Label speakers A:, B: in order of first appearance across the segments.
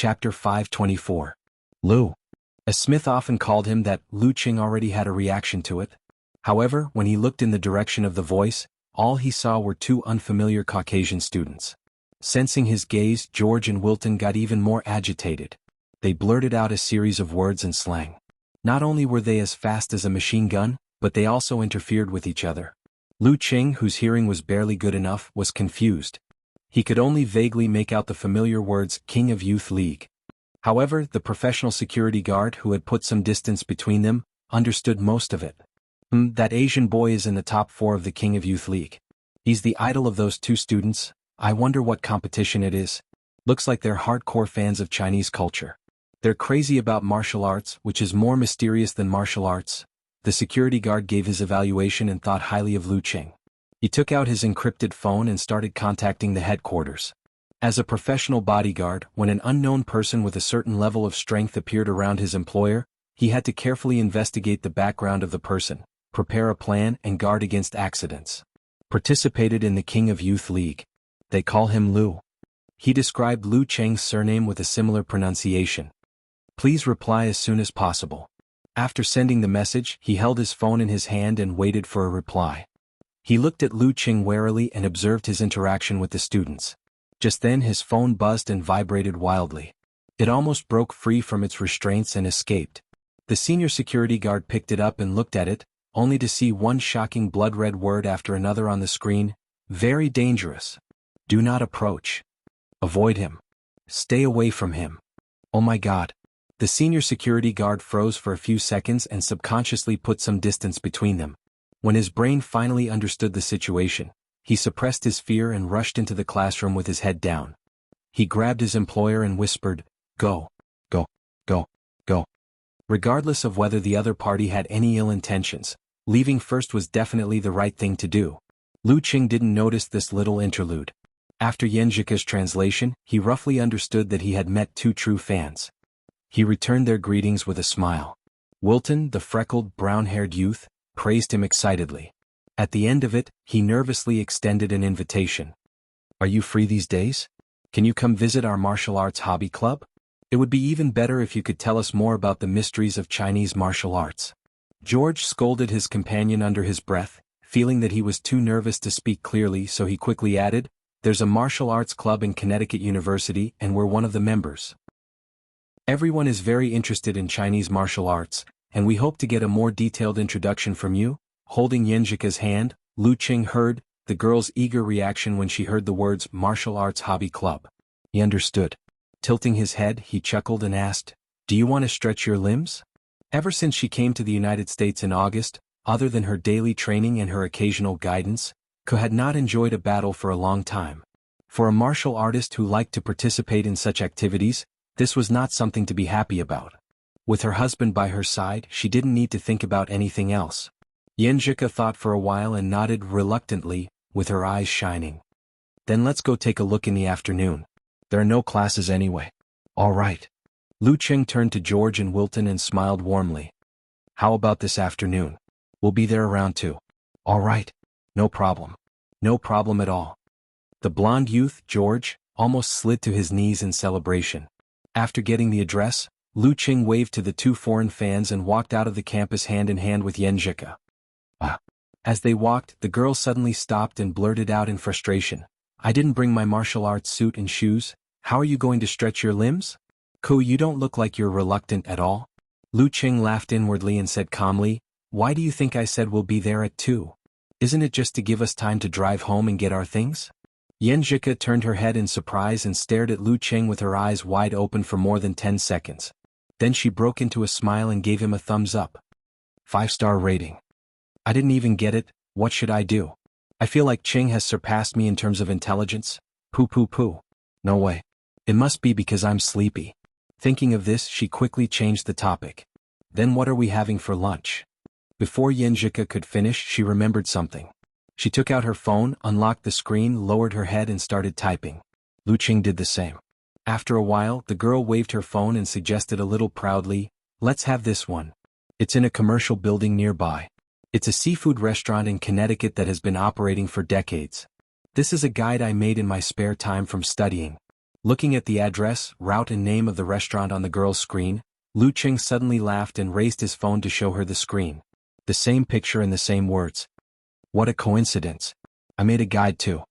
A: Chapter 524. Lu. As Smith often called him that, Lu Qing already had a reaction to it. However, when he looked in the direction of the voice, all he saw were two unfamiliar Caucasian students. Sensing his gaze, George and Wilton got even more agitated. They blurted out a series of words in slang. Not only were they as fast as a machine gun, but they also interfered with each other. Lu Qing, whose hearing was barely good enough, was confused. He could only vaguely make out the familiar words King of Youth League. However, the professional security guard who had put some distance between them understood most of it. That Asian boy is in the top 4 of the King of Youth League. He's the idol of those two students. I wonder what competition it is. Looks like they're hardcore fans of Chinese culture. They're crazy about martial arts, which is more mysterious than martial arts. The security guard gave his evaluation and thought highly of Lu Qing. He took out his encrypted phone and started contacting the headquarters. As a professional bodyguard, when an unknown person with a certain level of strength appeared around his employer, he had to carefully investigate the background of the person, prepare a plan and guard against accidents. Participated in the King of Youth League. They call him Lu. He described Lu Qing's surname with a similar pronunciation. Please reply as soon as possible. After sending the message, he held his phone in his hand and waited for a reply. He looked at Lu Qing warily and observed his interaction with the students. Just then his phone buzzed and vibrated wildly. It almost broke free from its restraints and escaped. The senior security guard picked it up and looked at it, only to see one shocking blood-red word after another on the screen. Very dangerous. Do not approach. Avoid him. Stay away from him. Oh my God. The senior security guard froze for a few seconds and subconsciously put some distance between them. When his brain finally understood the situation, he suppressed his fear and rushed into the classroom with his head down. He grabbed his employer and whispered, "Go, go, go, go." Regardless of whether the other party had any ill intentions, leaving first was definitely the right thing to do. Lu Qing didn't notice this little interlude. After Yenjika's translation, he roughly understood that he had met two true fans. He returned their greetings with a smile. Wilton, the freckled, brown-haired youth, praised him excitedly. At the end of it, he nervously extended an invitation. Are you free these days? Can you come visit our martial arts hobby club? It would be even better if you could tell us more about the mysteries of Chinese martial arts. George scolded his companion under his breath, feeling that he was too nervous to speak clearly, so he quickly added, "There's a martial arts club in Connecticut University and we're one of the members. Everyone is very interested in Chinese martial arts, and we hope to get a more detailed introduction from you." Holding Yenjika's hand, Lu Qing heard the girl's eager reaction when she heard the words Martial Arts Hobby Club. He understood. Tilting his head, he chuckled and asked, "Do you want to stretch your limbs?" Ever since she came to the United States in August, other than her daily training and her occasional guidance, Ko had not enjoyed a battle for a long time. For a martial artist who liked to participate in such activities, this was not something to be happy about. With her husband by her side, she didn't need to think about anything else. Yenjika thought for a while and nodded reluctantly, with her eyes shining. Then let's go take a look in the afternoon. There are no classes anyway. All right. Lu Qing turned to George and Wilton and smiled warmly. How about this afternoon? We'll be there around 2. All right. No problem. No problem at all. The blonde youth, George, almost slid to his knees in celebration. After getting the address, Lu Qing waved to the two foreign fans and walked out of the campus hand in hand with Yenjika. As they walked, the girl suddenly stopped and blurted out in frustration, "I didn't bring my martial arts suit and shoes. How are you going to stretch your limbs? Ko, you don't look like you're reluctant at all." Lu Qing laughed inwardly and said calmly, "Why do you think I said we'll be there at 2? Isn't it just to give us time to drive home and get our things?" Yenjika turned her head in surprise and stared at Lu Qing with her eyes wide open for more than 10 seconds. Then she broke into a smile and gave him a thumbs up. 5-star rating. I didn't even get it. What should I do? I feel like Qing has surpassed me in terms of intelligence. Poo poo poo. No way. It must be because I'm sleepy. Thinking of this, she quickly changed the topic. Then what are we having for lunch? Before Yenjika could finish, she remembered something. She took out her phone, unlocked the screen, lowered her head and started typing. Lu Qing did the same. After a while, the girl waved her phone and suggested a little proudly, "Let's have this one. It's in a commercial building nearby. It's a seafood restaurant in Connecticut that has been operating for decades. This is a guide I made in my spare time from studying. Looking at the address, route and name of the restaurant on the girl's screen, Lu Qing suddenly laughed and raised his phone to show her the screen. The same picture and the same words. "What a coincidence. I made a guide too,"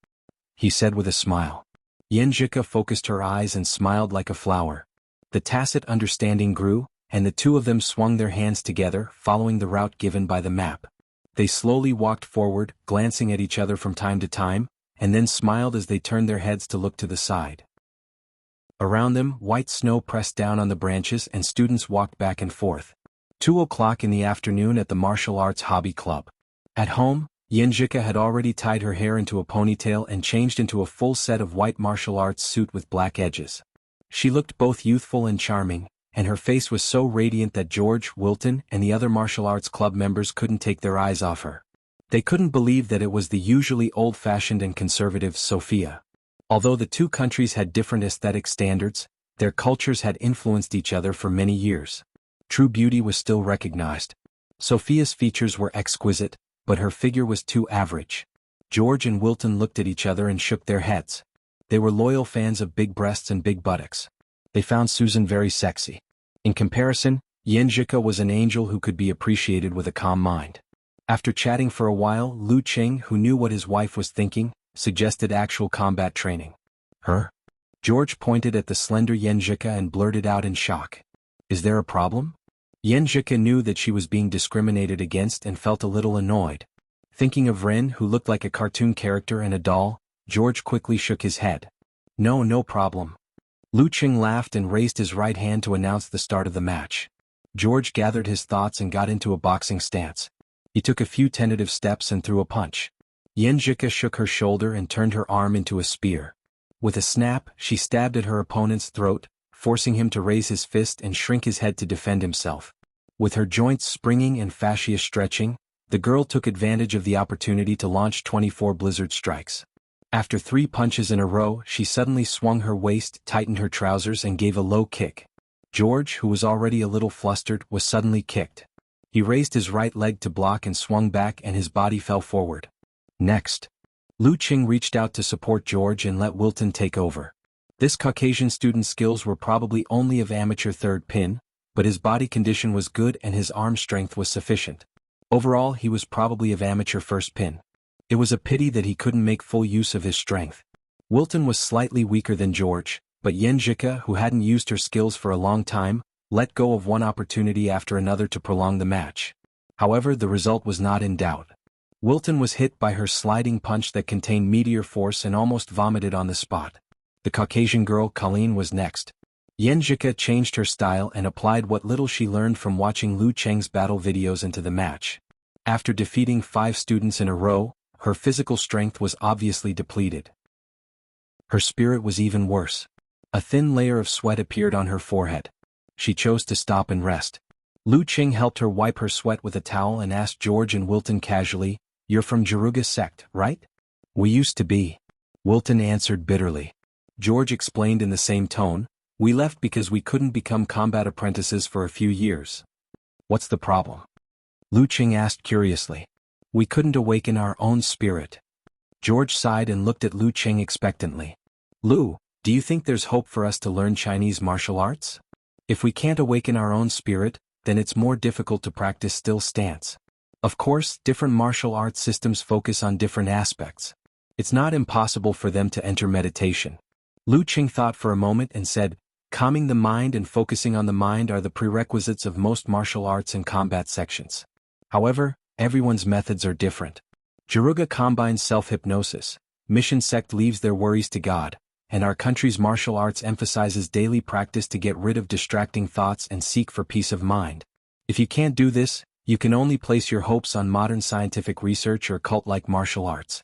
A: he said with a smile. Yanjika focused her eyes and smiled like a flower. The tacit understanding grew, and the two of them swung their hands together, following the route given by the map. They slowly walked forward, glancing at each other from time to time, and then smiled as they turned their heads to look to the side. Around them, white snow pressed down on the branches and students walked back and forth. 2 o'clock in the afternoon at the martial arts hobby club. At home, Yanjika had already tied her hair into a ponytail and changed into a full set of white martial arts suit with black edges. She looked both youthful and charming, and her face was so radiant that George, Wilton, and the other martial arts club members couldn't take their eyes off her. They couldn't believe that it was the usually old-fashioned and conservative Sophia. Although the two countries had different aesthetic standards, their cultures had influenced each other for many years. True beauty was still recognized. Sophia's features were exquisite, but her figure was too average. George and Wilton looked at each other and shook their heads. They were loyal fans of big breasts and big buttocks. They found Susan very sexy. In comparison, Yanjika was an angel who could be appreciated with a calm mind. After chatting for a while, Lu Qing, who knew what his wife was thinking, suggested actual combat training. Her? George pointed at the slender Yanjika and blurted out in shock. "Is there a problem?" Yanjika knew that she was being discriminated against and felt a little annoyed. Thinking of Ren, who looked like a cartoon character and a doll, George quickly shook his head. No problem." Lu Qing laughed and raised his right hand to announce the start of the match. George gathered his thoughts and got into a boxing stance. He took a few tentative steps and threw a punch. Yanjika shook her shoulder and turned her arm into a spear. With a snap, she stabbed at her opponent's throat, forcing him to raise his fist and shrink his head to defend himself. With her joints springing and fascia stretching, the girl took advantage of the opportunity to launch 24 blizzard strikes. After 3 punches in a row, she suddenly swung her waist, tightened her trousers and gave a low kick. George, who was already a little flustered, was suddenly kicked. He raised his right leg to block and swung back and his body fell forward. Next, Lu Qing reached out to support George and let Wilton take over. This Caucasian student's skills were probably only of amateur third pin, but his body condition was good and his arm strength was sufficient. Overall, he was probably of amateur first pin. It was a pity that he couldn't make full use of his strength. Wilton was slightly weaker than George, but Yanjika, who hadn't used her skills for a long time, let go of one opportunity after another to prolong the match. However, the result was not in doubt. Wilton was hit by her sliding punch that contained meteor force and almost vomited on the spot. The Caucasian girl, Colleen, was next. Yanjika changed her style and applied what little she learned from watching Lu Cheng's battle videos into the match. After defeating 5 students in a row, her physical strength was obviously depleted. Her spirit was even worse. A thin layer of sweat appeared on her forehead. She chose to stop and rest. Lu Qing helped her wipe her sweat with a towel and asked George and Wilton casually, "You're from Jianghu sect, right?" "We used to be," Wilton answered bitterly. George explained in the same tone, "We left because we couldn't become combat apprentices for a few years." "What's the problem?" Lu Qing asked curiously. "We couldn't awaken our own spirit." George sighed and looked at Lu Qing expectantly. "Lu, do you think there's hope for us to learn Chinese martial arts? If we can't awaken our own spirit, then it's more difficult to practice still stance. Of course, different martial arts systems focus on different aspects. It's not impossible for them to enter meditation." Lu Qing thought for a moment and said, "Calming the mind and focusing on the mind are the prerequisites of most martial arts and combat sections. However, everyone's methods are different. Jiruga combines self-hypnosis, Mission Sect leaves their worries to God, and our country's martial arts emphasizes daily practice to get rid of distracting thoughts and seek for peace of mind. If you can't do this, you can only place your hopes on modern scientific research or cult-like martial arts.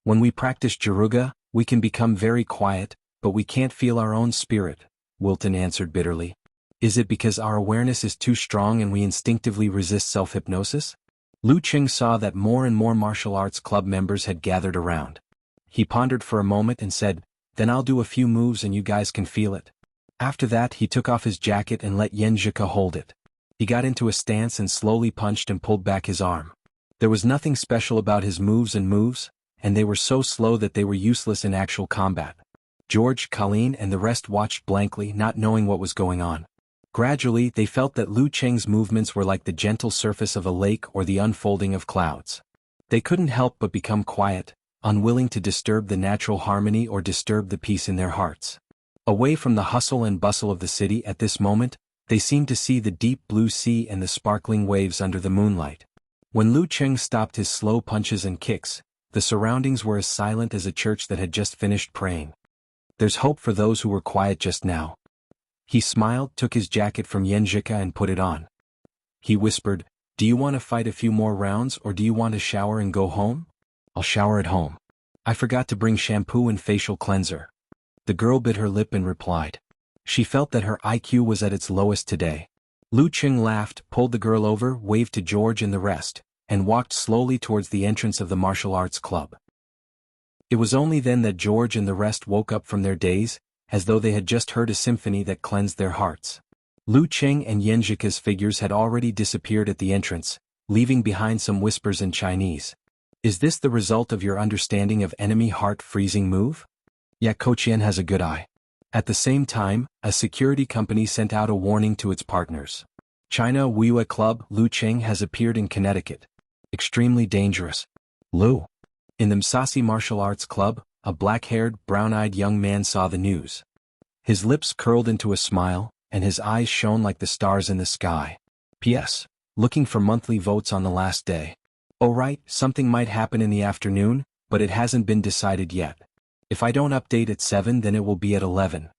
A: When we practice Jiruga, we can become very quiet, but we can't feel our own spirit," Wilton answered bitterly. "Is it because our awareness is too strong and we instinctively resist self-hypnosis?" Lu Qing saw that more and more martial arts club members had gathered around. He pondered for a moment and said, "Then I'll do a few moves and you guys can feel it." After that, he took off his jacket and let Yanjika hold it. He got into a stance and slowly punched and pulled back his arm. There was nothing special about his moves, and they were so slow that they were useless in actual combat. George, Colleen and the rest watched blankly, not knowing what was going on. Gradually, they felt that Lu Cheng's movements were like the gentle surface of a lake or the unfolding of clouds. They couldn't help but become quiet, unwilling to disturb the natural harmony or disturb the peace in their hearts. Away from the hustle and bustle of the city at this moment, they seemed to see the deep blue sea and the sparkling waves under the moonlight. When Lu Cheng stopped his slow punches and kicks, the surroundings were as silent as a church that had just finished praying. There's hope for those who were quiet just now. He smiled, took his jacket from Yenjika and put it on. He whispered, "Do you want to fight a few more rounds or do you want to shower and go home?" "I'll shower at home. I forgot to bring shampoo and facial cleanser." The girl bit her lip and replied. She felt that her IQ was at its lowest today. Lu Cheng laughed, pulled the girl over, waved to George and the rest, and walked slowly towards the entrance of the martial arts club. It was only then that George and the rest woke up from their daze, as though they had just heard a symphony that cleansed their hearts. Lu Cheng and Yenjika's figures had already disappeared at the entrance, leaving behind some whispers in Chinese. "Is this the result of your understanding of enemy heart-freezing move? Yeah, Kochian has a good eye." At the same time, a security company sent out a warning to its partners. "China Wuxia Club Lu Cheng has appeared in Connecticut. Extremely dangerous. Lu." In the Msasi Martial Arts Club, a black-haired, brown-eyed young man saw the news. His lips curled into a smile, and his eyes shone like the stars in the sky. "P.S. Looking for monthly votes on the last day. Oh right, something might happen in the afternoon, but it hasn't been decided yet. If I don't update at 7 then it will be at 11.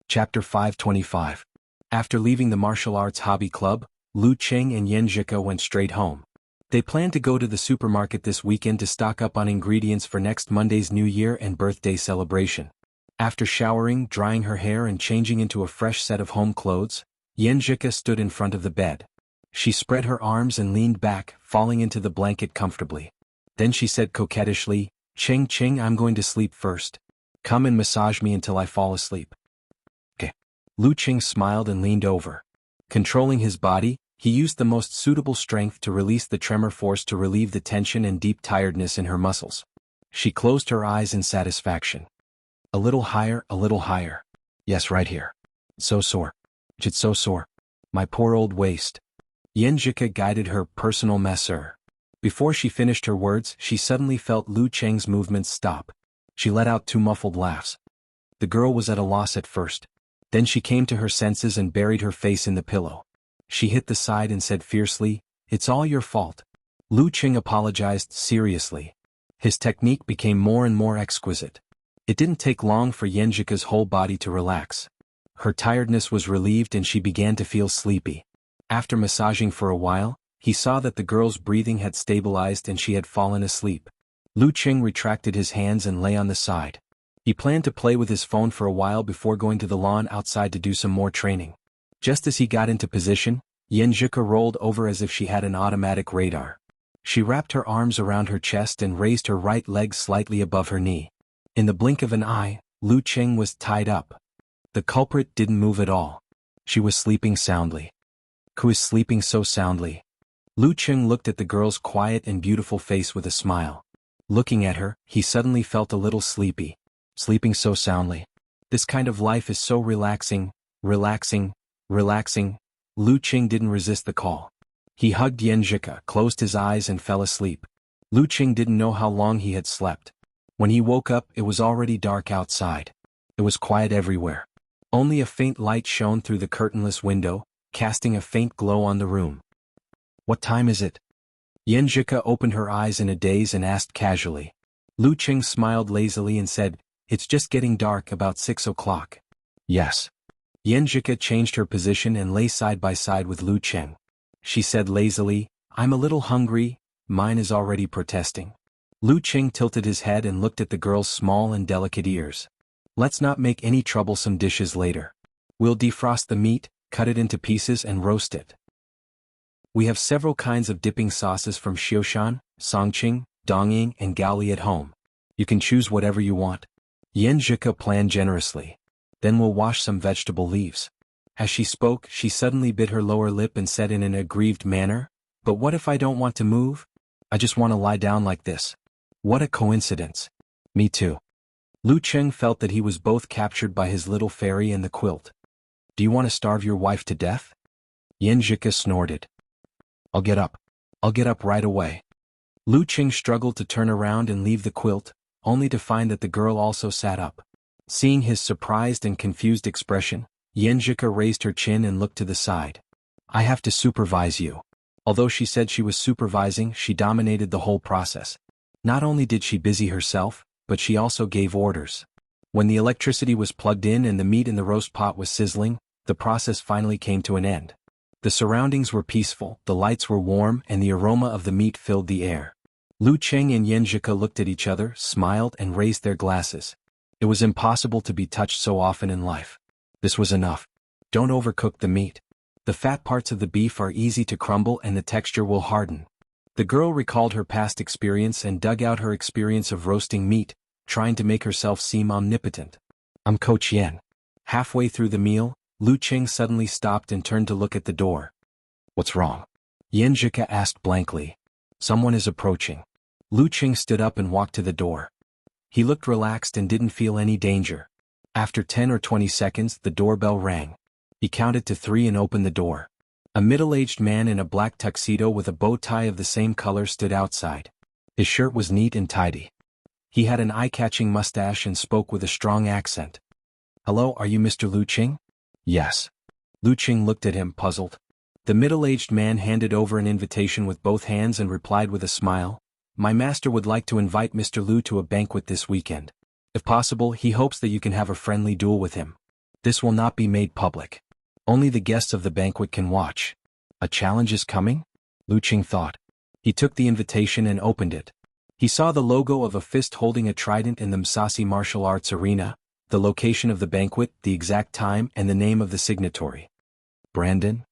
A: Chapter 525. After leaving the martial arts hobby club, Lu Cheng and Yenjika went straight home. They planned to go to the supermarket this weekend to stock up on ingredients for next Monday's New Year and birthday celebration. After showering, drying her hair and changing into a fresh set of home clothes, Yenjika stood in front of the bed. She spread her arms and leaned back, falling into the blanket comfortably. Then she said coquettishly, "Cheng Cheng, I'm going to sleep first. Come and massage me until I fall asleep." "Okay." Lu Cheng smiled and leaned over. Controlling his body, he used the most suitable strength to release the tremor force to relieve the tension and deep tiredness in her muscles. She closed her eyes in satisfaction. A little higher, a little higher. Yes, right here. So sore. It's so sore. My poor old waist. Yenjika guided her personal masseur. Before she finished her words, she suddenly felt Lu Cheng's movements stop. She let out two muffled laughs. The girl was at a loss at first. Then she came to her senses and buried her face in the pillow. She hit the side and said fiercely, "It's all your fault." Lu Cheng apologized seriously. His technique became more and more exquisite. It didn't take long for Yenjika's whole body to relax. Her tiredness was relieved and she began to feel sleepy. After massaging for a while, he saw that the girl's breathing had stabilized and she had fallen asleep. Lu Cheng retracted his hands and lay on the side. He planned to play with his phone for a while before going to the lawn outside to do some more training. Just as he got into position, Yenjika rolled over as if she had an automatic radar. She wrapped her arms around her chest and raised her right leg slightly above her knee. In the blink of an eye, Lu Cheng was tied up. The culprit didn't move at all. She was sleeping soundly. Who is sleeping so soundly? Lu Cheng looked at the girl's quiet and beautiful face with a smile. Looking at her, he suddenly felt a little sleepy. Sleeping so soundly. This kind of life is so relaxing, relaxing, relaxing. Lu Cheng didn't resist the call. He hugged Yenjika, closed his eyes and fell asleep. Lu Cheng didn't know how long he had slept. When he woke up, it was already dark outside. It was quiet everywhere. Only a faint light shone through the curtainless window, casting a faint glow on the room. "What time is it?" Yenjika opened her eyes in a daze and asked casually. Lu Cheng smiled lazily and said, "It's just getting dark, about 6 o'clock. "Yes." Yenjika changed her position and lay side by side with Lu Cheng. She said lazily, "I'm a little hungry, mine is already protesting." Lu Cheng tilted his head and looked at the girl's small and delicate ears. "Let's not make any troublesome dishes later. We'll defrost the meat, cut it into pieces and roast it. We have several kinds of dipping sauces from Xioshan, Songqing, Dongying and Gaoli at home. You can choose whatever you want." Yenjika planned generously. "Then we'll wash some vegetable leaves." As she spoke, she suddenly bit her lower lip and said in an aggrieved manner, "But what if I don't want to move? I just want to lie down like this." "What a coincidence." "Me too." Lu Cheng felt that he was both captured by his little fairy and the quilt. Do you want to starve your wife to death? Yin Zhika snorted. I'll get up. I'll get up right away. Lu Cheng struggled to turn around and leave the quilt, only to find that the girl also sat up. Seeing his surprised and confused expression, Yin Zhika raised her chin and looked to the side. I have to supervise you. Although she said she was supervising, she dominated the whole process. Not only did she busy herself, but she also gave orders. When the electricity was plugged in and the meat in the roast pot was sizzling, the process finally came to an end. The surroundings were peaceful, the lights were warm, and the aroma of the meat filled the air. Lu Cheng and Yin Zhika looked at each other, smiled, and raised their glasses. It was impossible to be touched so often in life. This was enough. Don't overcook the meat. The fat parts of the beef are easy to crumble and the texture will harden. The girl recalled her past experience and dug out her experience of roasting meat, trying to make herself seem omnipotent. I'm Coach Yan. Halfway through the meal, Lu Cheng suddenly stopped and turned to look at the door. What's wrong? Yin Zhika asked blankly. Someone is approaching. Lu Cheng stood up and walked to the door. He looked relaxed and didn't feel any danger. After 10 or 20 seconds, the doorbell rang. He counted to 3 and opened the door. A middle-aged man in a black tuxedo with a bow tie of the same color stood outside. His shirt was neat and tidy. He had an eye-catching mustache and spoke with a strong accent. Hello, are you Mr. Lu Cheng? Yes. Lu Cheng looked at him, puzzled. The middle-aged man handed over an invitation with both hands and replied with a smile. My master would like to invite Mr. Lu to a banquet this weekend. If possible, he hopes that you can have a friendly duel with him. This will not be made public. Only the guests of the banquet can watch. A challenge is coming? Lu Cheng thought. He took the invitation and opened it. He saw the logo of a fist holding a trident in the Msasi martial arts arena, the location of the banquet, the exact time, and the name of the signatory. Brandon?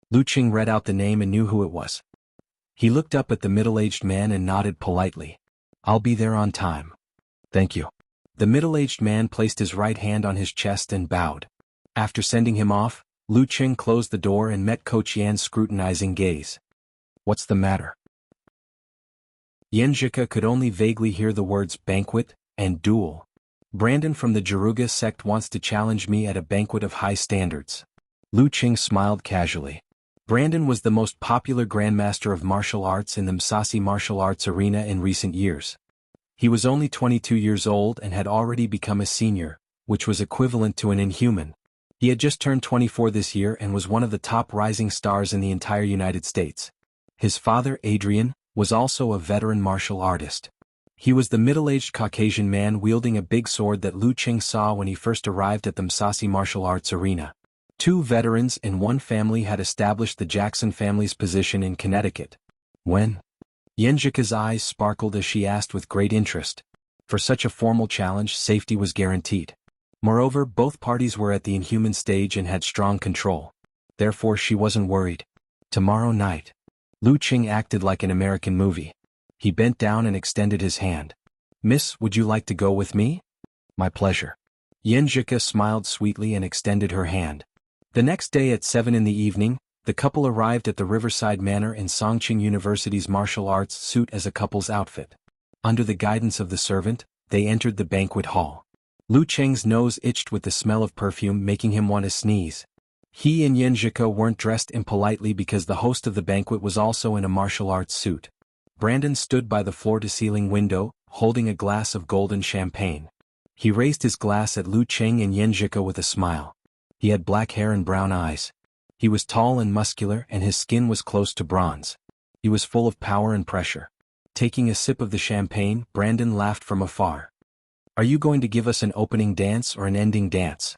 A: Lu Cheng read out the name and knew who it was. He looked up at the middle-aged man and nodded politely. I'll be there on time. Thank you. The middle-aged man placed his right hand on his chest and bowed. After sending him off, Lu Cheng closed the door and met Coach Yan's scrutinizing gaze. What's the matter? Yin Zhika could only vaguely hear the words banquet and duel. Brandon from the Jianghu sect wants to challenge me at a banquet of high standards. Lu Cheng smiled casually. Brandon was the most popular grandmaster of martial arts in the Msasi martial arts arena in recent years. He was only 22 years old and had already become a senior, which was equivalent to an inhuman. He had just turned 24 this year and was one of the top rising stars in the entire United States. His father, Adrian, was also a veteran martial artist. He was the middle-aged Caucasian man wielding a big sword that Lu Cheng saw when he first arrived at the Msasi martial arts arena. 2 veterans in one family had established the Jackson family's position in Connecticut. When? Yin Zhika's eyes sparkled as she asked with great interest. For such a formal challenge, safety was guaranteed. Moreover, both parties were at the inhuman stage and had strong control. Therefore, she wasn't worried. Tomorrow night. Lu Cheng acted like an American movie. He bent down and extended his hand. Miss, would you like to go with me? My pleasure. Yin Zhika smiled sweetly and extended her hand. The next day at 7 in the evening, the couple arrived at the Riverside Manor in Songqing University's martial arts suit as a couple's outfit. Under the guidance of the servant, they entered the banquet hall. Lu Cheng's nose itched with the smell of perfume, making him want to sneeze. He and Yin Zhika weren't dressed impolitely because the host of the banquet was also in a martial arts suit. Brandon stood by the floor-to-ceiling window, holding a glass of golden champagne. He raised his glass at Lu Cheng and Yin Zhika with a smile. He had black hair and brown eyes. He was tall and muscular and his skin was close to bronze. He was full of power and pressure. Taking a sip of the champagne, Brandon laughed from afar. Are you going to give us an opening dance or an ending dance?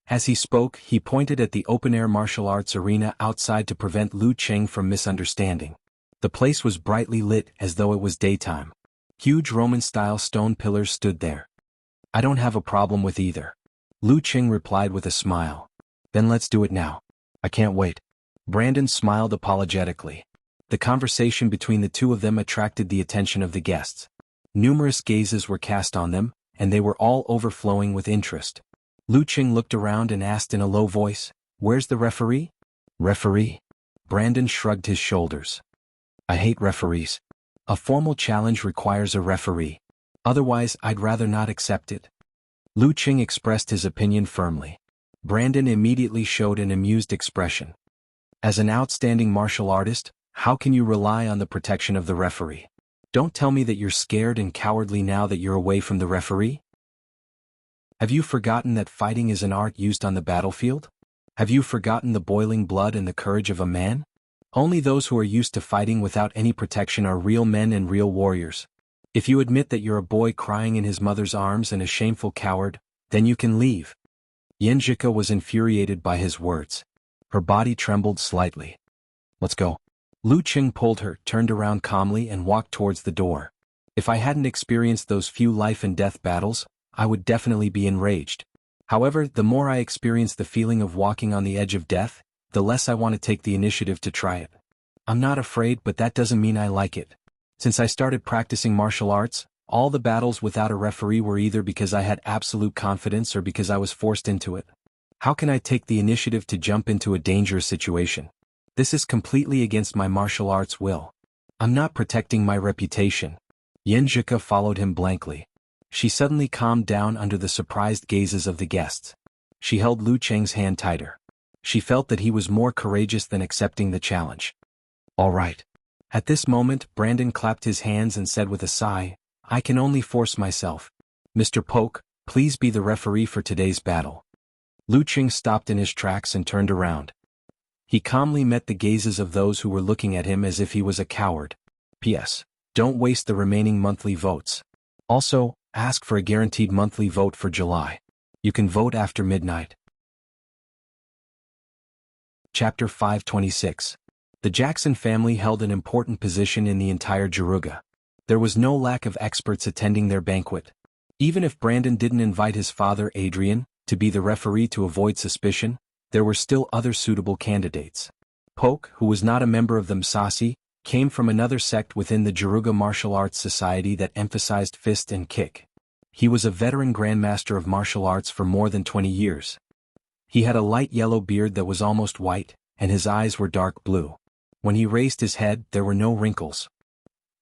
A: As he spoke, he pointed at the open-air martial arts arena outside to prevent Lu Cheng from misunderstanding. The place was brightly lit as though it was daytime. Huge Roman-style stone pillars stood there. I don't have a problem with either. Lu Cheng replied with a smile. Then let's do it now. I can't wait. Brandon smiled apologetically. The conversation between the two of them attracted the attention of the guests. Numerous gazes were cast on them, and they were all overflowing with interest. Lu Cheng looked around and asked in a low voice, Where's the referee? Referee? Brandon shrugged his shoulders. I hate referees. A formal challenge requires a referee. Otherwise, I'd rather not accept it. Lu Qing expressed his opinion firmly. Brandon immediately showed an amused expression. As an outstanding martial artist, how can you rely on the protection of the referee? Don't tell me that you're scared and cowardly now that you're away from the referee? Have you forgotten that fighting is an art used on the battlefield? Have you forgotten the boiling blood and the courage of a man? Only those who are used to fighting without any protection are real men and real warriors. If you admit that you're a boy crying in his mother's arms and a shameful coward, then you can leave. Yanjika was infuriated by his words. Her body trembled slightly. Let's go. Lu Qing pulled her, turned around calmly and walked towards the door. If I hadn't experienced those few life and death battles, I would definitely be enraged. However, the more I experience the feeling of walking on the edge of death, the less I want to take the initiative to try it. I'm not afraid, but that doesn't mean I like it. Since I started practicing martial arts, all the battles without a referee were either because I had absolute confidence or because I was forced into it. How can I take the initiative to jump into a dangerous situation? This is completely against my martial arts will. I'm not protecting my reputation. Yanjika followed him blankly. She suddenly calmed down under the surprised gazes of the guests. She held Lu Cheng's hand tighter. She felt that he was more courageous than accepting the challenge. All right. At this moment, Brandon clapped his hands and said with a sigh, I can only force myself. Mr. Poke, please be the referee for today's battle. Lu Qing stopped in his tracks and turned around. He calmly met the gazes of those who were looking at him as if he was a coward. P.S. Don't waste the remaining monthly votes. Also, ask for a guaranteed monthly vote for July. You can vote after midnight. Chapter 526. The Jackson family held an important position in the entire Jiruga. There was no lack of experts attending their banquet. Even if Brandon didn't invite his father, Adrian, to be the referee to avoid suspicion, there were still other suitable candidates. Poke, who was not a member of the Msasi, came from another sect within the Jiruga Martial Arts Society that emphasized fist and kick. He was a veteran grandmaster of martial arts for more than 20 years. He had a light yellow beard that was almost white, and his eyes were dark blue. When he raised his head, there were no wrinkles.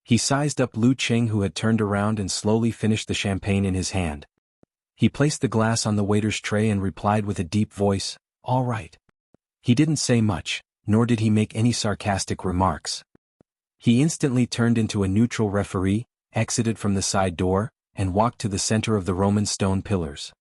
A: He sized up Lu Qing, who had turned around and slowly finished the champagne in his hand. He placed the glass on the waiter's tray and replied with a deep voice, All right. He didn't say much, nor did he make any sarcastic remarks. He instantly turned into a neutral referee, exited from the side door, and walked to the center of the Roman stone pillars.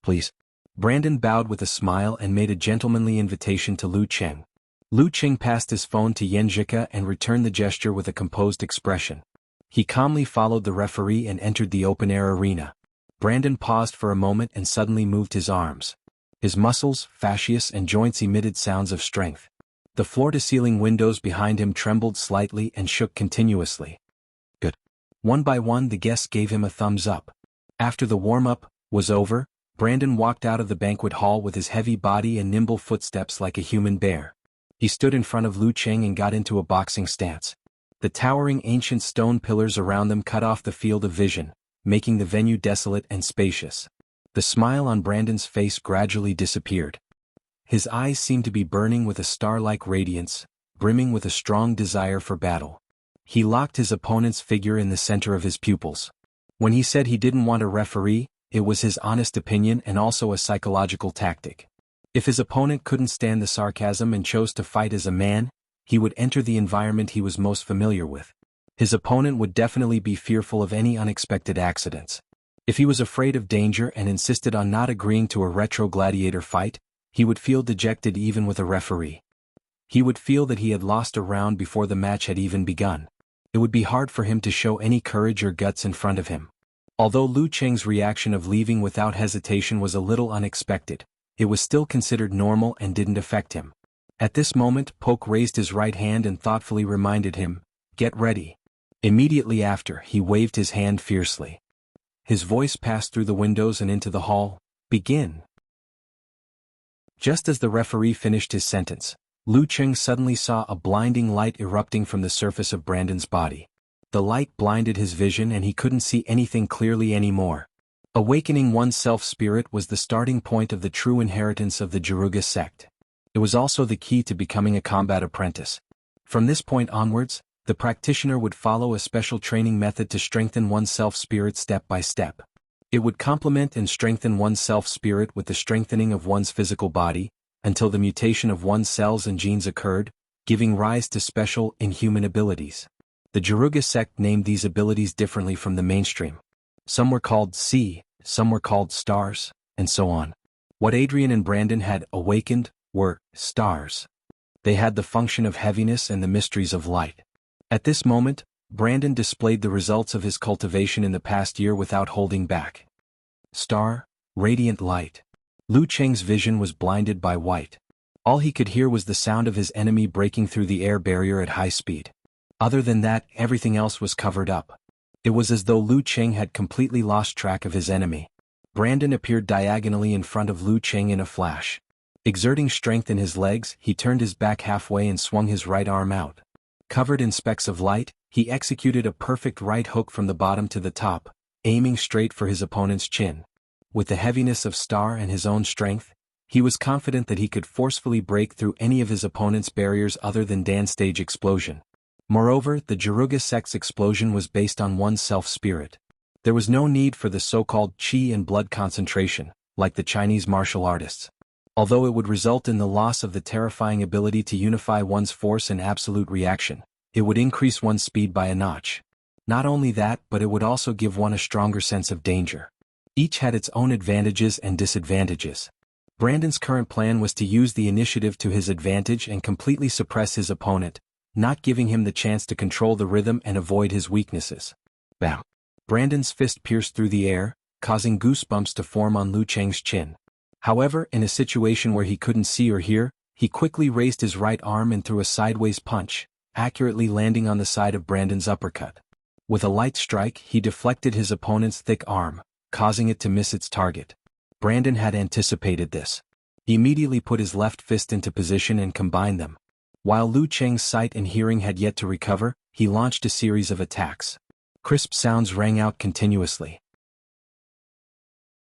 A: Please. Brandon bowed with a smile and made a gentlemanly invitation to Lu Qing. Lu Qing passed his phone to Yanjika and returned the gesture with a composed expression. He calmly followed the referee and entered the open-air arena. Brandon paused for a moment and suddenly moved his arms. His muscles, fascias and joints emitted sounds of strength. The floor-to-ceiling windows behind him trembled slightly and shook continuously. Good. One by one the guests gave him a thumbs up. After the warm-up was over, Brandon walked out of the banquet hall with his heavy body and nimble footsteps like a human bear. He stood in front of Lu Qing and got into a boxing stance. The towering ancient stone pillars around them cut off the field of vision, making the venue desolate and spacious. The smile on Brandon's face gradually disappeared. His eyes seemed to be burning with a star-like radiance, brimming with a strong desire for battle. He locked his opponent's figure in the center of his pupils. When he said he didn't want a referee, it was his honest opinion and also a psychological tactic. If his opponent couldn't stand the sarcasm and chose to fight as a man, he would enter the environment he was most familiar with. His opponent would definitely be fearful of any unexpected accidents. If he was afraid of danger and insisted on not agreeing to a retro gladiator fight, he would feel dejected even with a referee. He would feel that he had lost a round before the match had even begun. It would be hard for him to show any courage or guts in front of him. Although Lu Qing's reaction of leaving without hesitation was a little unexpected, it was still considered normal and didn't affect him. At this moment, Poke raised his right hand and thoughtfully reminded him, Get ready. Immediately after, he waved his hand fiercely. His voice passed through the windows and into the hall, Begin. Just as the referee finished his sentence, Lu Qing suddenly saw a blinding light erupting from the surface of Brandon's body. The light blinded his vision and he couldn't see anything clearly anymore. Awakening one's self-spirit was the starting point of the true inheritance of the Jiruga sect. It was also the key to becoming a combat apprentice. From this point onwards, the practitioner would follow a special training method to strengthen one's self-spirit step by step. It would complement and strengthen one's self-spirit with the strengthening of one's physical body, until the mutation of one's cells and genes occurred, giving rise to special, inhuman abilities. The Jianghu sect named these abilities differently from the mainstream. Some were called sea, some were called stars, and so on. What Adrian and Brandon had awakened were stars. They had the function of heaviness and the mysteries of light. At this moment, Brandon displayed the results of his cultivation in the past year without holding back. Star, radiant light. Lu Cheng's vision was blinded by white. All he could hear was the sound of his enemy breaking through the air barrier at high speed. Other than that, everything else was covered up. It was as though Lu Cheng had completely lost track of his enemy. Brandon appeared diagonally in front of Lu Cheng in a flash. Exerting strength in his legs, he turned his back halfway and swung his right arm out. Covered in specks of light, he executed a perfect right hook from the bottom to the top, aiming straight for his opponent's chin. With the heaviness of Star and his own strength, he was confident that he could forcefully break through any of his opponent's barriers other than Dan's stage explosion. Moreover, the Jianghu sect's explosion was based on one's self-spirit. There was no need for the so-called qi and blood concentration, like the Chinese martial artists. Although it would result in the loss of the terrifying ability to unify one's force and absolute reaction, it would increase one's speed by a notch. Not only that, but it would also give one a stronger sense of danger. Each had its own advantages and disadvantages. Brandon's current plan was to use the initiative to his advantage and completely suppress his opponent, not giving him the chance to control the rhythm and avoid his weaknesses. Bam! Brandon's fist pierced through the air, causing goosebumps to form on Lu Cheng's chin. However, in a situation where he couldn't see or hear, he quickly raised his right arm and threw a sideways punch, accurately landing on the side of Brandon's uppercut. With a light strike, he deflected his opponent's thick arm, causing it to miss its target. Brandon had anticipated this. He immediately put his left fist into position and combined them. While Lu Cheng's sight and hearing had yet to recover, he launched a series of attacks. Crisp sounds rang out continuously.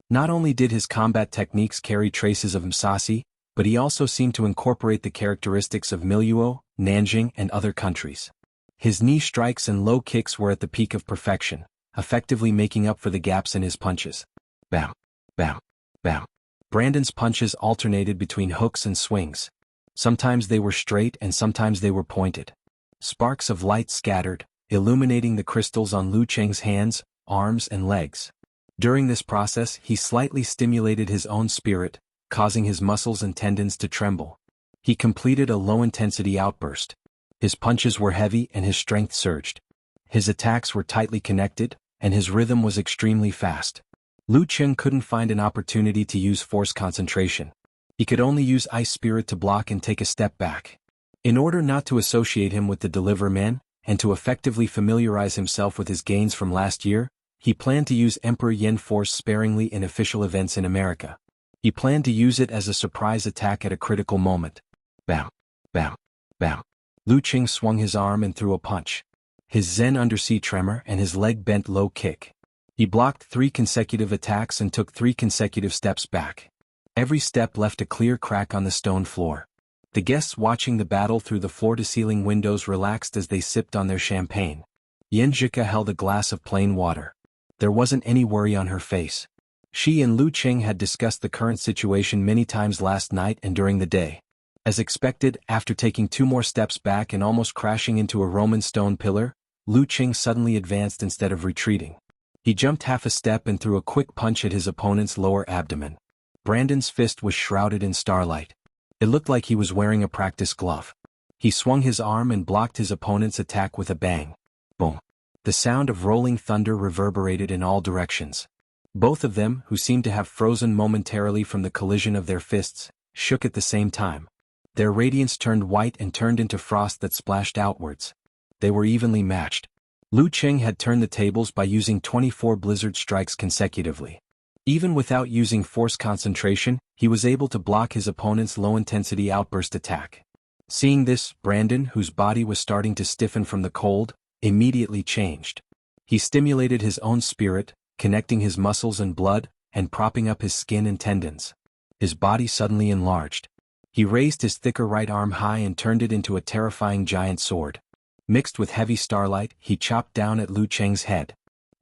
A: Not only did his combat techniques carry traces of Musashi, but he also seemed to incorporate the characteristics of Miluo, Nanjing, and other countries. His knee strikes and low kicks were at the peak of perfection, effectively making up for the gaps in his punches. Bam! Bam! Bam! Brandon's punches alternated between hooks and swings. Sometimes they were straight and sometimes they were pointed. Sparks of light scattered, illuminating the crystals on Lu Cheng's hands, arms, and legs. During this process, he slightly stimulated his own spirit, causing his muscles and tendons to tremble. He completed a low-intensity outburst. His punches were heavy and his strength surged. His attacks were tightly connected, and his rhythm was extremely fast. Lu Cheng couldn't find an opportunity to use force concentration. He could only use ice spirit to block and take a step back. In order not to associate him with the Deliver Man, and to effectively familiarize himself with his gains from last year, he planned to use Emperor Yen force sparingly in official events in America. He planned to use it as a surprise attack at a critical moment. Bam! Bam! Bam! Lu Cheng swung his arm and threw a punch. His Zen undersea tremor and his leg bent low kick. He blocked 3 consecutive attacks and took 3 consecutive steps back. Every step left a clear crack on the stone floor. The guests watching the battle through the floor-to-ceiling windows relaxed as they sipped on their champagne. Yen Zhika held a glass of plain water. There wasn't any worry on her face. She and Lu Cheng had discussed the current situation many times last night and during the day. As expected, after taking 2 more steps back and almost crashing into a Roman stone pillar, Lu Cheng suddenly advanced instead of retreating. He jumped half a step and threw a quick punch at his opponent's lower abdomen. Brandon's fist was shrouded in starlight. It looked like he was wearing a practice glove. He swung his arm and blocked his opponent's attack with a bang. Boom! The sound of rolling thunder reverberated in all directions. Both of them, who seemed to have frozen momentarily from the collision of their fists, shook at the same time. Their radiance turned white and turned into frost that splashed outwards. They were evenly matched. Lu Cheng had turned the tables by using 24 blizzard strikes consecutively. Even without using force concentration, he was able to block his opponent's low-intensity outburst attack. Seeing this, Brandon, whose body was starting to stiffen from the cold, immediately changed. He stimulated his own spirit, connecting his muscles and blood, and propping up his skin and tendons. His body suddenly enlarged. He raised his thicker right arm high and turned it into a terrifying giant sword. Mixed with heavy starlight, he chopped down at Lu Cheng's head.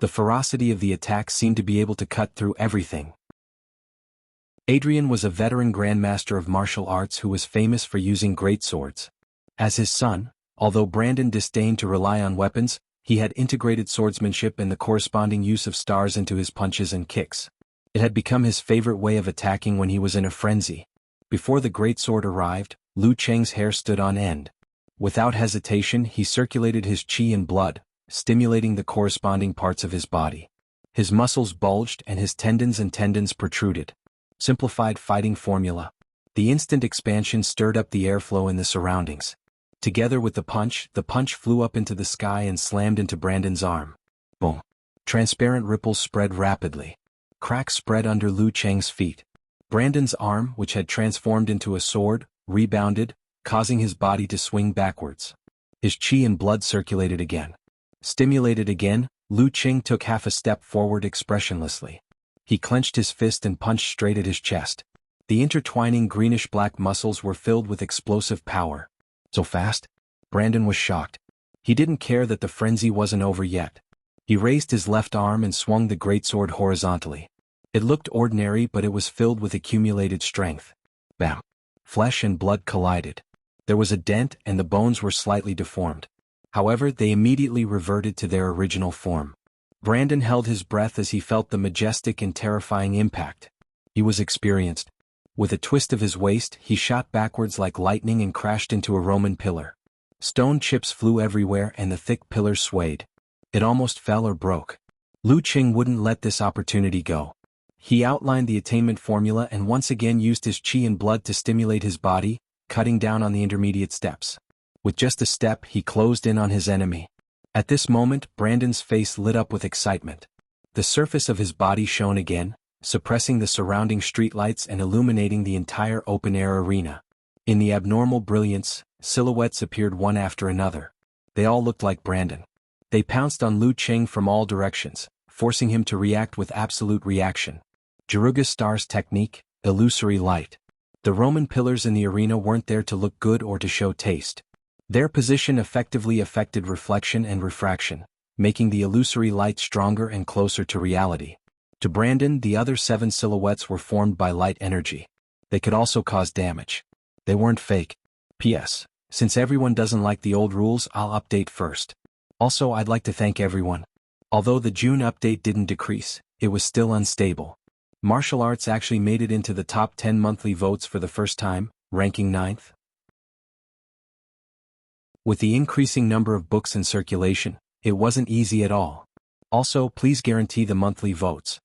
A: The ferocity of the attack seemed to be able to cut through everything. Adrian was a veteran grandmaster of martial arts who was famous for using great swords. As his son, although Brandon disdained to rely on weapons, he had integrated swordsmanship and the corresponding use of stars into his punches and kicks. It had become his favorite way of attacking when he was in a frenzy. Before the greatsword arrived, Lu Cheng's hair stood on end. Without hesitation, he circulated his qi and blood, stimulating the corresponding parts of his body. His muscles bulged and his tendons protruded. Simplified fighting formula. The instant expansion stirred up the airflow in the surroundings. Together with the punch flew up into the sky and slammed into Brandon's arm. Boom. Transparent ripples spread rapidly. Cracks spread under Lu Cheng's feet. Brandon's arm, which had transformed into a sword, rebounded, causing his body to swing backwards. His qi and blood circulated again. Stimulated again, Lu Cheng took half a step forward expressionlessly. He clenched his fist and punched straight at his chest. The intertwining greenish-black muscles were filled with explosive power. So fast? Brandon was shocked. He didn't care that the frenzy wasn't over yet. He raised his left arm and swung the greatsword horizontally. It looked ordinary, but it was filled with accumulated strength. Bam! Flesh and blood collided. There was a dent and the bones were slightly deformed. However, they immediately reverted to their original form. Brandon held his breath as he felt the majestic and terrifying impact. He was experienced. With a twist of his waist, he shot backwards like lightning and crashed into a Roman pillar. Stone chips flew everywhere and the thick pillar swayed. It almost fell or broke. Lu Cheng wouldn't let this opportunity go. He outlined the attainment formula and once again used his qi and blood to stimulate his body, cutting down on the intermediate steps. With just a step, he closed in on his enemy. At this moment, Brandon's face lit up with excitement. The surface of his body shone again, suppressing the surrounding streetlights and illuminating the entire open-air arena. In the abnormal brilliance, silhouettes appeared one after another. They all looked like Brandon. They pounced on Lu Cheng from all directions, forcing him to react with absolute reaction. Jiruga Star's technique, illusory light. The Roman pillars in the arena weren't there to look good or to show taste. Their position effectively affected reflection and refraction, making the illusory light stronger and closer to reality. To Brandon, the other 7 silhouettes were formed by light energy. They could also cause damage. They weren't fake. P.S. Since everyone doesn't like the old rules, I'll update first. Also, I'd like to thank everyone. Although the June update didn't decrease, it was still unstable. Martial arts actually made it into the top 10 monthly votes for the first time, ranking 9th. With the increasing number of books in circulation, it wasn't easy at all. Also, please guarantee the monthly votes.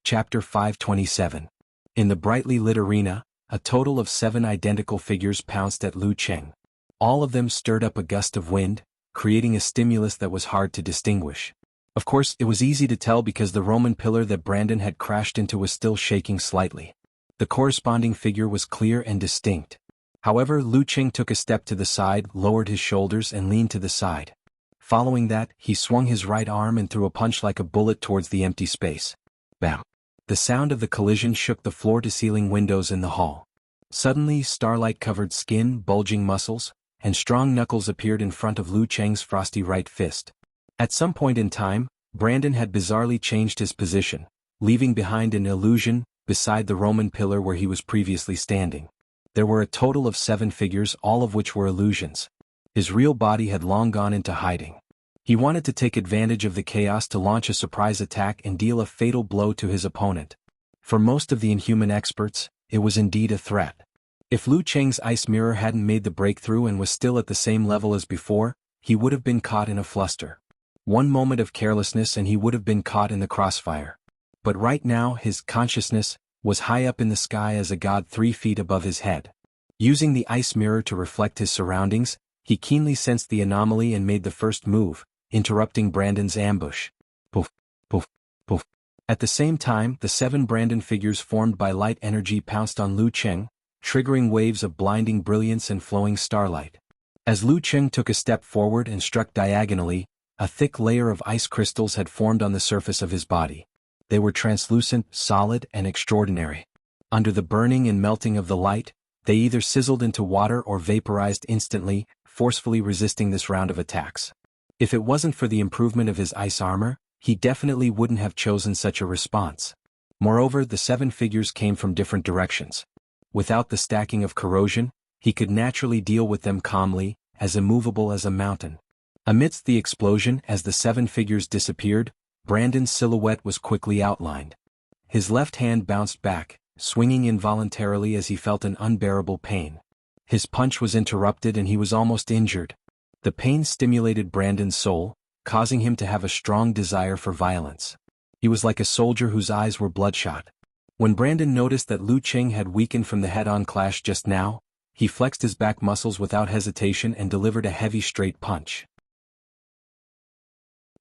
A: Chapter 527. In the brightly lit arena, a total of 7 identical figures pounced at Lu Cheng. All of them stirred up a gust of wind, creating a stimulus that was hard to distinguish. Of course, it was easy to tell because the Roman pillar that Brandon had crashed into was still shaking slightly. The corresponding figure was clear and distinct. However, Lu Cheng took a step to the side, lowered his shoulders and leaned to the side. Following that, he swung his right arm and threw a punch like a bullet towards the empty space. Bam! The sound of the collision shook the floor-to-ceiling windows in the hall. Suddenly, starlight-covered skin, bulging muscles, and strong knuckles appeared in front of Lu Cheng's frosty right fist. At some point in time, Brandon had bizarrely changed his position, leaving behind an illusion beside the Roman pillar where he was previously standing. There were a total of 7 figures, all of which were illusions. His real body had long gone into hiding. He wanted to take advantage of the chaos to launch a surprise attack and deal a fatal blow to his opponent. For most of the inhuman experts, it was indeed a threat. If Lu Cheng's ice mirror hadn't made the breakthrough and was still at the same level as before, he would have been caught in a fluster. One moment of carelessness and he would have been caught in the crossfire. But right now his consciousness was high up in the sky as a god 3 feet above his head. Using the ice mirror to reflect his surroundings, he keenly sensed the anomaly and made the first move, interrupting Brandon's ambush. Poof, poof, poof. At the same time, the 7 Brandon figures formed by light energy pounced on Lu Cheng, triggering waves of blinding brilliance and flowing starlight. As Lu Cheng took a step forward and struck diagonally, a thick layer of ice crystals had formed on the surface of his body. They were translucent, solid, and extraordinary. Under the burning and melting of the light, they either sizzled into water or vaporized instantly, forcefully resisting this round of attacks. If it wasn't for the improvement of his ice armor, he definitely wouldn't have chosen such a response. Moreover, the 7 figures came from different directions. Without the stacking of corrosion, he could naturally deal with them calmly, as immovable as a mountain. Amidst the explosion, as the 7 figures disappeared, Brandon's silhouette was quickly outlined. His left hand bounced back, swinging involuntarily as he felt an unbearable pain. His punch was interrupted and he was almost injured. The pain stimulated Brandon's soul, causing him to have a strong desire for violence. He was like a soldier whose eyes were bloodshot. When Brandon noticed that Lu Qing had weakened from the head-on clash just now, he flexed his back muscles without hesitation and delivered a heavy straight punch.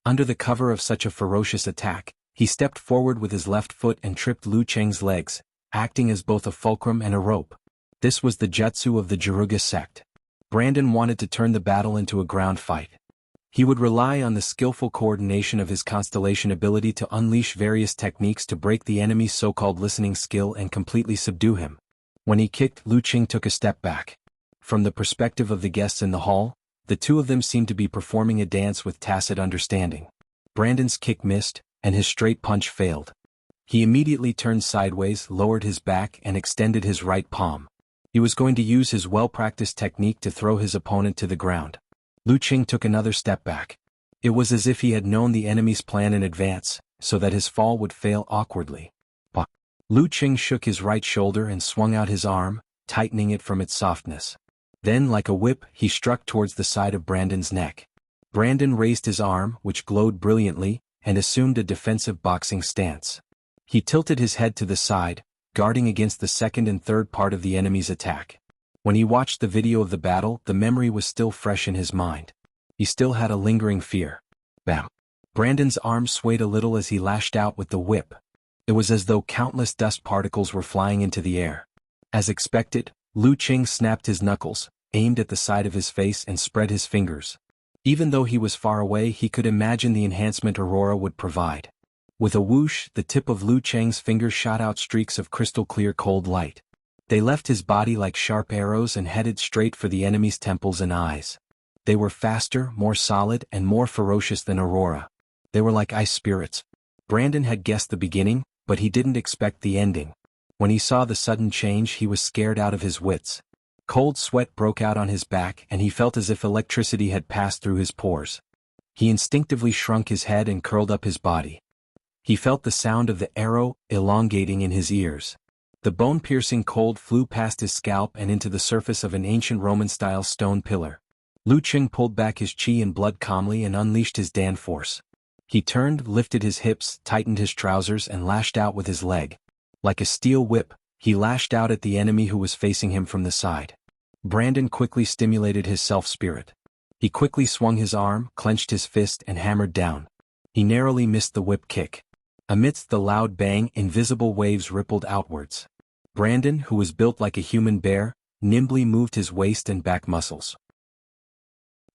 A: Under the cover of such a ferocious attack, he stepped forward with his left foot and tripped Lu Qing's legs, acting as both a fulcrum and a rope. This was the jutsu of the Jianghu sect. Brandon wanted to turn the battle into a ground fight. He would rely on the skillful coordination of his constellation ability to unleash various techniques to break the enemy's so-called listening skill and completely subdue him. When he kicked, Lu Qing took a step back. From the perspective of the guests in the hall, the two of them seemed to be performing a dance with tacit understanding. Brandon's kick missed, and his straight punch failed. He immediately turned sideways, lowered his back and extended his right palm. He was going to use his well-practiced technique to throw his opponent to the ground. Lu Qing took another step back. It was as if he had known the enemy's plan in advance, so that his fall would fail awkwardly. Lu Qing shook his right shoulder and swung out his arm, tightening it from its softness. Then, like a whip, he struck towards the side of Brandon's neck. Brandon raised his arm, which glowed brilliantly, and assumed a defensive boxing stance. He tilted his head to the side, guarding against the second and third part of the enemy's attack. When he watched the video of the battle, the memory was still fresh in his mind. He still had a lingering fear. Bam! Brandon's arm swayed a little as he lashed out with the whip. It was as though countless dust particles were flying into the air. As expected, Lu Qing snapped his knuckles, aimed at the side of his face and spread his fingers. Even though he was far away, he could imagine the enhancement Aurora would provide. With a whoosh, the tip of Lu Qing's fingers shot out streaks of crystal-clear cold light. They left his body like sharp arrows and headed straight for the enemy's temples and eyes. They were faster, more solid, and more ferocious than Aurora. They were like ice spirits. Brandon had guessed the beginning, but he didn't expect the ending. When he saw the sudden change, he was scared out of his wits. Cold sweat broke out on his back and he felt as if electricity had passed through his pores. He instinctively shrunk his head and curled up his body. He felt the sound of the arrow elongating in his ears. The bone-piercing cold flew past his scalp and into the surface of an ancient Roman-style stone pillar. Lu Qing pulled back his chi and blood calmly and unleashed his Dan force. He turned, lifted his hips, tightened his trousers and lashed out with his leg. Like a steel whip, he lashed out at the enemy who was facing him from the side. Brandon quickly stimulated his self-spirit. He quickly swung his arm, clenched his fist and hammered down. He narrowly missed the whip kick. Amidst the loud bang, invisible waves rippled outwards. Brandon, who was built like a human bear, nimbly moved his waist and back muscles.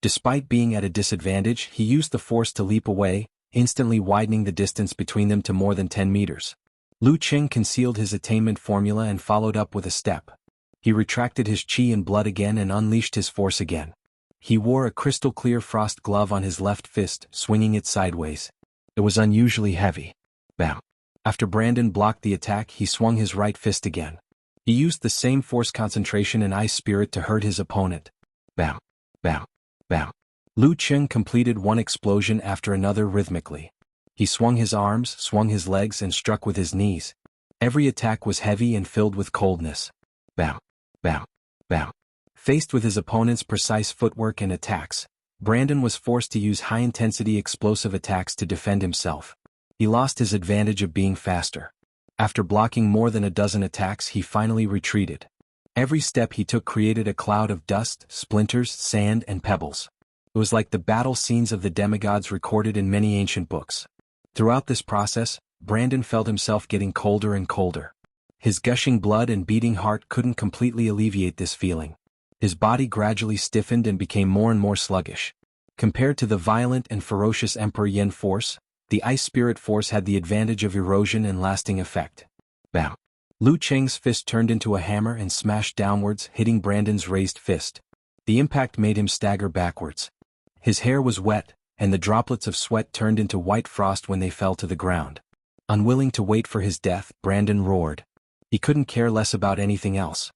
A: Despite being at a disadvantage, he used the force to leap away, instantly widening the distance between them to more than 10 meters. Lu Qing concealed his attainment formula and followed up with a step. He retracted his chi and blood again and unleashed his force again. He wore a crystal-clear frost glove on his left fist, swinging it sideways. It was unusually heavy. Bam! After Brandon blocked the attack, he swung his right fist again. He used the same force concentration and ice spirit to hurt his opponent. Bam! Bam! Bam! Lu Qing completed one explosion after another rhythmically. He swung his arms, swung his legs and struck with his knees. Every attack was heavy and filled with coldness. Bam! Bam! Bam! Faced with his opponent's precise footwork and attacks, Brandon was forced to use high-intensity explosive attacks to defend himself. He lost his advantage of being faster. After blocking more than a dozen attacks, he finally retreated. Every step he took created a cloud of dust, splinters, sand, and pebbles. It was like the battle scenes of the demigods recorded in many ancient books. Throughout this process, Brandon felt himself getting colder and colder. His gushing blood and beating heart couldn't completely alleviate this feeling. His body gradually stiffened and became more and more sluggish. Compared to the violent and ferocious Emperor Yin force, the ice spirit force had the advantage of erosion and lasting effect. Bam! Lu Qing's fist turned into a hammer and smashed downwards, hitting Brandon's raised fist. The impact made him stagger backwards. His hair was wet, and the droplets of sweat turned into white frost when they fell to the ground. Unwilling to wait for his death, Brandon roared. He couldn't care less about anything else.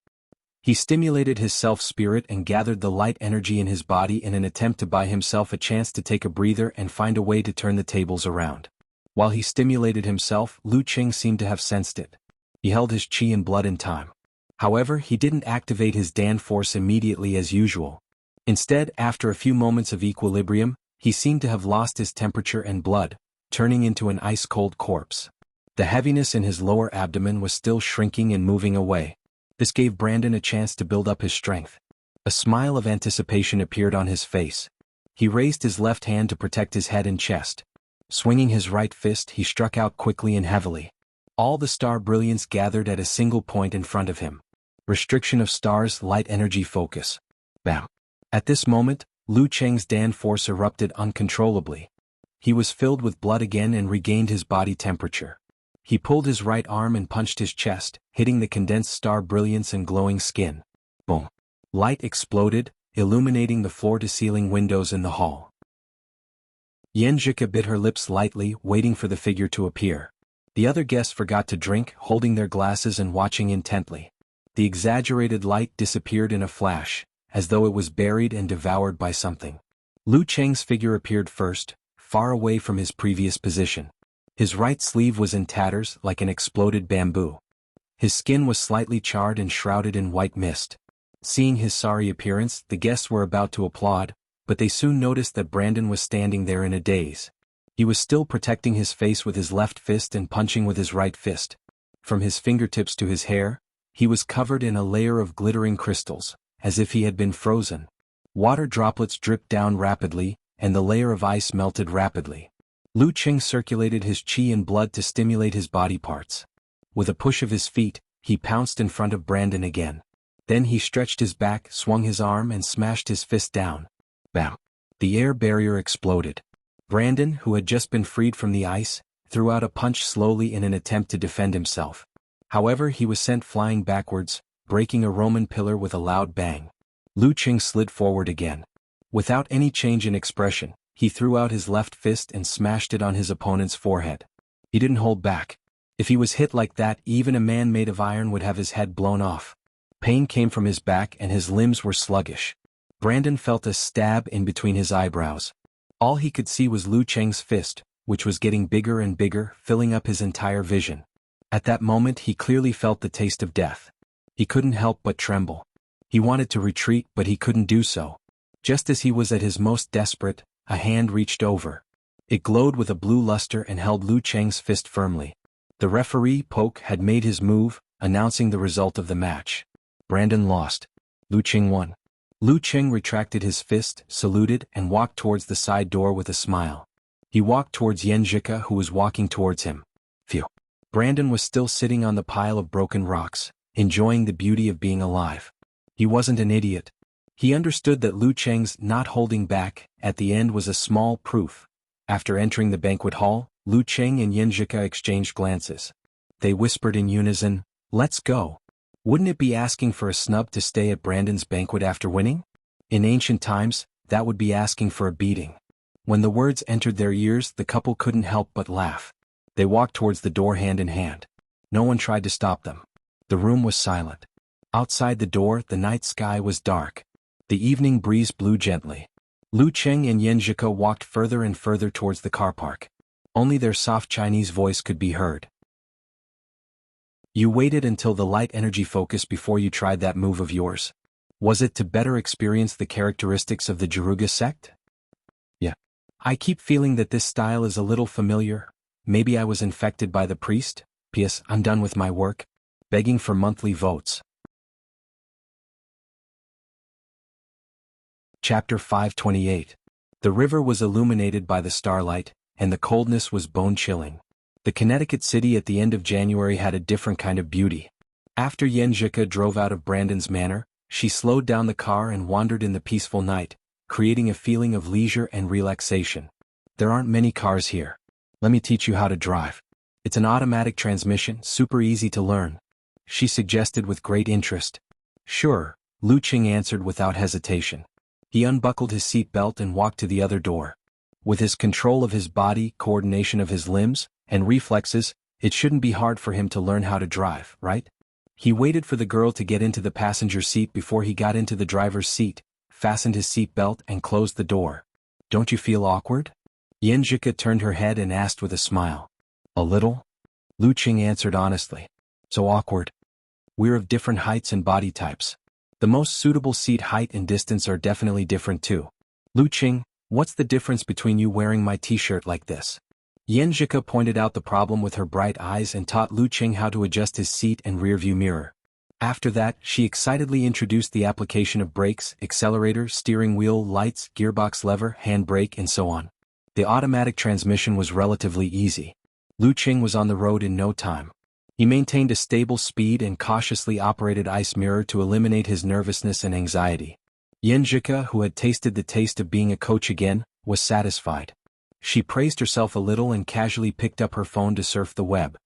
A: He stimulated his self-spirit and gathered the light energy in his body in an attempt to buy himself a chance to take a breather and find a way to turn the tables around. While he stimulated himself, Lu Qing seemed to have sensed it. He held his chi and blood in time. However, he didn't activate his Dan force immediately as usual. Instead, after a few moments of equilibrium, he seemed to have lost his temperature and blood, turning into an ice-cold corpse. The heaviness in his lower abdomen was still shrinking and moving away. This gave Brandon a chance to build up his strength. A smile of anticipation appeared on his face. He raised his left hand to protect his head and chest. Swinging his right fist, he struck out quickly and heavily. All the star brilliance gathered at a single point in front of him. Restriction of stars, light energy focus. Bam. At this moment, Lu Cheng's Dan force erupted uncontrollably. He was filled with blood again and regained his body temperature. He pulled his right arm and punched his chest, hitting the condensed star brilliance and glowing skin. Boom. Light exploded, illuminating the floor-to-ceiling windows in the hall. Yanjika bit her lips lightly, waiting for the figure to appear. The other guests forgot to drink, holding their glasses and watching intently. The exaggerated light disappeared in a flash, as though it was buried and devoured by something. Lu Cheng's figure appeared first, far away from his previous position. His right sleeve was in tatters like an exploded bamboo. His skin was slightly charred and shrouded in white mist. Seeing his sorry appearance, the guests were about to applaud, but they soon noticed that Brandon was standing there in a daze. He was still protecting his face with his left fist and punching with his right fist. From his fingertips to his hair, he was covered in a layer of glittering crystals, as if he had been frozen. Water droplets dripped down rapidly, and the layer of ice melted rapidly. Lu Qing circulated his qi and blood to stimulate his body parts. With a push of his feet, he pounced in front of Brandon again. Then he stretched his back, swung his arm and smashed his fist down. Bam! The air barrier exploded. Brandon, who had just been freed from the ice, threw out a punch slowly in an attempt to defend himself. However, he was sent flying backwards, breaking a Roman pillar with a loud bang. Lu Qing slid forward again. Without any change in expression, he threw out his left fist and smashed it on his opponent's forehead. He didn't hold back. If he was hit like that, even a man made of iron would have his head blown off. Pain came from his back and his limbs were sluggish. Brandon felt a stab in between his eyebrows. All he could see was Lu Cheng's fist, which was getting bigger and bigger, filling up his entire vision. At that moment he clearly felt the taste of death. He couldn't help but tremble. He wanted to retreat, but he couldn't do so. Just as he was at his most desperate, a hand reached over. It glowed with a blue luster and held Lu Cheng's fist firmly. The referee, Poke, had made his move, announcing the result of the match. Brandon lost. Lu Qing won. Lu Qing retracted his fist, saluted, and walked towards the side door with a smile. He walked towards Yanjika, who was walking towards him. Phew. Brandon was still sitting on the pile of broken rocks, enjoying the beauty of being alive. He wasn't an idiot. He understood that Lu Cheng's not holding back at the end was a small proof. After entering the banquet hall, Lu Cheng and Yanjika exchanged glances. They whispered in unison, "Let's go." Wouldn't it be asking for a snub to stay at Brandon's banquet after winning? In ancient times, that would be asking for a beating. When the words entered their ears, the couple couldn't help but laugh. They walked towards the door hand in hand. No one tried to stop them. The room was silent. Outside the door, the night sky was dark. The evening breeze blew gently. Lu Cheng and Yanjika walked further and further towards the car park. Only their soft Chinese voice could be heard. You waited until the light energy focus before you tried that move of yours. Was it to better experience the characteristics of the Jiruga sect? Yeah. I keep feeling that this style is a little familiar. Maybe I was infected by the priest? P.S. I'm done with my work. Begging for monthly votes. Chapter 528. The river was illuminated by the starlight, and the coldness was bone-chilling. The Connecticut city at the end of January had a different kind of beauty. After Yanjika drove out of Brandon's manor, she slowed down the car and wandered in the peaceful night, creating a feeling of leisure and relaxation. There aren't many cars here. Let me teach you how to drive. It's an automatic transmission, super easy to learn. She suggested with great interest. Sure, Lu Qing answered without hesitation. He unbuckled his seat belt and walked to the other door. With his control of his body, coordination of his limbs, and reflexes, it shouldn't be hard for him to learn how to drive, right? He waited for the girl to get into the passenger seat before he got into the driver's seat, fastened his seat belt and closed the door. Don't you feel awkward? Yanjika turned her head and asked with a smile. A little? Lu Qing answered honestly. So awkward. We're of different heights and body types. The most suitable seat height and distance are definitely different too. Lu Qing, what's the difference between you wearing my t-shirt like this? Yanjika pointed out the problem with her bright eyes and taught Lu Qing how to adjust his seat and rearview mirror. After that, she excitedly introduced the application of brakes, accelerator, steering wheel, lights, gearbox lever, handbrake, and so on. The automatic transmission was relatively easy. Lu Qing was on the road in no time. He maintained a stable speed and cautiously operated ice mirror to eliminate his nervousness and anxiety. Yanjika, who had tasted the taste of being a coach again, was satisfied. She praised herself a little and casually picked up her phone to surf the web.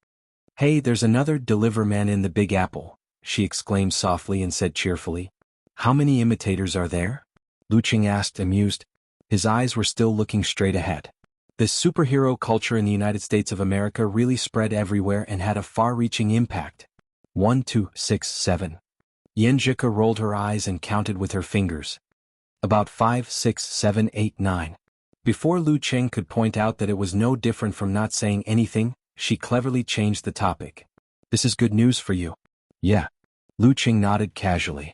A: Hey, there's another deliver man in the Big Apple, she exclaimed softly and said cheerfully. How many imitators are there? Lu Qing asked, amused. His eyes were still looking straight ahead. This superhero culture in the United States of America really spread everywhere and had a far-reaching impact. 1, 2, 6, 7. Yanjika rolled her eyes and counted with her fingers. About 5, 6, 7, 8, 9. Before Lu Qing could point out that it was no different from not saying anything, she cleverly changed the topic. This is good news for you. Yeah. Lu Qing nodded casually.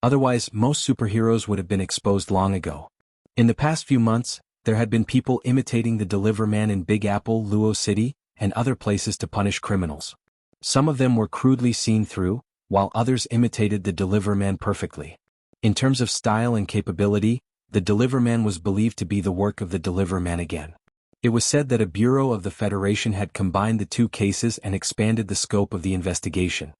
A: Otherwise, most superheroes would have been exposed long ago. In the past few months, there had been people imitating the Deliver Man in Big Apple, Luo City, and other places to punish criminals. Some of them were crudely seen through, while others imitated the Deliver Man perfectly. In terms of style and capability, the Deliver Man was believed to be the work of the Deliver Man again. It was said that a bureau of the Federation had combined the two cases and expanded the scope of the investigation.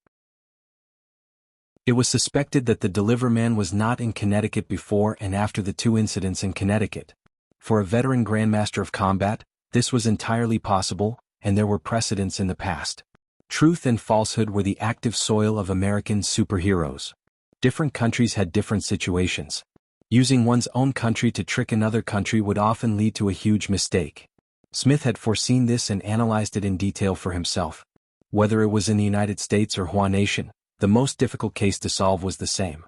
A: It was suspected that the Deliver Man was not in Connecticut before and after the two incidents in Connecticut. For a veteran Grandmaster of Combat, this was entirely possible, and there were precedents in the past. Truth and falsehood were the active soil of American superheroes. Different countries had different situations. Using one's own country to trick another country would often lead to a huge mistake. Smith had foreseen this and analyzed it in detail for himself. Whether it was in the United States or Hua Nation, the most difficult case to solve was the same.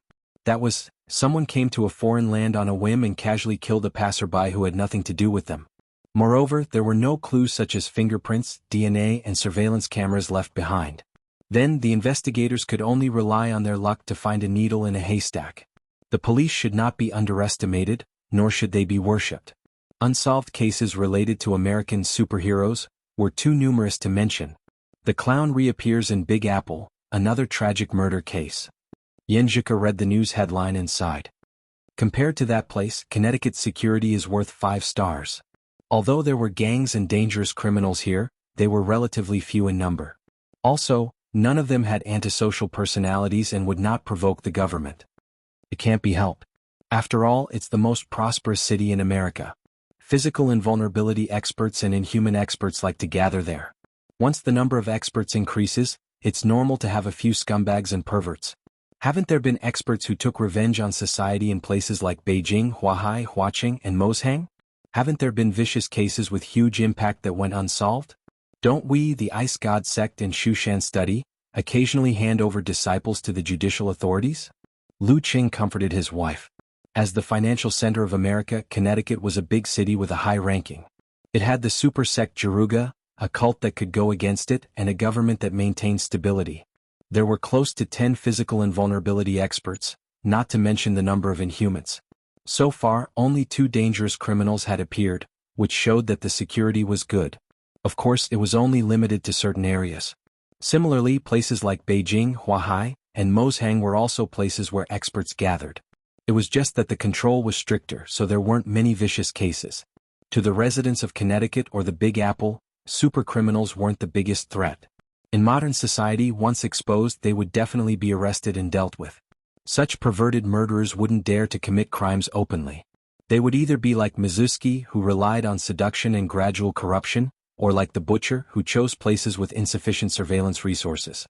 A: That was, someone came to a foreign land on a whim and casually killed a passerby who had nothing to do with them. Moreover, there were no clues such as fingerprints, DNA, and surveillance cameras left behind. Then, the investigators could only rely on their luck to find a needle in a haystack. The police should not be underestimated, nor should they be worshipped. Unsolved cases related to American superheroes were too numerous to mention. The clown reappears in Big Apple, another tragic murder case. Yanjika read the news headline and sighed. Compared to that place, Connecticut's security is worth 5 stars. Although there were gangs and dangerous criminals here, they were relatively few in number. Also, none of them had antisocial personalities and would not provoke the government. It can't be helped. After all, it's the most prosperous city in America. Physical invulnerability experts and inhuman experts like to gather there. Once the number of experts increases, it's normal to have a few scumbags and perverts. Haven't there been experts who took revenge on society in places like Beijing, Huahai, Huaqing, and Moshang? Haven't there been vicious cases with huge impact that went unsolved? Don't we, the Ice God sect in Shushan study, occasionally hand over disciples to the judicial authorities? Lu Qing comforted his wife. As the financial center of America, Connecticut was a big city with a high ranking. It had the super sect Jiruga, a cult that could go against it, and a government that maintained stability. There were close to 10 physical invulnerability experts, not to mention the number of Inhumans. So far, only 2 dangerous criminals had appeared, which showed that the security was good. Of course, it was only limited to certain areas. Similarly, places like Beijing, Huahai, and Moshang were also places where experts gathered. It was just that the control was stricter, so there weren't many vicious cases. To the residents of Connecticut or the Big Apple, supercriminals weren't the biggest threat. In modern society, once exposed, they would definitely be arrested and dealt with. Such perverted murderers wouldn't dare to commit crimes openly. They would either be like Mizuki, who relied on seduction and gradual corruption, or like the butcher, who chose places with insufficient surveillance resources.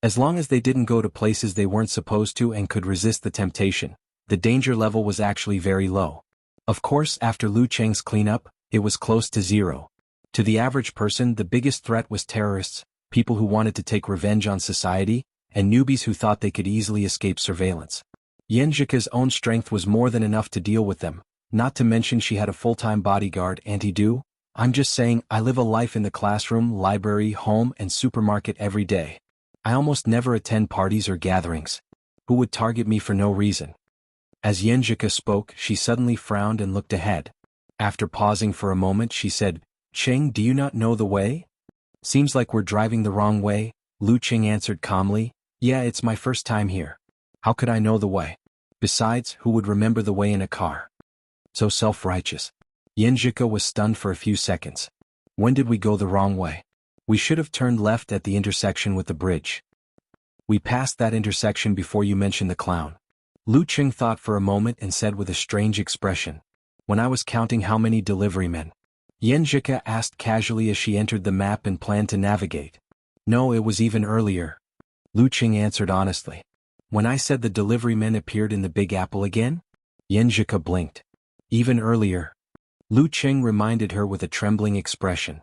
A: As long as they didn't go to places they weren't supposed to and could resist the temptation, the danger level was actually very low. Of course, after Lu Cheng's cleanup, it was close to zero. To the average person, the biggest threat was terrorists, people who wanted to take revenge on society, and newbies who thought they could easily escape surveillance. Yanjika's own strength was more than enough to deal with them, not to mention she had a full-time bodyguard. Anti-do? I'm just saying, I live a life in the classroom, library, home, and supermarket every day. I almost never attend parties or gatherings. Who would target me for no reason? As Yanjika spoke, she suddenly frowned and looked ahead. After pausing for a moment, she said, "Cheng, do you not know the way?" "Seems like we're driving the wrong way," Lu Cheng answered calmly. "Yeah, it's my first time here. How could I know the way? Besides, who would remember the way in a car?" So self-righteous. Yanjika was stunned for a few seconds. "When did we go the wrong way?" "We should have turned left at the intersection with the bridge." "We passed that intersection before you mentioned the clown." Lu Cheng thought for a moment and said with a strange expression, "When I was counting how many delivery men." Yanjika asked casually as she entered the map and planned to navigate. "No, it was even earlier." Lu Cheng answered honestly. "When I said the delivery men appeared in the Big Apple again?" Yanjika blinked. "Even earlier." Lu Cheng reminded her with a trembling expression.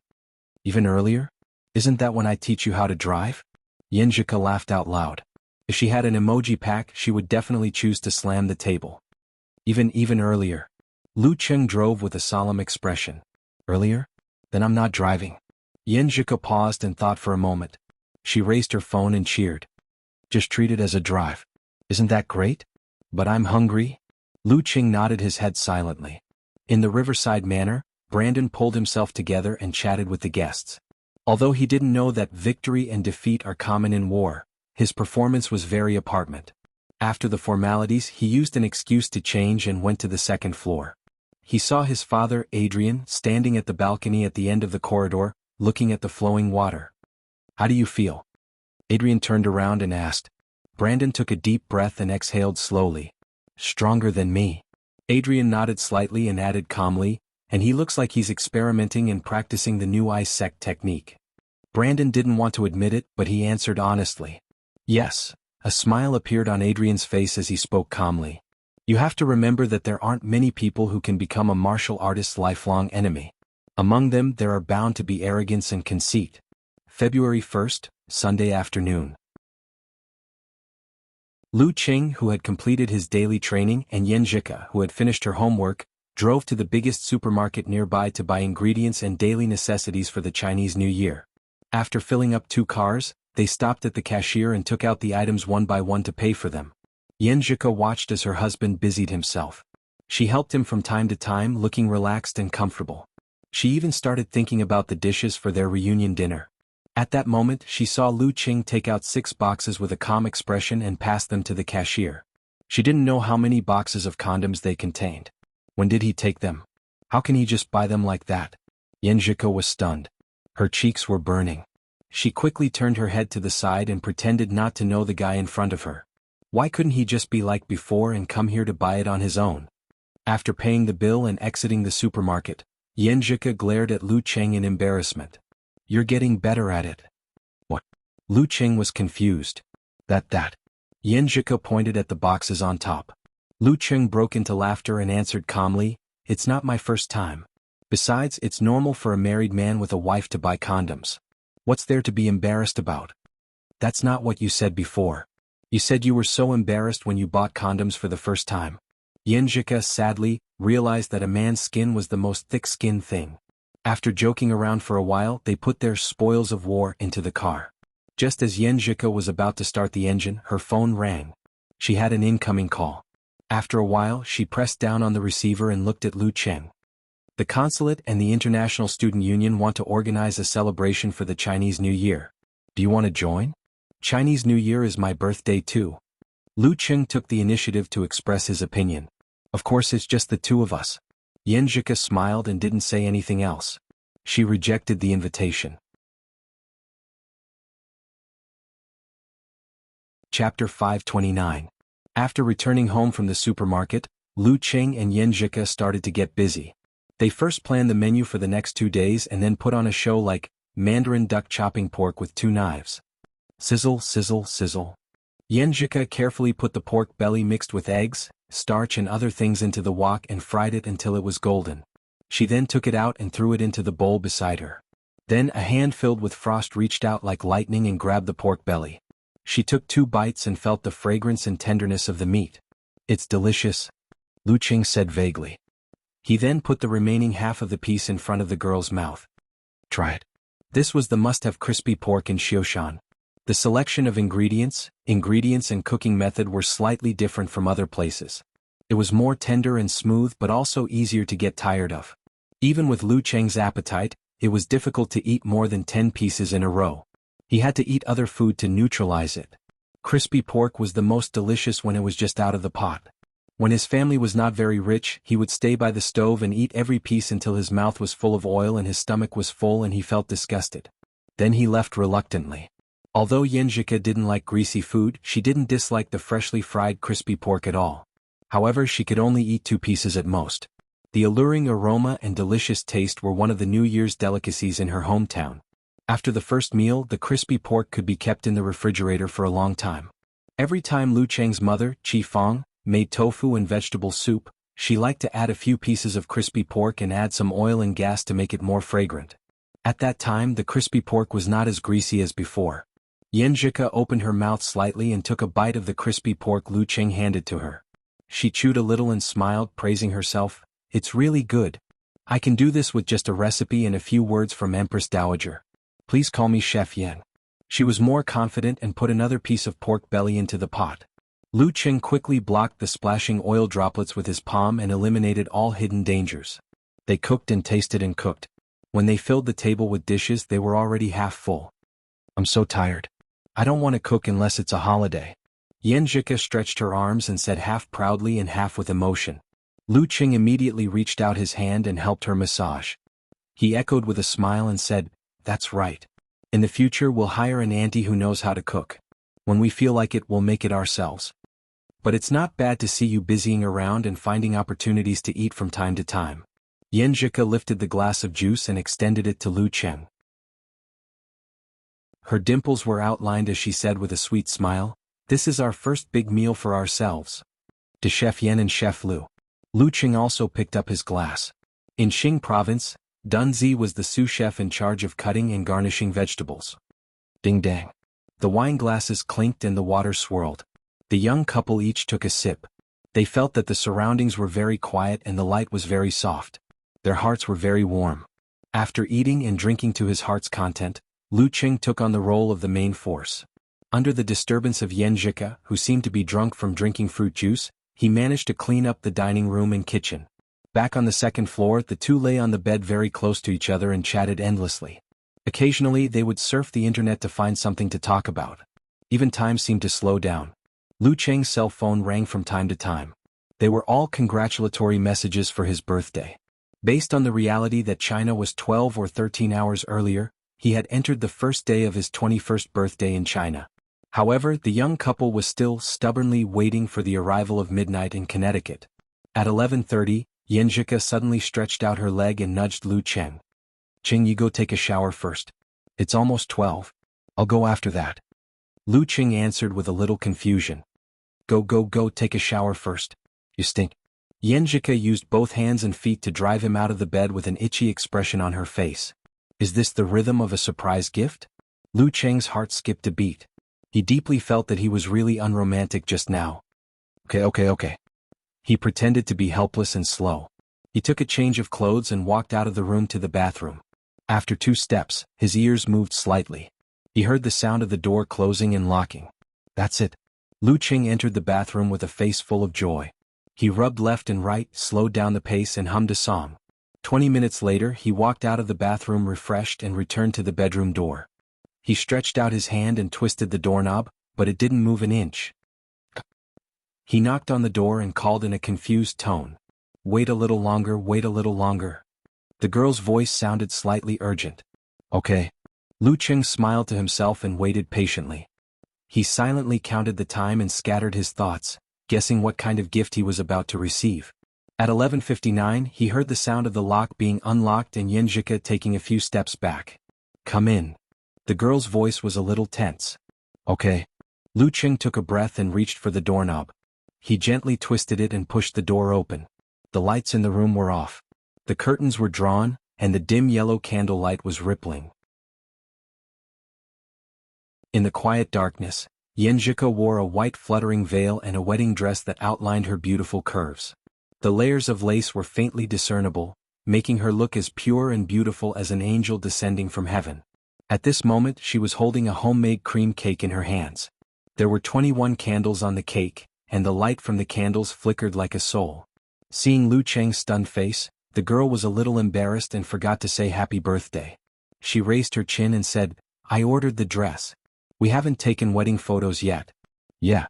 A: "Even earlier? Isn't that when I teach you how to drive?" Yanjika laughed out loud. If she had an emoji pack, she would definitely choose to slam the table. Even earlier." Lu Cheng drove with a solemn expression. "Earlier? Then I'm not driving." Yanjika paused and thought for a moment. She raised her phone and cheered. "Just treat it as a drive. Isn't that great?" "But I'm hungry." Lu Cheng nodded his head silently. In the riverside manor, Brandon pulled himself together and chatted with the guests. Although he didn't know that victory and defeat are common in war, his performance was very apartment. After the formalities, he used an excuse to change and went to the second floor. He saw his father, Adrian, standing at the balcony at the end of the corridor, looking at the flowing water. "How do you feel?" Adrian turned around and asked. Brandon took a deep breath and exhaled slowly. "Stronger than me." Adrian nodded slightly and added calmly, "And he looks like he's experimenting and practicing the new ice sect technique." Brandon didn't want to admit it, but he answered honestly. "Yes." A smile appeared on Adrian's face as he spoke calmly. "You have to remember that there aren't many people who can become a martial artist's lifelong enemy. Among them there are bound to be arrogance and conceit." February 1st, Sunday afternoon. Lu Cheng, who had completed his daily training, and Yanjika, who had finished her homework, drove to the biggest supermarket nearby to buy ingredients and daily necessities for the Chinese New Year. After filling up 2 cars, they stopped at the cashier and took out the items one by one to pay for them. Yanjika watched as her husband busied himself. She helped him from time to time, looking relaxed and comfortable. She even started thinking about the dishes for their reunion dinner. At that moment, she saw Lu Cheng take out 6 boxes with a calm expression and pass them to the cashier. She didn't know how many boxes of condoms they contained. When did he take them? How can he just buy them like that? Yanjika was stunned. Her cheeks were burning. She quickly turned her head to the side and pretended not to know the guy in front of her. Why couldn't he just be like before and come here to buy it on his own? After paying the bill and exiting the supermarket, Yanjika glared at Lu Cheng in embarrassment. "You're getting better at it." "What?" Lu Cheng was confused. That. Yanjika pointed at the boxes on top. Lu Cheng broke into laughter and answered calmly, "It's not my first time. Besides, it's normal for a married man with a wife to buy condoms. What's there to be embarrassed about?" "That's not what you said before. You said you were so embarrassed when you bought condoms for the first time." Yanjika sadly realized that a man's skin was the most thick-skinned thing. After joking around for a while, they put their spoils of war into the car. Just as Yanjika was about to start the engine, her phone rang. She had an incoming call. After a while, she pressed down on the receiver and looked at Lu Cheng. "The consulate and the International Student Union want to organize a celebration for the Chinese New Year. Do you want to join? Chinese New Year is my birthday too." Lu Cheng took the initiative to express his opinion. "Of course, it's just the 2 of us." Yanjika smiled and didn't say anything else. She rejected the invitation. Chapter 529. After returning home from the supermarket, Lu Cheng and Yanjika started to get busy. They first planned the menu for the next 2 days and then put on a show like Mandarin duck chopping pork with 2 knives. Sizzle, sizzle, sizzle. Yanjika carefully put the pork belly mixed with eggs, starch and other things into the wok and fried it until it was golden. She then took it out and threw it into the bowl beside her. Then a hand filled with frost reached out like lightning and grabbed the pork belly. She took 2 bites and felt the fragrance and tenderness of the meat. "It's delicious," Lu Qing said vaguely. He then put the remaining half of the piece in front of the girl's mouth. "Try it." This was the must-have crispy pork in Xiaoshan. The selection of ingredients and cooking method were slightly different from other places. It was more tender and smooth but also easier to get tired of. Even with Lu Cheng's appetite, it was difficult to eat more than 10 pieces in a row. He had to eat other food to neutralize it. Crispy pork was the most delicious when it was just out of the pot. When his family was not very rich, he would stay by the stove and eat every piece until his mouth was full of oil and his stomach was full and he felt disgusted. Then he left reluctantly. Although Yanjika didn't like greasy food, she didn't dislike the freshly fried crispy pork at all. However, she could only eat 2 pieces at most. The alluring aroma and delicious taste were one of the New Year's delicacies in her hometown. After the first meal, the crispy pork could be kept in the refrigerator for a long time. Every time Lu Cheng's mother, Qi Fang, made tofu and vegetable soup, she liked to add a few pieces of crispy pork and add some oil and gas to make it more fragrant. At that time, the crispy pork was not as greasy as before. Yanjika opened her mouth slightly and took a bite of the crispy pork Lu Cheng handed to her. She chewed a little and smiled, praising herself. "It's really good. I can do this with just a recipe and a few words from Empress Dowager. Please call me Chef Yan." She was more confident and put another piece of pork belly into the pot. Lu Cheng quickly blocked the splashing oil droplets with his palm and eliminated all hidden dangers. They cooked and tasted and cooked. When they filled the table with dishes, they were already half full. "I'm so tired. I don't want to cook unless it's a holiday." Yanjika stretched her arms and said half proudly and half with emotion. Lu Cheng immediately reached out his hand and helped her massage. He echoed with a smile and said, "That's right. In the future we'll hire an auntie who knows how to cook. When we feel like it, we'll make it ourselves. But it's not bad to see you busying around and finding opportunities to eat from time to time." Yanjika lifted the glass of juice and extended it to Lu Cheng. Her dimples were outlined as she said with a sweet smile, "This is our first big meal for ourselves." To Chef Yan and Chef Lu. Lu Cheng also picked up his glass. In Xing province, Dunzi was the sous chef in charge of cutting and garnishing vegetables. Ding dang. The wine glasses clinked and the water swirled. The young couple each took a sip. They felt that the surroundings were very quiet and the light was very soft. Their hearts were very warm. After eating and drinking to his heart's content, Lu Cheng took on the role of the main force. Under the disturbance of Yanjika, who seemed to be drunk from drinking fruit juice, he managed to clean up the dining room and kitchen. Back on the second floor, the two lay on the bed very close to each other and chatted endlessly. Occasionally, they would surf the internet to find something to talk about. Even time seemed to slow down. Lu Cheng's cell phone rang from time to time. They were all congratulatory messages for his birthday. Based on the reality that China was 12 or 13 hours earlier, he had entered the first day of his 21st birthday in China. However, the young couple was still stubbornly waiting for the arrival of midnight in Connecticut. At 11:30, Yanjika suddenly stretched out her leg and nudged Lu Cheng. "Cheng, you go take a shower first. It's almost 12. I'll go after that." Lu Cheng answered with a little confusion. Go, take a shower first. You stink." Yanjika used both hands and feet to drive him out of the bed with an itchy expression on her face. Is this the rhythm of a surprise gift? Lu Cheng's heart skipped a beat. He deeply felt that he was really unromantic just now. Okay. He pretended to be helpless and slow. He took a change of clothes and walked out of the room to the bathroom. After 2 steps, his ears moved slightly. He heard the sound of the door closing and locking. That's it. Lu Cheng entered the bathroom with a face full of joy. He rubbed left and right, slowed down the pace and hummed a song. 20 minutes later, he walked out of the bathroom refreshed and returned to the bedroom door. He stretched out his hand and twisted the doorknob, but it didn't move an inch. He knocked on the door and called in a confused tone. Wait a little longer. The girl's voice sounded slightly urgent. Okay. Lu Cheng smiled to himself and waited patiently. He silently counted the time and scattered his thoughts, guessing what kind of gift he was about to receive. At 11:59, he heard the sound of the lock being unlocked and Yanjika taking a few steps back. Come in. The girl's voice was a little tense. Okay. Lu Cheng took a breath and reached for the doorknob. He gently twisted it and pushed the door open. The lights in the room were off. The curtains were drawn, and the dim yellow candlelight was rippling. In the quiet darkness, Yenjika wore a white fluttering veil and a wedding dress that outlined her beautiful curves. The layers of lace were faintly discernible, making her look as pure and beautiful as an angel descending from heaven. At this moment she was holding a homemade cream cake in her hands. There were 21 candles on the cake, and the light from the candles flickered like a soul. Seeing Lu Cheng's stunned face, the girl was a little embarrassed and forgot to say happy birthday. She raised her chin and said, "I ordered the dress. We haven't taken wedding photos yet." "Yeah,"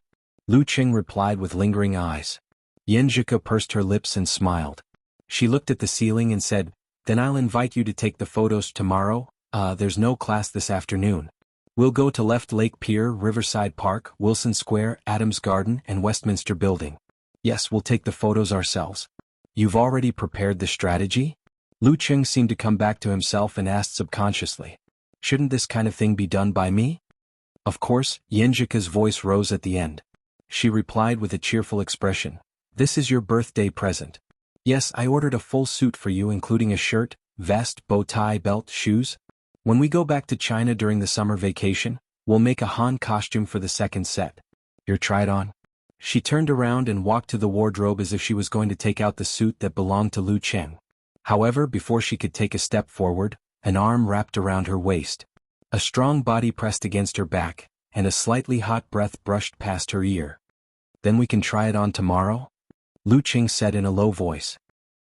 A: Lu Cheng replied with lingering eyes. Yenjika pursed her lips and smiled. She looked at the ceiling and said, "Then I'll invite you to take the photos tomorrow. There's no class this afternoon. We'll go to Left Lake Pier, Riverside Park, Wilson Square, Adams Garden, and Westminster Building. Yes, we'll take the photos ourselves." "You've already prepared the strategy?" Lu Cheng seemed to come back to himself and asked subconsciously, "Shouldn't this kind of thing be done by me?" Of course, Yenjika's voice rose at the end. She replied with a cheerful expression, "This is your birthday present. Yes, I ordered a full suit for you including a shirt, vest, bow tie, belt, shoes. When we go back to China during the summer vacation, we'll make a Han costume for the second set. You'll try it on." She turned around and walked to the wardrobe as if she was going to take out the suit that belonged to Lu Cheng. However, before she could take a step forward, an arm wrapped around her waist. A strong body pressed against her back, and a slightly hot breath brushed past her ear. "Then we can try it on tomorrow?" Lu Cheng said in a low voice.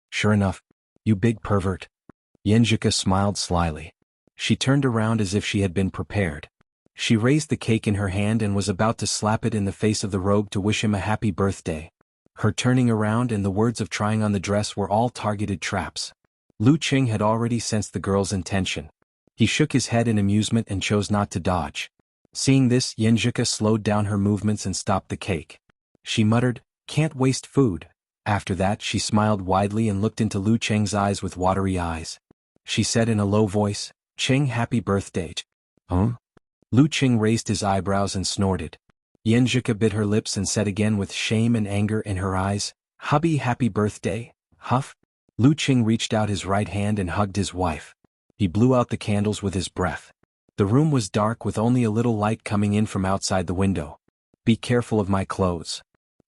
A: "Sure enough. You big pervert." Yenjika smiled slyly. She turned around as if she had been prepared. She raised the cake in her hand and was about to slap it in the face of the rogue to wish him a happy birthday. Her turning around and the words of trying on the dress were all targeted traps. Lu Cheng had already sensed the girl's intention. He shook his head in amusement and chose not to dodge. Seeing this, Yenjika slowed down her movements and stopped the cake. She muttered, "Can't waste food." After that she smiled widely and looked into Lu Cheng's eyes with watery eyes. She said in a low voice, "Cheng, happy birthday." "Huh?" Lu Cheng raised his eyebrows and snorted. Yenjika bit her lips and said again with shame and anger in her eyes, "Hubby, happy birthday." Huff. Lu Cheng reached out his right hand and hugged his wife. He blew out the candles with his breath. The room was dark with only a little light coming in from outside the window. "Be careful of my clothes."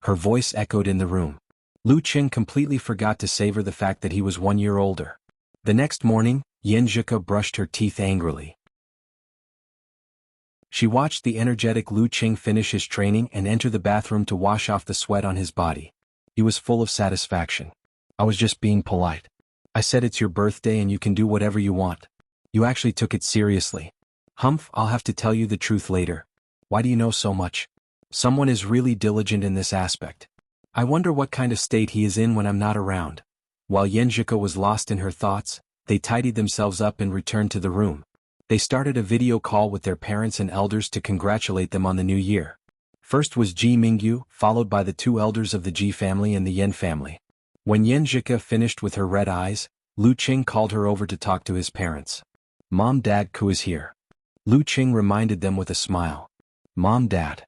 A: Her voice echoed in the room. Lu Cheng completely forgot to savor the fact that he was 1 year older. The next morning, Yenjika brushed her teeth angrily. She watched the energetic Lu Cheng finish his training and enter the bathroom to wash off the sweat on his body. He was full of satisfaction. "I was just being polite. I said it's your birthday and you can do whatever you want. You actually took it seriously." "Humph, I'll have to tell you the truth later. Why do you know so much?" "Someone is really diligent in this aspect. I wonder what kind of state he is in when I'm not around." While Yenjika was lost in her thoughts, they tidied themselves up and returned to the room. They started a video call with their parents and elders to congratulate them on the new year. First was Ji Mingyu, followed by the 2 elders of the Ji family and the Yen family. When Yenjika finished with her red eyes, Lu Cheng called her over to talk to his parents. "Mom, Dad, Ku is here." Lu Cheng reminded them with a smile. "Mom, Dad."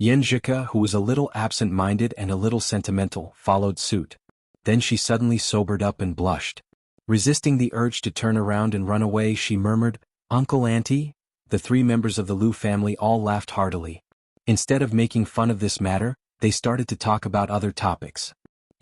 A: Yenjika, who was a little absent-minded and a little sentimental, followed suit. Then she suddenly sobered up and blushed. Resisting the urge to turn around and run away, she murmured, "Uncle, Auntie?" The 3 members of the Lu family all laughed heartily. Instead of making fun of this matter, they started to talk about other topics.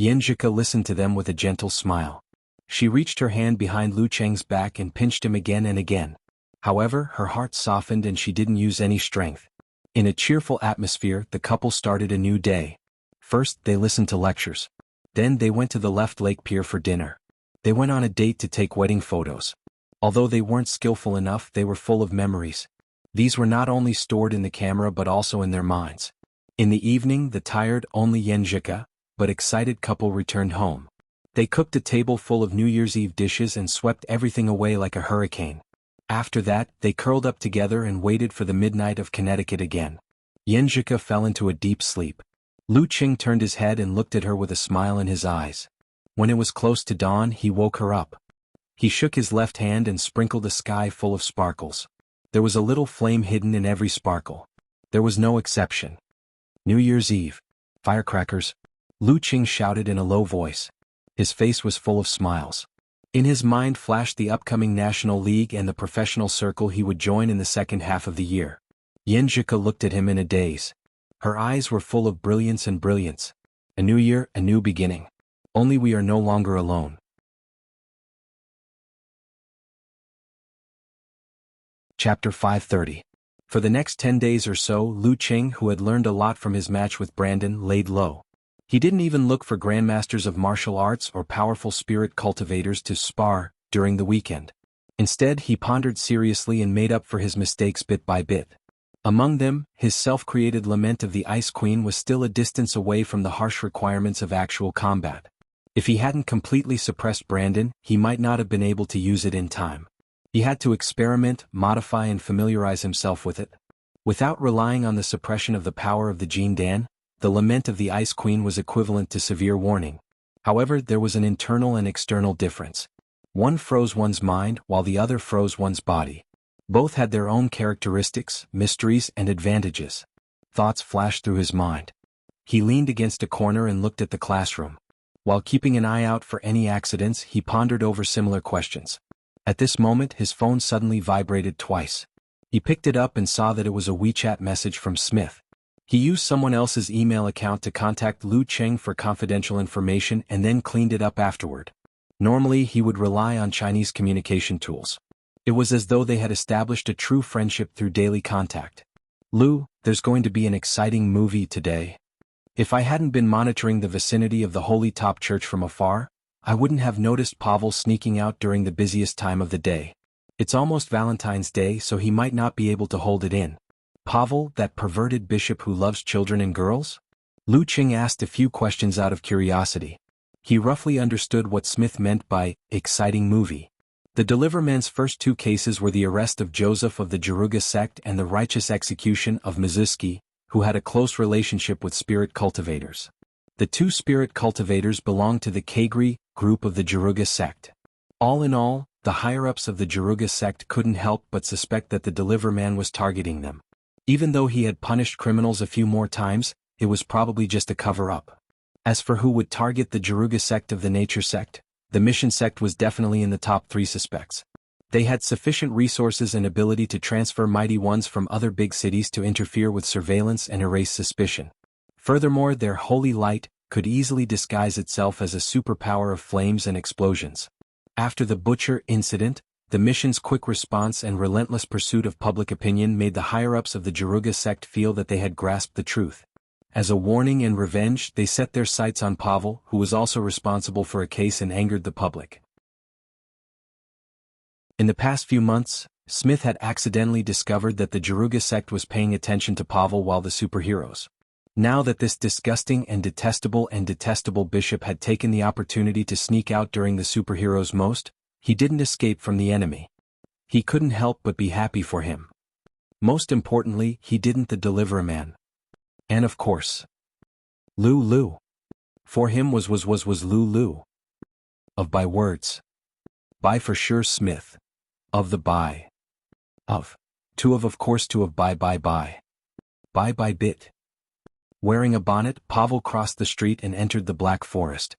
A: Yenjika listened to them with a gentle smile. She reached her hand behind Lu Cheng's back and pinched him again and again. However, her heart softened and she didn't use any strength. In a cheerful atmosphere, the couple started a new day. First, they listened to lectures. Then they went to the Left Lake Pier for dinner. They went on a date to take wedding photos. Although they weren't skillful enough, they were full of memories. These were not only stored in the camera but also in their minds. In the evening, the tired, only Yenjika, but excited couple returned home. They cooked a table full of New Year's Eve dishes and swept everything away like a hurricane. After that, they curled up together and waited for the midnight of Connecticut again. Yenjika fell into a deep sleep. Lu Cheng turned his head and looked at her with a smile in his eyes. When it was close to dawn, he woke her up. He shook his left hand and sprinkled the sky full of sparkles. There was a little flame hidden in every sparkle. There was no exception. New Year's Eve. Firecrackers? Lu Qing shouted in a low voice. His face was full of smiles. In his mind flashed the upcoming National League and the professional circle he would join in the second half of the year. Yin Zhika looked at him in a daze. Her eyes were full of brilliance and brilliance. A new year, a new beginning. Only we are no longer alone. Chapter 530. For the next 10 days or so, Lu Qing, who had learned a lot from his match with Brandon, laid low. He didn't even look for grandmasters of martial arts or powerful spirit cultivators to spar during the weekend. Instead, he pondered seriously and made up for his mistakes bit by bit. Among them, his self-created Lament of the Ice Queen was still a distance away from the harsh requirements of actual combat. If he hadn't completely suppressed Brandon, he might not have been able to use it in time. He had to experiment, modify and familiarize himself with it. Without relying on the suppression of the power of the Jin Dan, the Lament of the Ice Queen was equivalent to severe warning. However, there was an internal and external difference. One froze one's mind, while the other froze one's body. Both had their own characteristics, mysteries, and advantages. Thoughts flashed through his mind. He leaned against a corner and looked at the classroom. While keeping an eye out for any accidents, he pondered over similar questions. At this moment, his phone suddenly vibrated twice. He picked it up and saw that it was a WeChat message from Smith. He used someone else's email account to contact Lu Qing for confidential information and then cleaned it up afterward. Normally, he would rely on Chinese communication tools. It was as though they had established a true friendship through daily contact. Lu, there's going to be an exciting movie today. If I hadn't been monitoring the vicinity of the Holy Top Church from afar, I wouldn't have noticed Pavel sneaking out during the busiest time of the day. It's almost Valentine's Day, so he might not be able to hold it in. Pavel, that perverted bishop who loves children and girls? Lu Qing asked a few questions out of curiosity. He roughly understood what Smith meant by exciting movie. The Deliverman's first two cases were the arrest of Joseph of the Jiruga sect and the righteous execution of Mizuski, who had a close relationship with spirit cultivators. The two spirit cultivators belonged to the Kagri group of the Jiruga sect. All in all, the higher-ups of the Jiruga sect couldn't help but suspect that the Deliverman was targeting them. Even though he had punished criminals a few more times, it was probably just a cover-up. As for who would target the Jiruga sect of the Nature sect, the Mission sect was definitely in the top 3 suspects. They had sufficient resources and ability to transfer mighty ones from other big cities to interfere with surveillance and erase suspicion. Furthermore, their holy light could easily disguise itself as a superpower of flames and explosions. After the Butcher incident, the Mission's quick response and relentless pursuit of public opinion made the higher-ups of the Jiruga sect feel that they had grasped the truth. As a warning and revenge, they set their sights on Pavel, who was also responsible for a case and angered the public. In the past few months, Smith had accidentally discovered that the Jiruga sect was paying attention to Pavel while the superheroes. Now that this disgusting and detestable bishop had taken the opportunity to sneak out during the superheroes' most, he didn't escape from the enemy. He couldn't help but be happy for him. Most importantly, he didn't the Deliverman. And of course, Lu. For him was Lu. Of by words. By for sure Smith. Of the by. Of. To of course to of by. By bit. Wearing a bonnet, Pavel crossed the street and entered the Black Forest.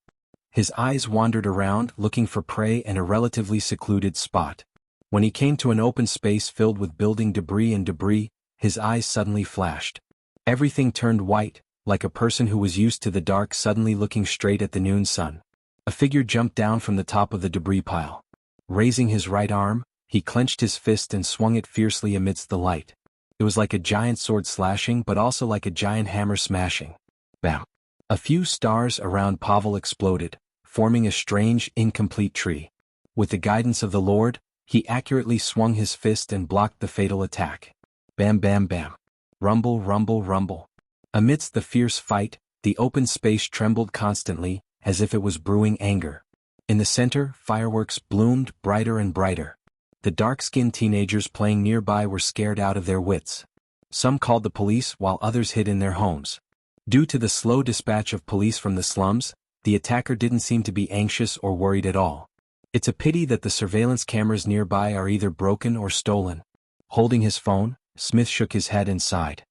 A: His eyes wandered around, looking for prey and a relatively secluded spot. When he came to an open space filled with building debris, his eyes suddenly flashed. Everything turned white, like a person who was used to the dark suddenly looking straight at the noon sun. A figure jumped down from the top of the debris pile. Raising his right arm, he clenched his fist and swung it fiercely amidst the light. It was like a giant sword slashing but also like a giant hammer smashing. Bam! A few stars around Pavel exploded, forming a strange, incomplete tree. With the guidance of the Lord, he accurately swung his fist and blocked the fatal attack. Bam bam bam. Rumble rumble rumble. Amidst the fierce fight, the open space trembled constantly, as if it was brewing anger. In the center, fireworks bloomed brighter and brighter. The dark-skinned teenagers playing nearby were scared out of their wits. Some called the police while others hid in their homes. Due to the slow dispatch of police from the slums, the attacker didn't seem to be anxious or worried at all. It's a pity that the surveillance cameras nearby are either broken or stolen. Holding his phone, Smith shook his head and sighed.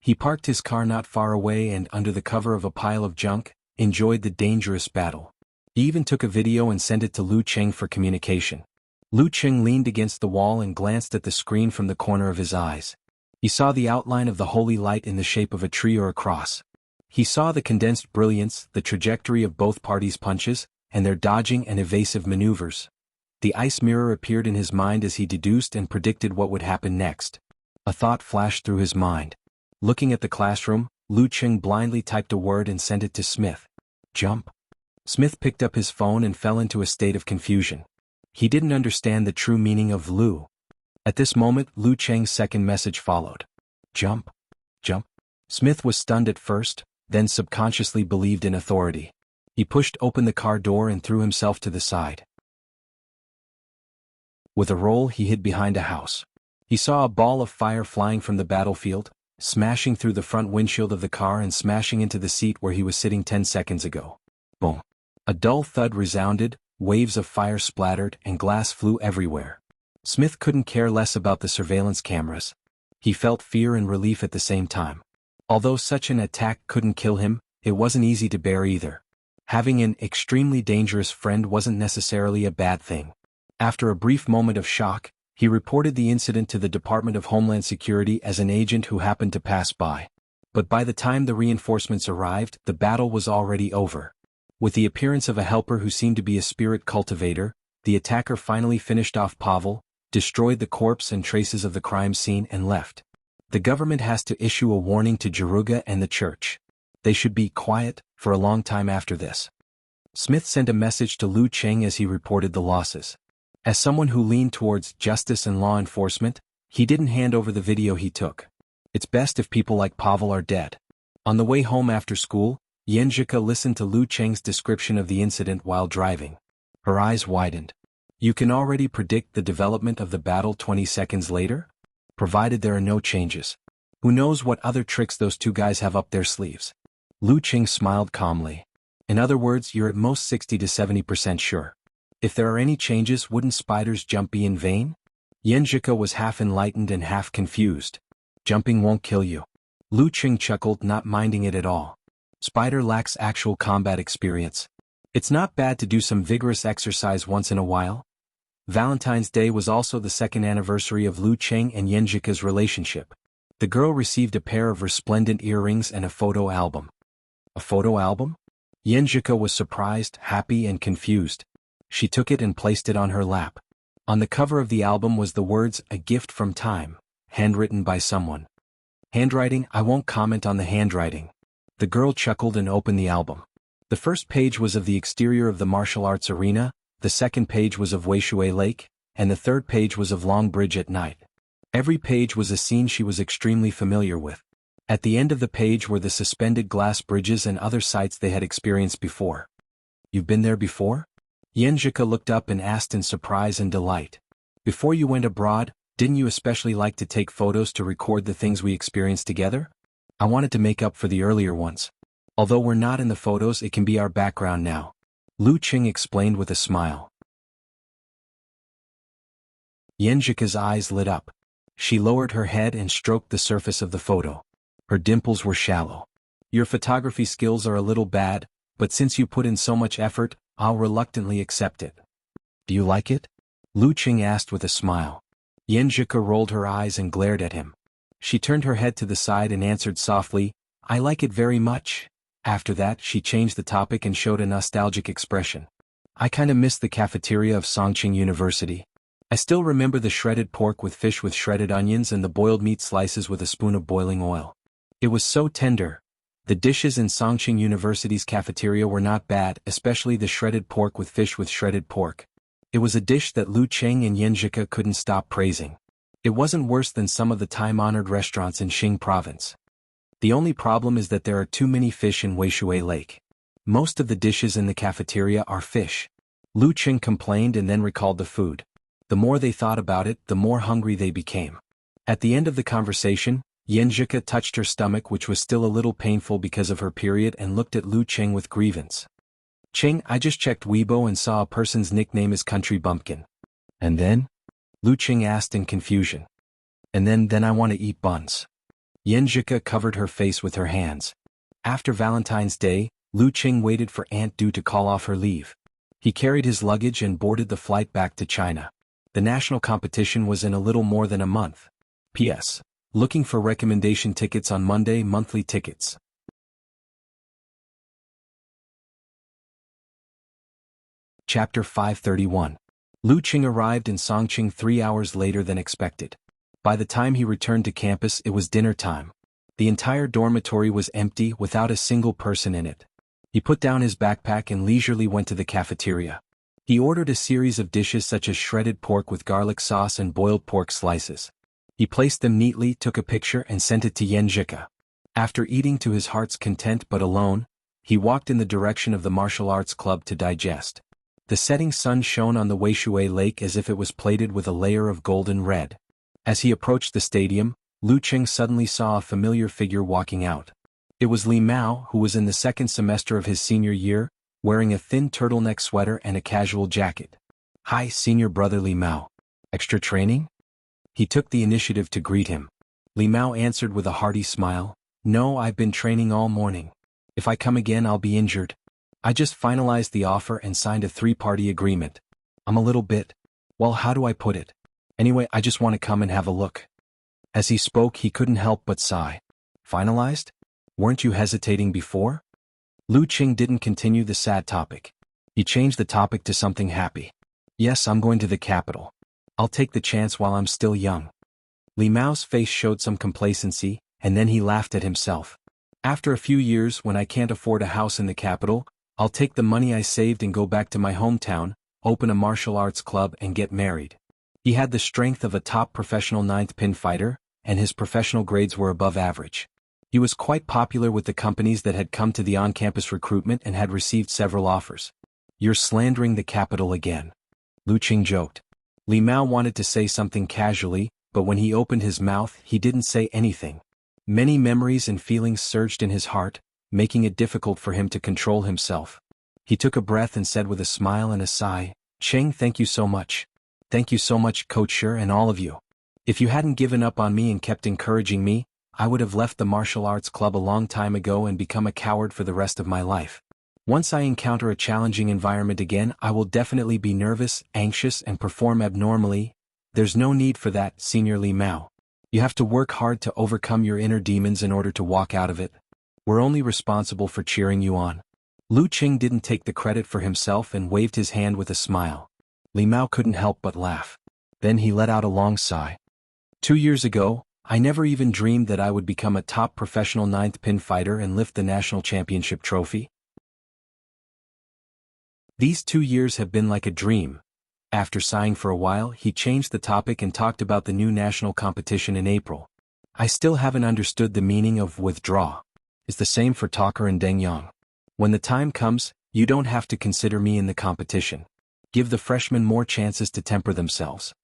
A: He parked his car not far away and, under the cover of a pile of junk, enjoyed the dangerous battle. He even took a video and sent it to Lu Cheng for communication. Lu Cheng leaned against the wall and glanced at the screen from the corner of his eyes. He saw the outline of the holy light in the shape of a tree or a cross. He saw the condensed brilliance, the trajectory of both parties' punches, and their dodging and evasive maneuvers. The ice mirror appeared in his mind as he deduced and predicted what would happen next. A thought flashed through his mind. Looking at the classroom, Lu Cheng blindly typed a word and sent it to Smith. Jump. Smith picked up his phone and fell into a state of confusion. He didn't understand the true meaning of Lu. At this moment, Lu Cheng's second message followed. Jump. Jump. Smith was stunned at first, then subconsciously believed in authority. He pushed open the car door and threw himself to the side. With a roll, he hid behind a house. He saw a ball of fire flying from the battlefield, smashing through the front windshield of the car and smashing into the seat where he was sitting 10 seconds ago. Boom. A dull thud resounded, waves of fire splattered, and glass flew everywhere. Smith couldn't care less about the surveillance cameras. He felt fear and relief at the same time. Although such an attack couldn't kill him, it wasn't easy to bear either. Having an extremely dangerous friend wasn't necessarily a bad thing. After a brief moment of shock, he reported the incident to the Department of Homeland Security as an agent who happened to pass by. But by the time the reinforcements arrived, the battle was already over. With the appearance of a helper who seemed to be a spirit cultivator, the attacker finally finished off Pavel, destroyed the corpse and traces of the crime scene and left. The government has to issue a warning to Jianghu and the church. They should be quiet for a long time after this. Smith sent a message to Lu Cheng as he reported the losses. As someone who leaned towards justice and law enforcement, he didn't hand over the video he took. It's best if people like Pavel are dead. On the way home after school, Yenjika listened to Lu Cheng's description of the incident while driving. Her eyes widened. You can already predict the development of the battle 20 seconds later? Provided there are no changes. Who knows what other tricks those two guys have up their sleeves? Lu Cheng smiled calmly. In other words, you're at most 60 to 70% sure. If there are any changes, wouldn't Spider's jump be in vain? Yenjika was half enlightened and half confused. Jumping won't kill you. Lu Cheng chuckled, not minding it at all. Spider lacks actual combat experience. It's not bad to do some vigorous exercise once in a while. Valentine's Day was also the second anniversary of Lu Cheng and Yenjika's relationship. The girl received a pair of resplendent earrings and a photo album. A photo album? Yenjika was surprised, happy, and confused. She took it and placed it on her lap. On the cover of the album was the words, "A gift from time," handwritten by someone. Handwriting? I won't comment on the handwriting. The girl chuckled and opened the album. The first page was of the exterior of the martial arts arena, the second page was of Wuxia Lake, and the third page was of Long Bridge at night. Every page was a scene she was extremely familiar with. At the end of the page were the suspended glass bridges and other sights they had experienced before. You've been there before? Yenjika looked up and asked in surprise and delight. Before you went abroad, didn't you especially like to take photos to record the things we experienced together? I wanted to make up for the earlier ones. Although we're not in the photos, it can be our background now. Lu Cheng explained with a smile. Yenjika's eyes lit up. She lowered her head and stroked the surface of the photo. Her dimples were shallow. Your photography skills are a little bad, but since you put in so much effort, I'll reluctantly accept it. Do you like it? Lu Cheng asked with a smile. Yenjika rolled her eyes and glared at him. She turned her head to the side and answered softly, I like it very much. After that, she changed the topic and showed a nostalgic expression. I kinda miss the cafeteria of Songqing University. I still remember the shredded pork with fish with shredded onions and the boiled meat slices with a spoon of boiling oil. It was so tender. The dishes in Songqing University's cafeteria were not bad, especially the shredded pork with fish with shredded pork. It was a dish that Lu Cheng and Yenjika couldn't stop praising. It wasn't worse than some of the time-honored restaurants in Xing province. The only problem is that there are too many fish in Wuxia Lake. Most of the dishes in the cafeteria are fish. Lu Cheng complained and then recalled the food. The more they thought about it, the more hungry they became. At the end of the conversation, Yenjika touched her stomach, which was still a little painful because of her period, and looked at Lu Cheng with grievance. Cheng, I just checked Weibo and saw a person's nickname is Country Bumpkin. And then? Lu Cheng asked in confusion. And then I want to eat buns. Yanjika covered her face with her hands. After Valentine's Day, Lu Qing waited for Aunt Du to call off her leave. He carried his luggage and boarded the flight back to China. The national competition was in a little more than a month. P.S. Looking for recommendation tickets on Monday. Monthly tickets. Chapter 531. Lu Qing arrived in Songqing 3 hours later than expected. By the time he returned to campus, it was dinner time. The entire dormitory was empty without a single person in it. He put down his backpack and leisurely went to the cafeteria. He ordered a series of dishes such as shredded pork with garlic sauce and boiled pork slices. He placed them neatly, took a picture and sent it to Yanjika. After eating to his heart's content but alone, he walked in the direction of the martial arts club to digest. The setting sun shone on the Weishui Lake as if it was plated with a layer of golden red. As he approached the stadium, Lu Qing suddenly saw a familiar figure walking out. It was Li Mao, who was in the second semester of his senior year, wearing a thin turtleneck sweater and a casual jacket. "Hi, senior brother Li Mao. Extra training?" He took the initiative to greet him. Li Mao answered with a hearty smile, "No, I've been training all morning. If I come again I'll be injured. I just finalized the offer and signed a 3-party agreement. I'm a little bit, well, how do I put it? Anyway, I just want to come and have a look." As he spoke, he couldn't help but sigh. "Finalized? Weren't you hesitating before?" Lu Qing didn't continue the sad topic. He changed the topic to something happy. "Yes, I'm going to the capital. I'll take the chance while I'm still young." Li Mao's face showed some complacency, and then he laughed at himself. "After a few years, when I can't afford a house in the capital, I'll take the money I saved and go back to my hometown, open a martial arts club and get married." He had the strength of a top professional 9th pin fighter, and his professional grades were above average. He was quite popular with the companies that had come to the on-campus recruitment and had received several offers. "You're slandering the capital again," Lu Qing joked. Li Mao wanted to say something casually, but when he opened his mouth, he didn't say anything. Many memories and feelings surged in his heart, making it difficult for him to control himself. He took a breath and said with a smile and a sigh, "Cheng, thank you so much. Thank you so much, Coach Shi, and all of you. If you hadn't given up on me and kept encouraging me, I would have left the martial arts club a long time ago and become a coward for the rest of my life. Once I encounter a challenging environment again, I will definitely be nervous, anxious, and perform abnormally. There's no need for that, Senior Li Mao. You have to work hard to overcome your inner demons in order to walk out of it. We're only responsible for cheering you on." Lu Qing didn't take the credit for himself and waved his hand with a smile. Li Mao couldn't help but laugh. Then he let out a long sigh. 2 years ago, I never even dreamed that I would become a top professional 9th pin fighter and lift the national championship trophy. These 2 years have been like a dream." After sighing for a while, he changed the topic and talked about the new national competition in April. "I still haven't understood the meaning of withdraw. It's the same for Talker and Deng Yang. When the time comes, you don't have to consider me in the competition. Give the freshmen more chances to temper themselves.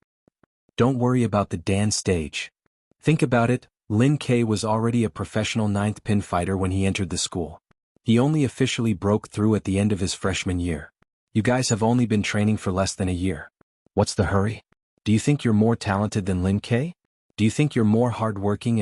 A: Don't worry about the Dan stage. Think about it, Lin K was already a professional 9th pin fighter when he entered the school. He only officially broke through at the end of his freshman year. You guys have only been training for less than a year. What's the hurry? Do you think you're more talented than Lin K? Do you think you're more hardworking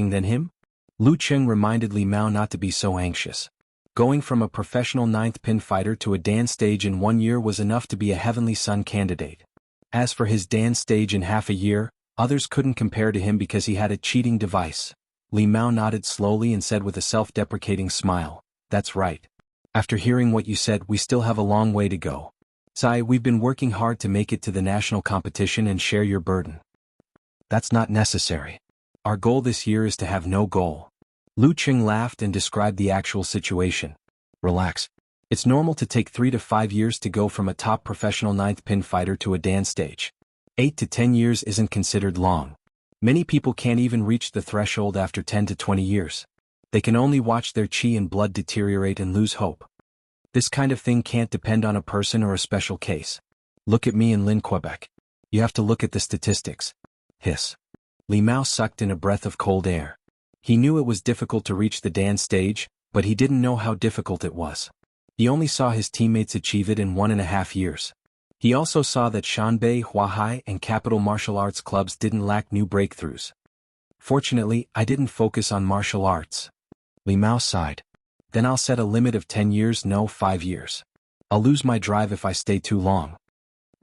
A: than him?" Lu Qing reminded Li Mao not to be so anxious. Going from a professional 9th pin fighter to a Dan stage in 1 year was enough to be a Heavenly Son candidate. As for his Dan stage in half a year, others couldn't compare to him because he had a cheating device. Li Mao nodded slowly and said with a self-deprecating smile, "That's right. After hearing what you said, we still have a long way to go. Sai, we've been working hard to make it to the national competition and share your burden." "That's not necessary. Our goal this year is to have no goal." Lu Qing laughed and described the actual situation. "Relax. It's normal to take 3 to 5 years to go from a top professional 9th pin fighter to a Dan stage. 8 to 10 years isn't considered long. Many people can't even reach the threshold after 10 to 20 years. They can only watch their chi and blood deteriorate and lose hope. This kind of thing can't depend on a person or a special case. Look at me and Lin Quebec. You have to look at the statistics." Hiss. Li Mao sucked in a breath of cold air. He knew it was difficult to reach the Dan stage, but he didn't know how difficult it was. He only saw his teammates achieve it in 1.5 years. He also saw that Shanbei, Huahai, and Capital martial arts clubs didn't lack new breakthroughs. Fortunately, I didn't focus on martial arts. Li Mao sighed. Then I'll set a limit of 10 years, no 5 years. I'll lose my drive if I stay too long.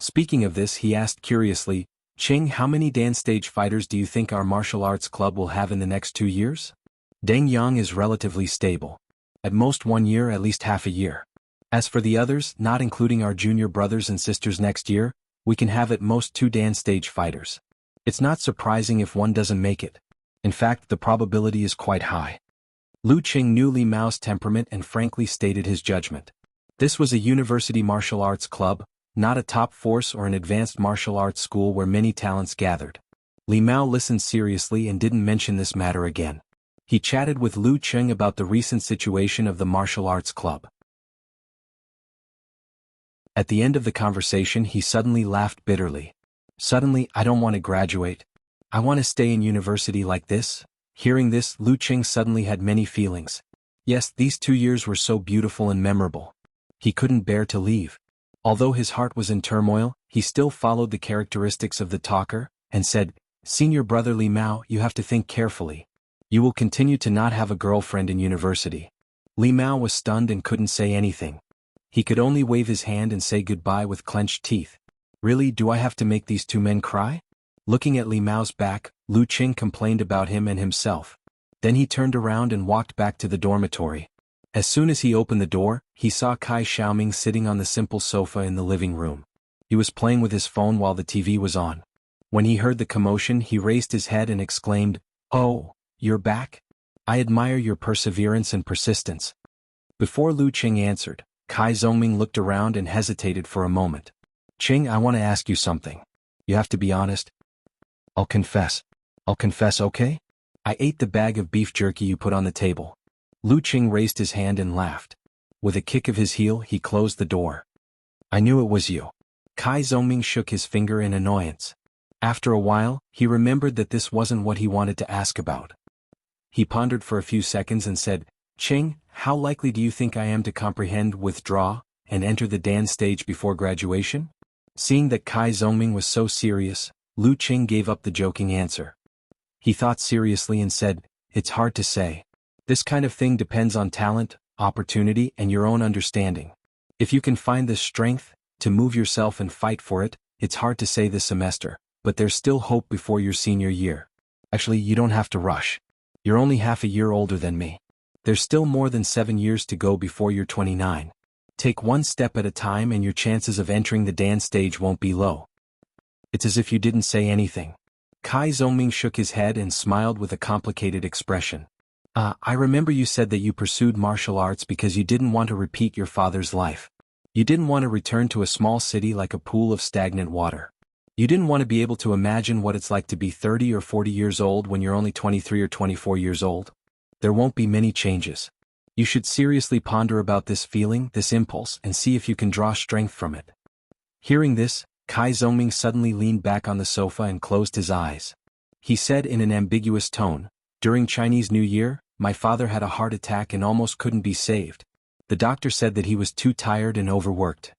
A: Speaking of this, he asked curiously, Qing, how many Dan stage fighters do you think our martial arts club will have in the next 2 years? Deng Yang is relatively stable. At most 1 year, at least half a year. As for the others, not including our junior brothers and sisters next year, we can have at most 2 Dan stage fighters. It's not surprising if one doesn't make it. In fact, the probability is quite high. Lu Qing knew Li Mao's temperament and frankly stated his judgment. This was a university martial arts club, not a top force or an advanced martial arts school where many talents gathered. Li Mao listened seriously and didn't mention this matter again. He chatted with Lu Qing about the recent situation of the martial arts club. At the end of the conversation, he suddenly laughed bitterly. Suddenly, I don't want to graduate. I want to stay in university like this. Hearing this, Lu Qing suddenly had many feelings. Yes, these 2 years were so beautiful and memorable. He couldn't bear to leave. Although his heart was in turmoil, he still followed the characteristics of the talker, and said, Senior brother Li Mao, you have to think carefully. You will continue to not have a girlfriend in university. Li Mao was stunned and couldn't say anything. He could only wave his hand and say goodbye with clenched teeth. Really, do I have to make these 2 men cry? Looking at Li Mao's back, Lu Qing complained about him and himself. Then he turned around and walked back to the dormitory. As soon as he opened the door, he saw Kai Xiaoming sitting on the simple sofa in the living room. He was playing with his phone while the TV was on. When he heard the commotion, he raised his head and exclaimed, Oh, you're back? I admire your perseverance and persistence. Before Lu Qing answered, Kai Zongming looked around and hesitated for a moment. Qing, I want to ask you something. You have to be honest. I'll confess, okay? I ate the bag of beef jerky you put on the table. Lu Qing raised his hand and laughed. With a kick of his heel, he closed the door. I knew it was you. Kai Zongming shook his finger in annoyance. After a while, he remembered that this wasn't what he wanted to ask about. He pondered for a few seconds and said, Qing, how likely do you think I am to comprehend, withdraw, and enter the Dan stage before graduation? Seeing that Kai Zongming was so serious, Lu Qing gave up the joking answer. He thought seriously and said, It's hard to say. This kind of thing depends on talent, opportunity, and your own understanding. If you can find the strength to move yourself and fight for it, it's hard to say this semester, but there's still hope before your senior year. Actually, you don't have to rush. You're only half a year older than me. There's still more than 7 years to go before you're 29. Take one step at a time and your chances of entering the Dan stage won't be low. It's as if you didn't say anything. Kai Zongming shook his head and smiled with a complicated expression. I remember you said that you pursued martial arts because you didn't want to repeat your father's life. You didn't want to return to a small city like a pool of stagnant water. You didn't want to be able to imagine what it's like to be 30 or 40 years old when you're only 23 or 24 years old. There won't be many changes. You should seriously ponder about this feeling, this impulse, and see if you can draw strength from it. Hearing this, Kai Zongming suddenly leaned back on the sofa and closed his eyes. He said in an ambiguous tone, During Chinese New Year, my father had a heart attack and almost couldn't be saved. The doctor said that he was too tired and overworked.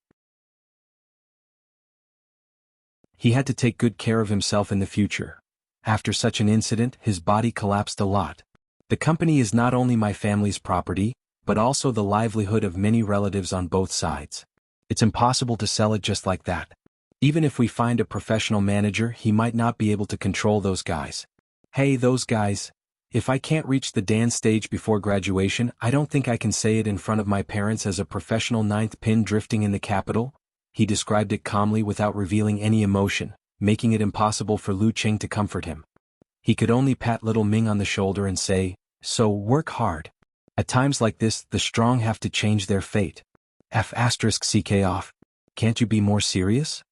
A: He had to take good care of himself in the future. After such an incident, his body collapsed a lot. The company is not only my family's property, but also the livelihood of many relatives on both sides. It's impossible to sell it just like that. Even if we find a professional manager, he might not be able to control those guys. Hey, those guys. If I can't reach the Dan stage before graduation, I don't think I can say it in front of my parents as a professional ninth pin drifting in the capital. He described it calmly without revealing any emotion, making it impossible for Lu Qing to comfort him. He could only pat little Ming on the shoulder and say, So work hard. At times like this, the strong have to change their fate. F***ck off. Can't you be more serious?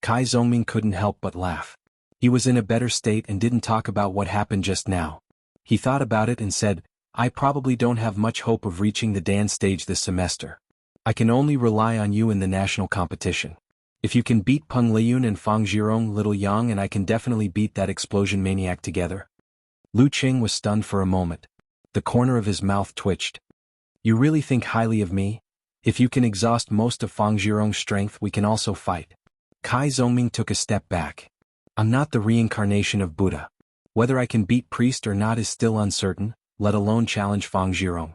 A: Kai Zongming couldn't help but laugh. He was in a better state and didn't talk about what happened just now. He thought about it and said, I probably don't have much hope of reaching the Dan stage this semester. I can only rely on you in the national competition. If you can beat Peng Liyun and Fang Zhirong, Little Yang, and I can definitely beat that explosion maniac together. Lu Qing was stunned for a moment. The corner of his mouth twitched. You really think highly of me? If you can exhaust most of Fang Zhirong's strength, we can also fight. Kai Zongming took a step back. I'm not the reincarnation of Buddha. Whether I can beat Priest or not is still uncertain, let alone challenge Fang Zhirong.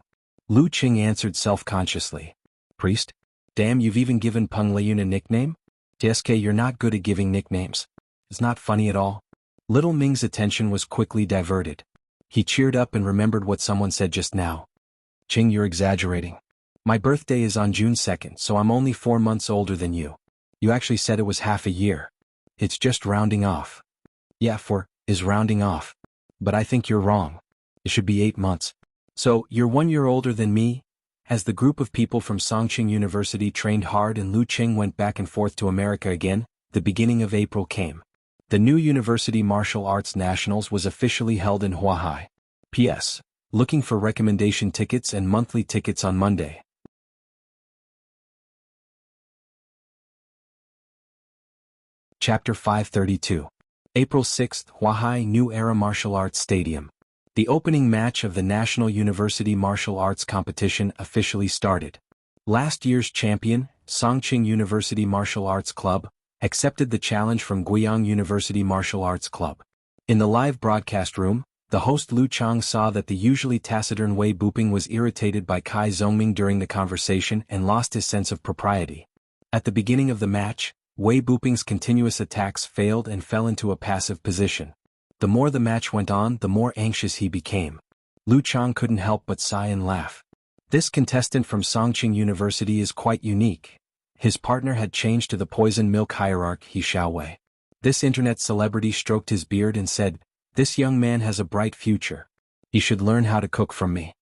A: Lu Qing answered self-consciously. Priest? Damn, you've even given Peng Leyun a nickname? TSK, you're not good at giving nicknames. It's not funny at all. Little Ming's attention was quickly diverted. He cheered up and remembered what someone said just now. Qing, you're exaggerating. My birthday is on June 2nd, so I'm only 4 months older than you. You actually said it was half a year. It's just rounding off. Yeah, 4 is rounding off. But I think you're wrong. It should be 8 months. So, you're 1 year older than me? As the group of people from Songqing University trained hard and Lu Qing went back and forth to America again, the beginning of April came. The new University Martial Arts Nationals was officially held in Huahai. P.S. Looking for recommendation tickets and monthly tickets on Monday. Chapter 532. April 6th, Huahai New Era Martial Arts Stadium. The opening match of the National University Martial Arts Competition officially started. Last year's champion, Songqing University Martial Arts Club, accepted the challenge from Guiyang University Martial Arts Club. In the live broadcast room, the host Lu Chang saw that the usually taciturn Wei Buping was irritated by Kai Zhongming during the conversation and lost his sense of propriety. At the beginning of the match, Wei Buping's continuous attacks failed and fell into a passive position. The more the match went on, the more anxious he became. Lu Chang couldn't help but sigh and laugh. This contestant from Songqing University is quite unique. His partner had changed to the poison milk hierarch He Xiaowei. This internet celebrity stroked his beard and said, "This young man has a bright future. He should learn how to cook from me."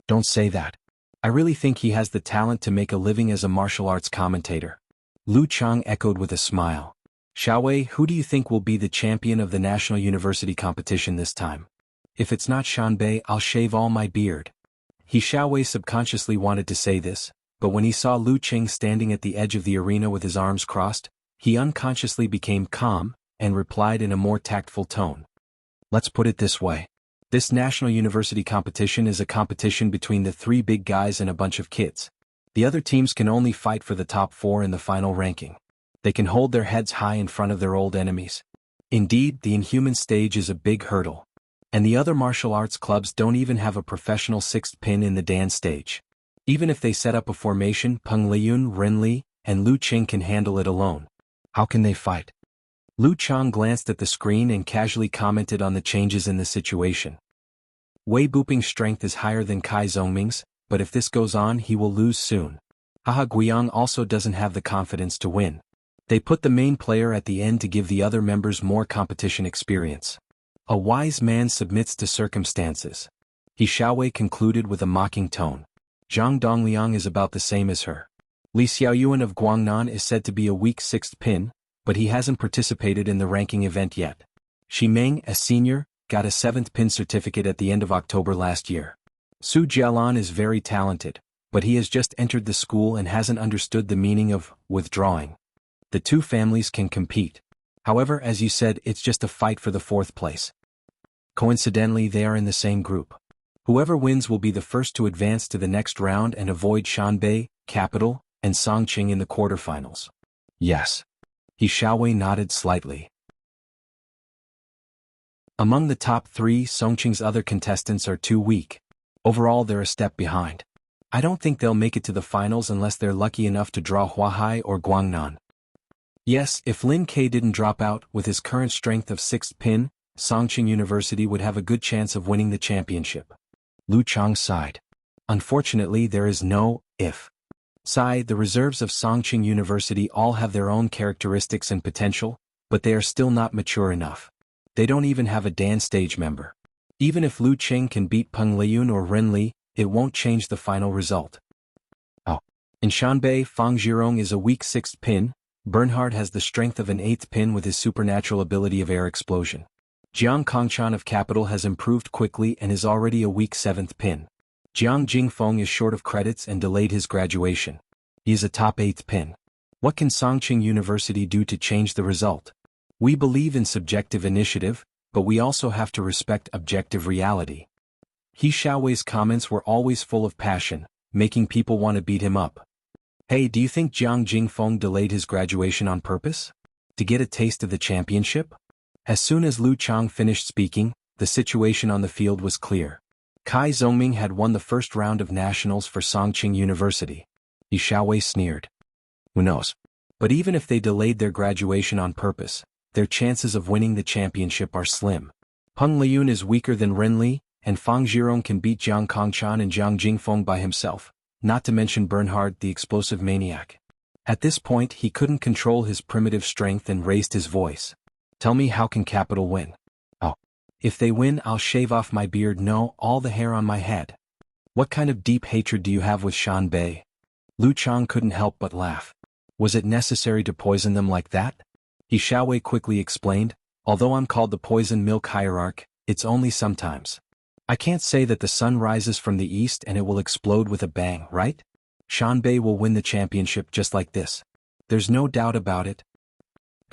A: Don't say that. I really think he has the talent to make a living as a martial arts commentator. Lu Chang echoed with a smile. Xiaowei, who do you think will be the champion of the National University competition this time? If it's not Shanbei, I'll shave all my beard. He Xiaowei subconsciously wanted to say this, but when he saw Lu Qing standing at the edge of the arena with his arms crossed, he unconsciously became calm, and replied in a more tactful tone. Let's put it this way. This National University competition is a competition between the 3 big guys and a bunch of kids. The other teams can only fight for the top 4 in the final ranking. They can hold their heads high in front of their old enemies. Indeed, the Inhuman stage is a big hurdle. And the other martial arts clubs don't even have a professional 6th pin in the Dan stage. Even if they set up a formation, Peng Liyun, Ren Li, and Lu Qing can handle it alone. How can they fight? Lu Chang glanced at the screen and casually commented on the changes in the situation. Wei Buping's strength is higher than Kai Zhongming's, but if this goes on he will lose soon. Haha, Guiyang also doesn't have the confidence to win. They put the main player at the end to give the other members more competition experience. A wise man submits to circumstances. He Xiaowei concluded with a mocking tone. Zhang Dongliang is about the same as her. Li Xiaoyuan of Guangnan is said to be a weak 6th pin, but he hasn't participated in the ranking event yet. Shi Meng, a senior, got a 7th pin certificate at the end of October last year. Su Jialan is very talented, but he has just entered the school and hasn't understood the meaning of withdrawing. The 2 families can compete. However, as you said, it's just a fight for the 4th place. Coincidentally, they are in the same group. Whoever wins will be the first to advance to the next round and avoid Shanbei, Capital, and Songqing in the quarterfinals. Yes. He Xiaowei nodded slightly. Among the top 3, Songqing's other contestants are too weak. Overall, they're a step behind. I don't think they'll make it to the finals unless they're lucky enough to draw Huahai or Guangnan. Yes, if Lin Ke didn't drop out, with his current strength of 6th pin, Songqing University would have a good chance of winning the championship. Lu Chang sighed. Unfortunately, there is no if. Sigh, the reserves of Songqing University all have their own characteristics and potential, but they are still not mature enough. They don't even have a Dan stage member. Even if Lu Qing can beat Peng Liyun or Ren Li, it won't change the final result. Oh. In Shanbei, Fang Zhirong is a weak 6th pin. Bernhard has the strength of an 8th pin with his supernatural ability of air explosion. Jiang Kongchan of Capital has improved quickly and is already a weak 7th pin. Jiang Jingfeng is short of credits and delayed his graduation. He is a top 8th pin. What can Songqing University do to change the result? We believe in subjective initiative, but we also have to respect objective reality. He Xiaowei's comments were always full of passion, making people want to beat him up. Hey, do you think Jiang Jingfeng delayed his graduation on purpose? To get a taste of the championship? As soon as Lu Chang finished speaking, the situation on the field was clear. Kai Zhongming had won the first round of nationals for Songqing University. Yi Xiaowei sneered. Who knows? But even if they delayed their graduation on purpose, their chances of winning the championship are slim. Peng Liyun is weaker than Ren Li, and Fang Zhirong can beat Jiang Kongchan and Jiang Jingfeng by himself, not to mention Bernhard the explosive maniac. At this point he couldn't control his primitive strength and raised his voice. Tell me, how can Capital win? Oh. If they win, I'll shave off my beard, no, all the hair on my head. What kind of deep hatred do you have with Shan Bei? Lu Chang couldn't help but laugh. Was it necessary to poison them like that? Yi Xiaowei quickly explained, although I'm called the poison milk hierarch, it's only sometimes. I can't say that the sun rises from the east and it will explode with a bang, right? Shan Bei will win the championship just like this. There's no doubt about it.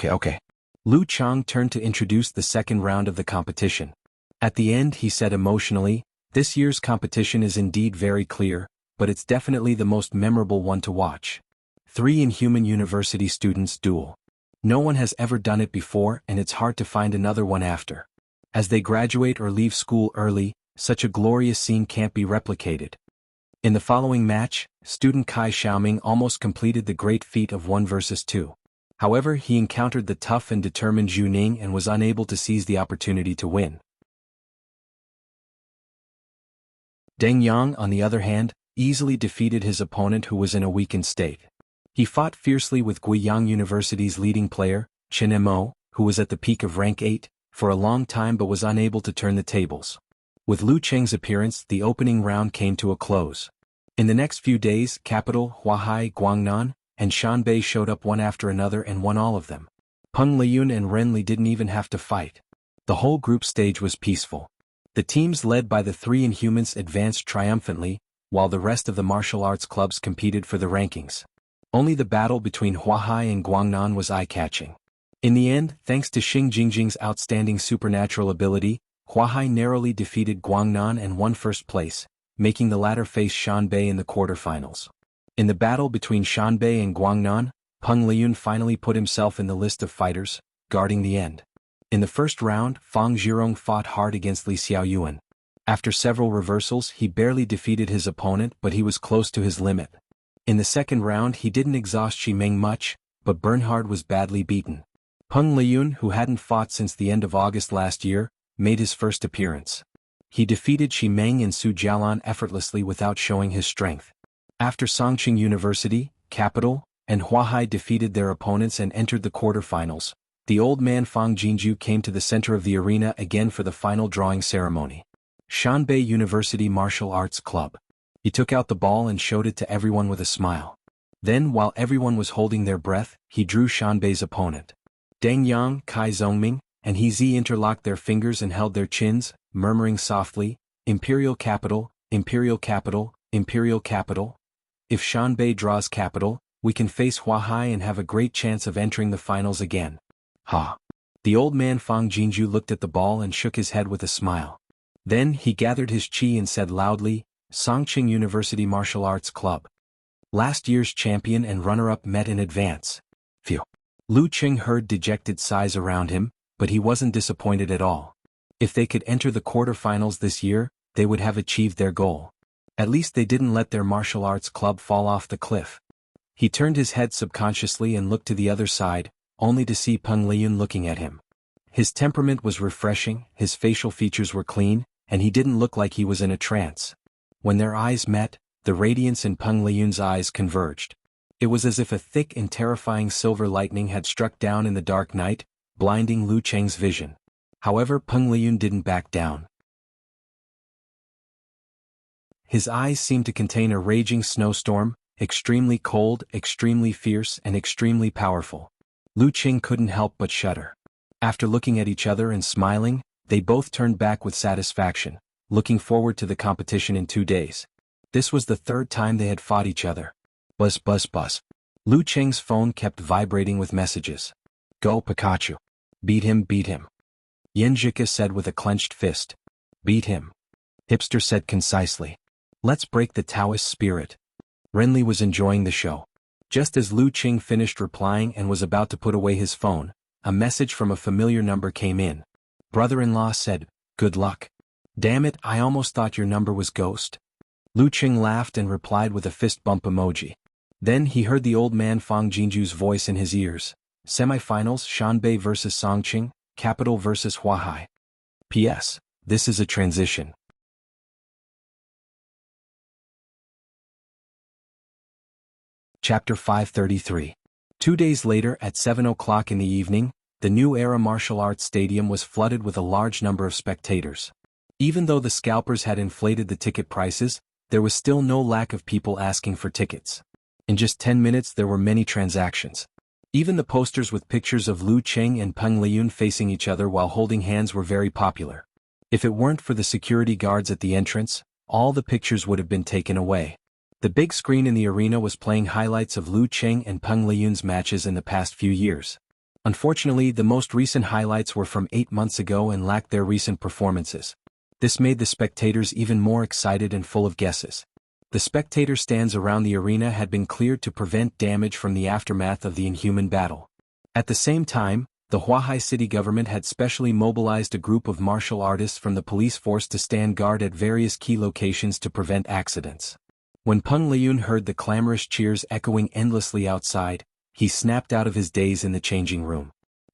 A: Okay. Lu Chang turned to introduce the second round of the competition. At the end he said emotionally, this year's competition is indeed very clear, but it's definitely the most memorable one to watch. 3 Inhuman University students duel. No one has ever done it before and it's hard to find another one after. As they graduate or leave school early, such a glorious scene can't be replicated. In the following match, student Kai Xiaoming almost completed the great feat of 1 versus 2. However, he encountered the tough and determined Zhu Ning and was unable to seize the opportunity to win. Deng Yang, on the other hand, easily defeated his opponent who was in a weakened state. He fought fiercely with Guiyang University's leading player, Chen Mo, who was at the peak of rank 8, for a long time but was unable to turn the tables. With Lu Cheng's appearance, the opening round came to a close. In the next few days, Capital, Huahai, Guangnan, and Shanbei showed up one after another and won all of them. Peng Liyun and Ren Li didn't even have to fight. The whole group stage was peaceful. The teams led by the 3 Inhumans advanced triumphantly, while the rest of the martial arts clubs competed for the rankings. Only the battle between Huahai and Guangnan was eye-catching. In the end, thanks to Xing Jingjing's outstanding supernatural ability, Huahai narrowly defeated Guangnan and won first place, making the latter face Shanbei in the quarterfinals. In the battle between Shanbei and Guangnan, Peng Liyun finally put himself in the list of fighters, guarding the end. In the first round, Fang Zhirong fought hard against Li Xiaoyuan. After several reversals, he barely defeated his opponent, but he was close to his limit. In the second round, he didn't exhaust Ximeng much, but Bernhard was badly beaten. Peng Liyun, who hadn't fought since the end of August last year, made his first appearance. He defeated Ximeng and Su Jialan effortlessly without showing his strength. After Songqing University, Capital, and Huahai defeated their opponents and entered the quarterfinals, the old man Fang Jinju came to the center of the arena again for the final drawing ceremony. Shanbei University Martial Arts Club. He took out the ball and showed it to everyone with a smile. Then, while everyone was holding their breath, he drew Shanbei's opponent. Deng Yang, Kai Zhongming, and He Zi interlocked their fingers and held their chins, murmuring softly, Imperial Capital, Imperial Capital, Imperial Capital. If Shanbei draws Capital, we can face Huahai and have a great chance of entering the finals again. Ha! The old man Fang Jinju looked at the ball and shook his head with a smile. Then he gathered his chi and said loudly, Songqing University Martial Arts Club. Last year's champion and runner-up met in advance. Phew. Lu Qing heard dejected sighs around him, but he wasn't disappointed at all. If they could enter the quarterfinals this year, they would have achieved their goal. At least they didn't let their martial arts club fall off the cliff. He turned his head subconsciously and looked to the other side, only to see Peng Liyun looking at him. His temperament was refreshing, his facial features were clean, and he didn't look like he was in a trance. When their eyes met, the radiance in Peng Liyun's eyes converged. It was as if a thick and terrifying silver lightning had struck down in the dark night, blinding Lu Cheng's vision. However, Peng Liyun didn't back down. His eyes seemed to contain a raging snowstorm, extremely cold, extremely fierce, and extremely powerful. Lu Qing couldn't help but shudder. After looking at each other and smiling, they both turned back with satisfaction, looking forward to the competition in 2 days. This was the 3rd time they had fought each other. Buzz buzz buzz. Lu Cheng's phone kept vibrating with messages. Go Pikachu. Beat him, beat him. Yen Zhika said with a clenched fist. Beat him. Hipster said concisely. Let's break the Taoist spirit. Renli was enjoying the show. Just as Lu Qing finished replying and was about to put away his phone, a message from a familiar number came in. Brother-in-law said, "Good luck." "Damn it, I almost thought your number was ghost." Lu Qing laughed and replied with a fist bump emoji. Then he heard the old man Fang Jinju's voice in his ears. Semifinals, Shanbei vs Songqing, Capital vs Huahai. P.S. This is a transition. Chapter 533. 2 days later at 7 o'clock in the evening, the New Era Martial Arts Stadium was flooded with a large number of spectators. Even though the scalpers had inflated the ticket prices, there was still no lack of people asking for tickets. In just 10 minutes there were many transactions. Even the posters with pictures of Lu Qing and Peng Liyun facing each other while holding hands were very popular. If it weren't for the security guards at the entrance, all the pictures would have been taken away. The big screen in the arena was playing highlights of Lu Qing and Peng Liyun's matches in the past few years. Unfortunately, the most recent highlights were from 8 months ago and lacked their recent performances. This made the spectators even more excited and full of guesses. The spectator stands around the arena had been cleared to prevent damage from the aftermath of the inhuman battle. At the same time, the Huahai city government had specially mobilized a group of martial artists from the police force to stand guard at various key locations to prevent accidents. When Peng Liyun heard the clamorous cheers echoing endlessly outside, he snapped out of his daze in the changing room.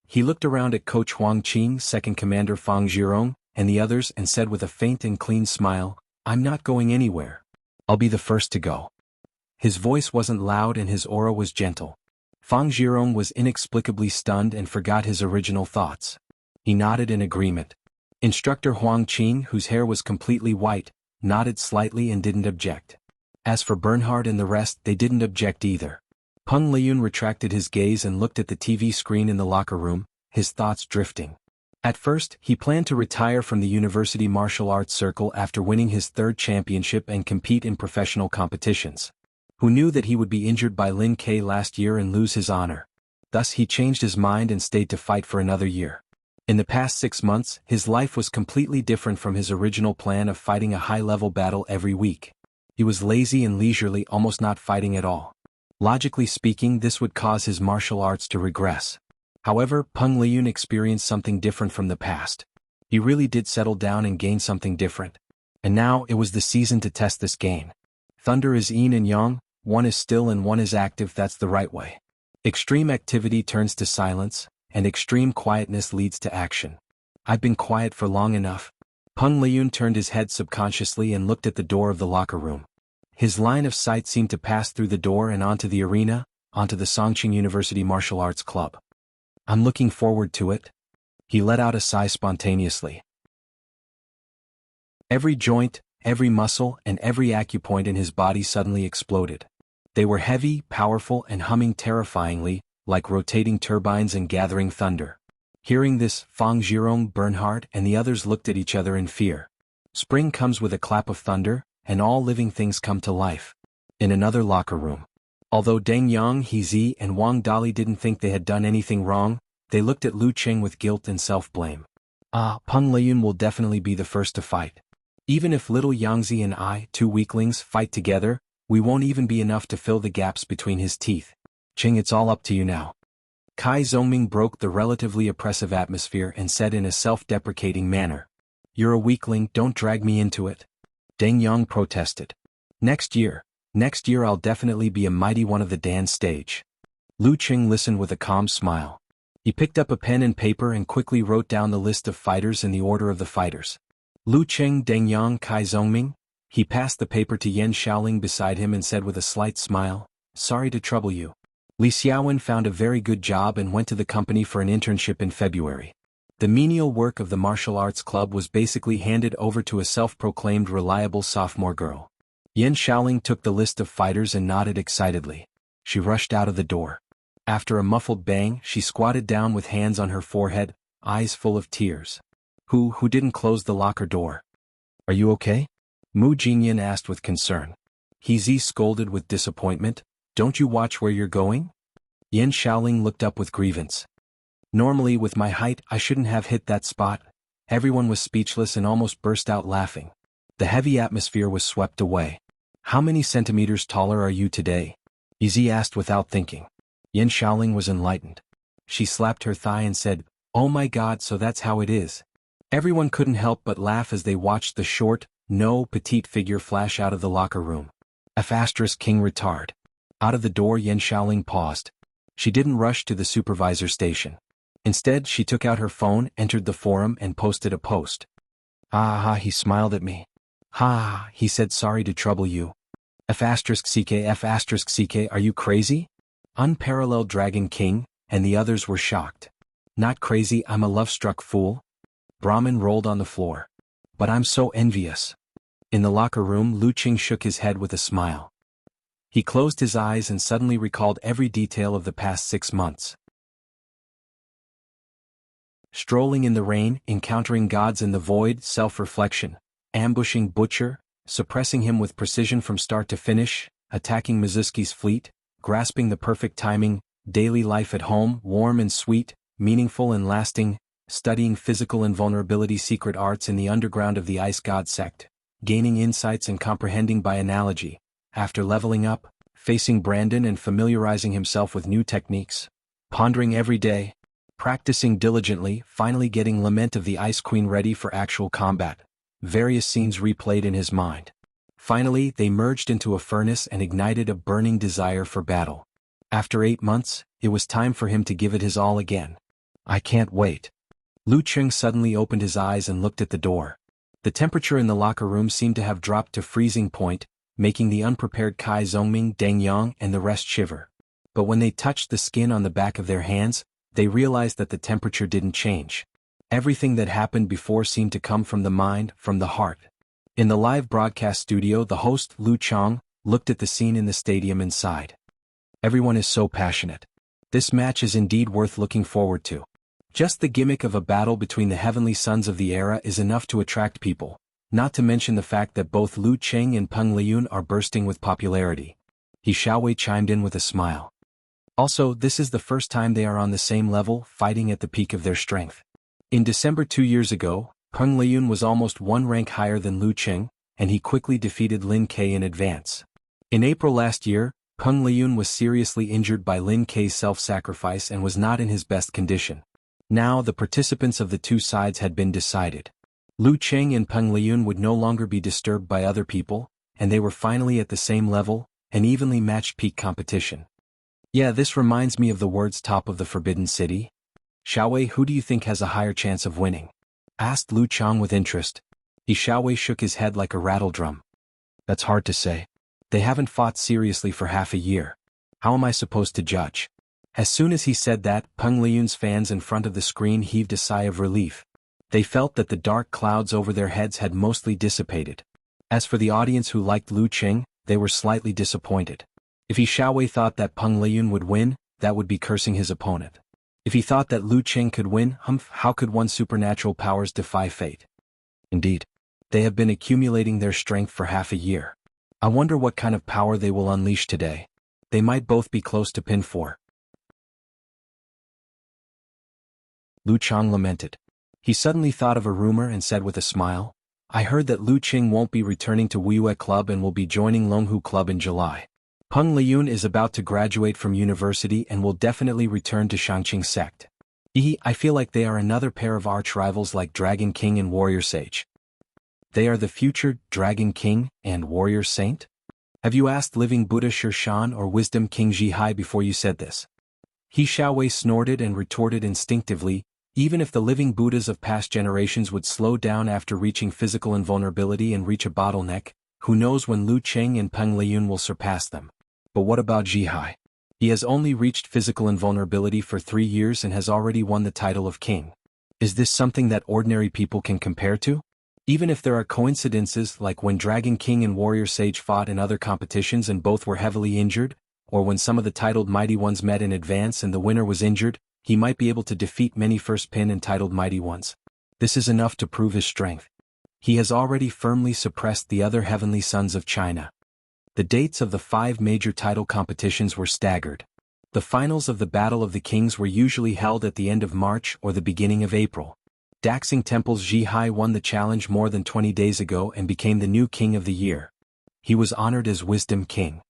A: He looked around at Coach Huang Qing, Second Commander Fang Zhirong, and the others and said with a faint and clean smile, "I'm not going anywhere. I'll be the first to go." His voice wasn't loud and his aura was gentle. Fang Zhirong was inexplicably stunned and forgot his original thoughts. He nodded in agreement. Instructor Huang Qing, whose hair was completely white, nodded slightly and didn't object. As for Bernhard and the rest, they didn't object either. Peng Liyun retracted his gaze and looked at the TV screen in the locker room, his thoughts drifting. At first, he planned to retire from the university martial arts circle after winning his 3rd championship and compete in professional competitions. Who knew that he would be injured by Lin Ke last year and lose his honor? Thus he changed his mind and stayed to fight for another year. In the past 6 months, his life was completely different from his original plan of fighting a high-level battle every week. He was lazy and leisurely, almost not fighting at all. Logically speaking, this would cause his martial arts to regress. However, Peng Liyun experienced something different from the past. He really did settle down and gain something different. And now, it was the season to test this gain. Thunder is yin and yang, one is still and one is active, that's the right way. Extreme activity turns to silence, and extreme quietness leads to action. I've been quiet for long enough. Peng Liyun turned his head subconsciously and looked at the door of the locker room. His line of sight seemed to pass through the door and onto the arena, onto the Songqing University Martial Arts Club. I'm looking forward to it. He let out a sigh spontaneously. Every joint, every muscle, and every acupoint in his body suddenly exploded. They were heavy, powerful, and humming terrifyingly, like rotating turbines and gathering thunder. Hearing this, Fang Zhirong, Bernhard, and the others looked at each other in fear. Spring comes with a clap of thunder, and all living things come to life. In another locker room. Although Deng Yang, He Zi, and Wang Dali didn't think they had done anything wrong, they looked at Lu Qing with guilt and self-blame. Peng Liyun will definitely be the first to fight. Even if little Yangzi and I, 2 weaklings, fight together, we won't even be enough to fill the gaps between his teeth. Qing, it's all up to you now. Kai Zhongming broke the relatively oppressive atmosphere and said in a self-deprecating manner. You're a weakling, don't drag me into it. Deng Yang protested. Next year I'll definitely be a mighty one of the Dan stage. Lu Qing listened with a calm smile. He picked up a pen and paper and quickly wrote down the list of fighters in the order of the fighters. Lu Qing, Deng Yang, Kai Zhongming. He passed the paper to Yan Shaoling beside him and said with a slight smile, Sorry to trouble you. Li Xiaowen found a very good job and went to the company for an internship in February. The menial work of the martial arts club was basically handed over to a self-proclaimed reliable sophomore girl. Yan Shaoling took the list of fighters and nodded excitedly. She rushed out of the door. After a muffled bang, she squatted down with hands on her forehead, eyes full of tears. Who didn't close the locker door? Are you okay? Mu Jingyan asked with concern. He Zi scolded with disappointment. Don't you watch where you're going? Yan Shaoling looked up with grievance. Normally with my height I shouldn't have hit that spot. Everyone was speechless and almost burst out laughing. The heavy atmosphere was swept away. How many centimeters taller are you today? Yi Zi asked without thinking. Yan Shaoling was enlightened. she slapped her thigh and said, "Oh my God, so that's how it is." Everyone couldn't help but laugh as they watched the short, petite figure flash out of the locker room. King retard. Out of the door, Yan Xiaoling paused. She didn't rush to the supervisor station. Instead, she took out her phone, entered the forum, and posted a post. "Ah, he smiled at me. Ha, he said sorry to trouble you. F***ck, are you crazy?" Unparalleled Dragon King, and the others were shocked. "Not crazy, I'm a love-struck fool." Brahmin rolled on the floor. "But I'm so envious." In the locker room, Lu Qing shook his head with a smile. He closed his eyes and suddenly recalled every detail of the past 6 months. Strolling in the rain, encountering gods in the void, self-reflection, ambushing Butcher, suppressing him with precision from start to finish, attacking Mizuki's fleet, grasping the perfect timing, daily life at home, warm and sweet, meaningful and lasting, studying physical invulnerability secret arts in the underground of the Ice God sect, gaining insights and comprehending by analogy, after leveling up, facing Brandon and familiarizing himself with new techniques, pondering every day, practicing diligently, finally getting Lament of the Ice Queen ready for actual combat. Various scenes replayed in his mind. Finally, they merged into a furnace and ignited a burning desire for battle. After 8 months, it was time for him to give it his all again. "I can't wait." Lu Qing suddenly opened his eyes and looked at the door. The temperature in the locker room seemed to have dropped to freezing point, making the unprepared Kai Zhongming, Deng Yang, and the rest shiver. But when they touched the skin on the back of their hands, they realized that the temperature didn't change. Everything that happened before seemed to come from the mind, from the heart. In the live broadcast studio, the host, Lu Chang, looked at the scene in the stadium and sighed. "Everyone is so passionate. This match is indeed worth looking forward to. Just the gimmick of a battle between the heavenly sons of the era is enough to attract people, not to mention the fact that both Lu Qing and Peng Liyun are bursting with popularity." He Xiaowei chimed in with a smile. "Also, this is the first time they are on the same level, fighting at the peak of their strength. In December 2 years ago, Peng Liyun was almost 1 rank higher than Lu Qing, and he quickly defeated Lin Ke in advance. In April last year, Peng Liyun was seriously injured by Lin Ke's self-sacrifice and was not in his best condition. Now the participants of the two sides had been decided. Lu Qing and Peng Liyun would no longer be disturbed by other people, and they were finally at the same level, an evenly matched peak competition. Yeah, this reminds me of the words top of the Forbidden City. Xiaowei, who do you think has a higher chance of winning?" asked Lu Chang with interest. Xiaowei shook his head like a rattledrum. "That's hard to say. They haven't fought seriously for half a year. How am I supposed to judge?" As soon as he said that, Peng Liyun's fans in front of the screen heaved a sigh of relief. They felt that the dark clouds over their heads had mostly dissipated. As for the audience who liked Lu Qing, they were slightly disappointed. If Xiaowei thought that Peng Liyun would win, that would be cursing his opponent. If he thought that Lu Qing could win, how could one's supernatural powers defy fate? Indeed. They have been accumulating their strength for half a year. I wonder what kind of power they will unleash today. They might both be close to pin 4. Lu Chang lamented. He suddenly thought of a rumor and said with a smile, "I heard that Lu Qing won't be returning to Wuxia Club and will be joining Longhu Club in July. Peng Liyun is about to graduate from university and will definitely return to Shangqing sect. I feel like they are another pair of arch-rivals like Dragon King and Warrior Sage." "They are the future Dragon King and Warrior Saint? Have you asked Living Buddha Shi Shan or Wisdom King Zhihai before you said this?" He Xiaowei snorted and retorted instinctively, even if the living Buddhas of past generations would slow down after reaching physical invulnerability and reach a bottleneck, who knows when Lu Qing and Peng Liyun will surpass them. But what about Zhihai? He has only reached physical invulnerability for 3 years and has already won the title of king. Is this something that ordinary people can compare to? Even if there are coincidences like when Dragon King and Warrior Sage fought in other competitions and both were heavily injured, or when some of the titled mighty ones met in advance and the winner was injured, he might be able to defeat many first pin and titled mighty ones. This is enough to prove his strength. He has already firmly suppressed the other heavenly sons of China. The dates of the 5 major title competitions were staggered. The finals of the Battle of the Kings were usually held at the end of March or the beginning of April. Daxing Temple's Zhihai won the challenge more than 20 days ago and became the new king of the year. He was honored as Wisdom King.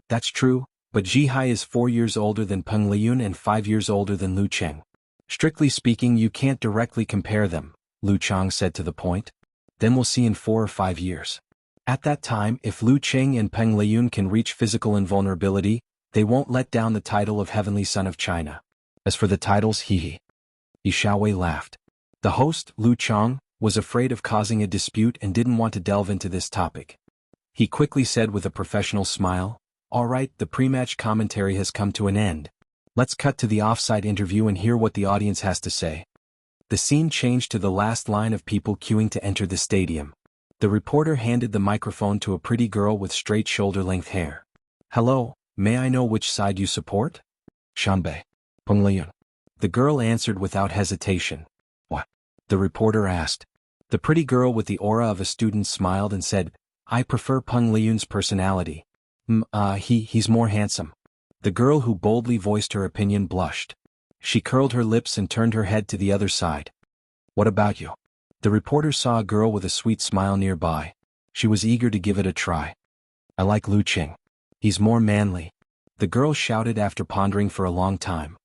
A: That's true, But Jihai is 4 years older than Peng Liyun and 5 years older than Lu Cheng. Strictly speaking, you can't directly compare them, Lu Chang said to the point. Then we'll see in 4 or 5 years. At that time, if Lu Cheng and Peng Liyun can reach physical invulnerability, they won't let down the title of Heavenly Son of China. As for the titles, Yi Xiaowei laughed. The host, Lu Chang, was afraid of causing a dispute and didn't want to delve into this topic. He quickly said with a professional smile, "All right, the pre-match commentary has come to an end. Let's cut to the off-site interview and hear what the audience has to say." The scene changed to the last line of people queuing to enter the stadium. The reporter handed the microphone to a pretty girl with straight shoulder-length hair. "Hello, may I know which side you support?" "Shanbei. Peng Liyun." The girl answered without hesitation. "What?" the reporter asked. The pretty girl with the aura of a student smiled and said, "I prefer Peng Liyun's personality. He's more handsome." The girl who boldly voiced her opinion blushed. She curled her lips and turned her head to the other side. "What about you?" The reporter saw a girl with a sweet smile nearby. She was eager to give it a try. "I like Lu Cheng. He's more manly," the girl shouted after pondering for a long time.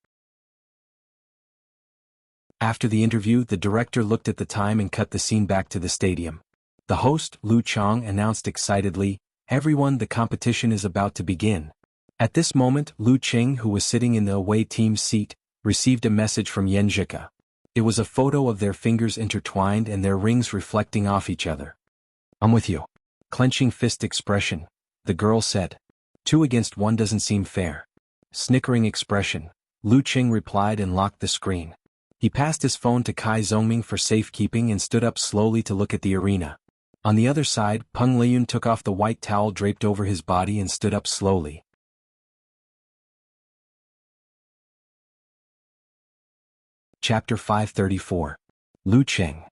A: After the interview, the director looked at the time and cut the scene back to the stadium. The host, Lu Chang, announced excitedly, "Everyone, the competition is about to begin." At this moment, Lu Cheng, who was sitting in the away team's seat, received a message from Yan Zhika. It was a photo of their fingers intertwined and their rings reflecting off each other. "I'm with you." Clenching fist expression, the girl said. 2 against 1 doesn't seem fair. Snickering expression, Lu Cheng replied and locked the screen. He passed his phone to Kai Zongming for safekeeping and stood up slowly to look at the arena. On the other side, Peng Liyun took off the white towel draped over his body and stood up slowly. Chapter 534. Lu Cheng.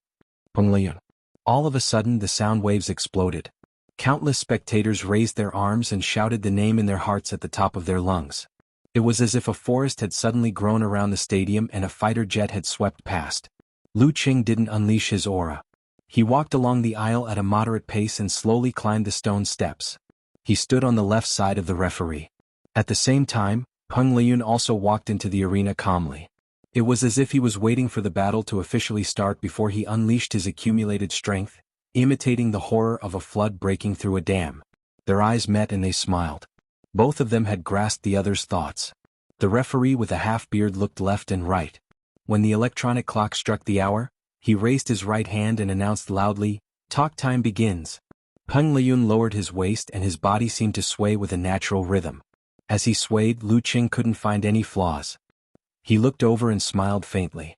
A: Peng Liyun. All of a sudden the sound waves exploded. Countless spectators raised their arms and shouted the name in their hearts at the top of their lungs. It was as if a forest had suddenly grown around the stadium and a fighter jet had swept past. Lu Cheng didn't unleash his aura. He walked along the aisle at a moderate pace and slowly climbed the stone steps. He stood on the left side of the referee. At the same time, Peng Liyun also walked into the arena calmly. It was as if he was waiting for the battle to officially start before he unleashed his accumulated strength, imitating the horror of a flood breaking through a dam. Their eyes met and they smiled. Both of them had grasped the other's thoughts. The referee with a half-beard looked left and right. When the electronic clock struck the hour, he raised his right hand and announced loudly, "Talk time begins." Peng Liyun lowered his waist and his body seemed to sway with a natural rhythm. As he swayed, Lu Cheng couldn't find any flaws. He looked over and smiled faintly.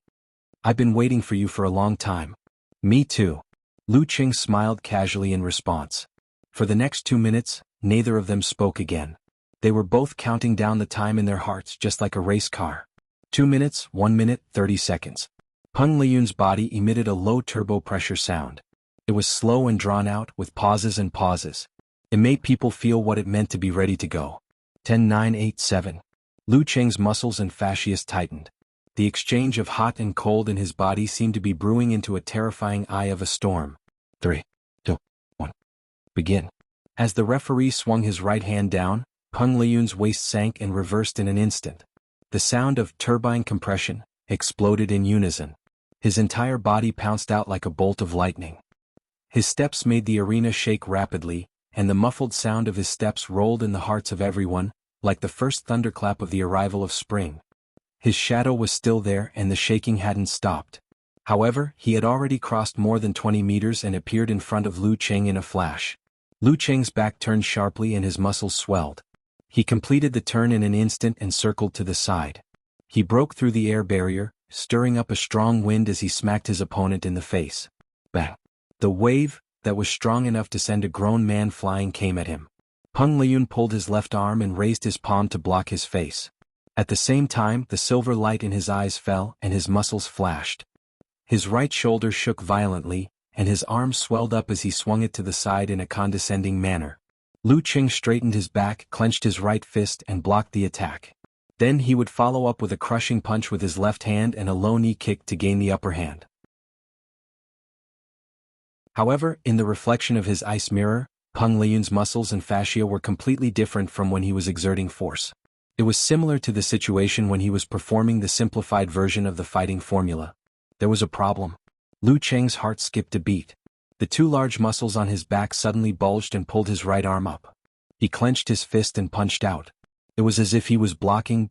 A: "I've been waiting for you for a long time." "Me too." Lu Cheng smiled casually in response. For the next 2 minutes, neither of them spoke again. They were both counting down the time in their hearts just like a race car. 2 minutes, 1 minute, 30 seconds. Peng Liyun's body emitted a low turbo pressure sound. It was slow and drawn out, with pauses and pauses. It made people feel what it meant to be ready to go. 10, 9, 8, 7. Lu Cheng's muscles and fascias tightened. The exchange of hot and cold in his body seemed to be brewing into a terrifying eye of a storm. 3, 2, 1. Begin. As the referee swung his right hand down, Peng Liyun's waist sank and reversed in an instant. The sound of turbine compression exploded in unison. His entire body pounced out like a bolt of lightning. His steps made the arena shake rapidly, and the muffled sound of his steps rolled in the hearts of everyone, like the first thunderclap of the arrival of spring. His shadow was still there and the shaking hadn't stopped. However, he had already crossed more than 20 meters and appeared in front of Lu Cheng in a flash. Lu Cheng's back turned sharply and his muscles swelled. He completed the turn in an instant and circled to the side. He broke through the air barrier, stirring up a strong wind as he smacked his opponent in the face. Bang! The wave, that was strong enough to send a grown man flying, came at him. Peng Liyun pulled his left arm and raised his palm to block his face. At the same time, the silver light in his eyes fell and his muscles flashed. His right shoulder shook violently, and his arm swelled up as he swung it to the side in a condescending manner. Lu Cheng straightened his back, clenched his right fist and blocked the attack. Then he would follow up with a crushing punch with his left hand and a low knee kick to gain the upper hand. However, in the reflection of his ice mirror, Peng Liyun's muscles and fascia were completely different from when he was exerting force. It was similar to the situation when he was performing the simplified version of the fighting formula. There was a problem. Lu Cheng's heart skipped a beat. The two large muscles on his back suddenly bulged and pulled his right arm up. He clenched his fist and punched out. It was as if he was blocking,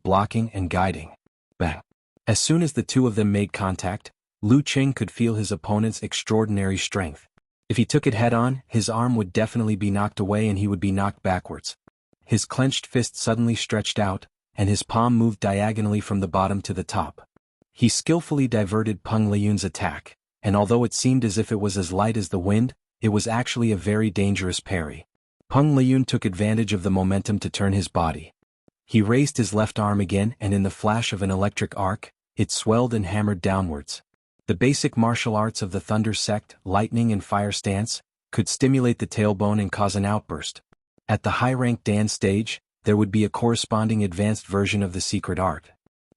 A: and guiding. Bang! As soon as the two of them made contact, Lu Cheng could feel his opponent's extraordinary strength. If he took it head-on, his arm would definitely be knocked away and he would be knocked backwards. His clenched fist suddenly stretched out, and his palm moved diagonally from the bottom to the top. He skillfully diverted Peng Liyun's attack, and although it seemed as if it was as light as the wind, it was actually a very dangerous parry. Peng Liyun took advantage of the momentum to turn his body. He raised his left arm again, and in the flash of an electric arc, it swelled and hammered downwards. The basic martial arts of the Thunder Sect, lightning and fire stance, could stimulate the tailbone and cause an outburst. At the high-ranked Dan stage, there would be a corresponding advanced version of the secret art.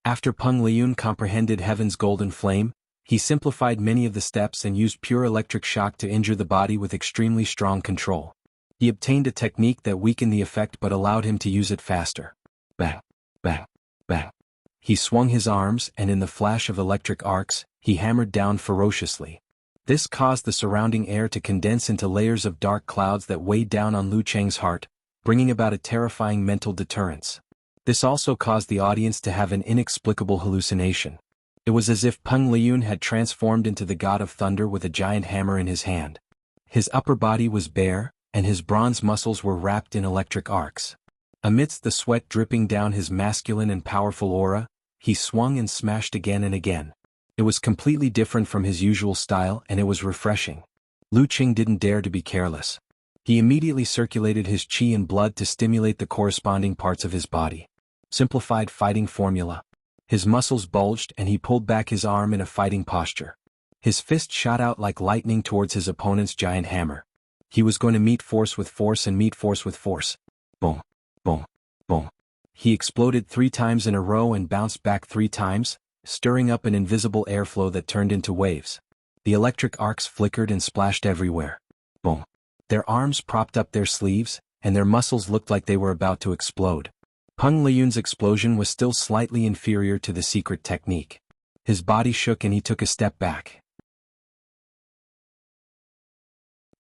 A: After Peng Liyun comprehended Heaven's golden flame, he simplified many of the steps and used pure electric shock to injure the body with extremely strong control. He obtained a technique that weakened the effect but allowed him to use it faster. Bang! Bang! Bang! He swung his arms, and in the flash of electric arcs, he hammered down ferociously. This caused the surrounding air to condense into layers of dark clouds that weighed down on Lu Cheng's heart, bringing about a terrifying mental deterrence. This also caused the audience to have an inexplicable hallucination. It was as if Peng Liyun had transformed into the god of thunder with a giant hammer in his hand. His upper body was bare, and his bronze muscles were wrapped in electric arcs. Amidst the sweat dripping down his masculine and powerful aura, he swung and smashed again and again. It was completely different from his usual style, and it was refreshing. Lu Cheng didn't dare to be careless. He immediately circulated his qi and blood to stimulate the corresponding parts of his body. Simplified fighting formula. His muscles bulged and he pulled back his arm in a fighting posture. His fist shot out like lightning towards his opponent's giant hammer. He was going to meet force with force and meet force with force. Boom, boom, boom. He exploded 3 times in a row and bounced back 3 times, stirring up an invisible airflow that turned into waves. The electric arcs flickered and splashed everywhere. Boom. Their arms propped up their sleeves, and their muscles looked like they were about to explode. Peng Liyun's explosion was still slightly inferior to the secret technique. His body shook and he took a step back.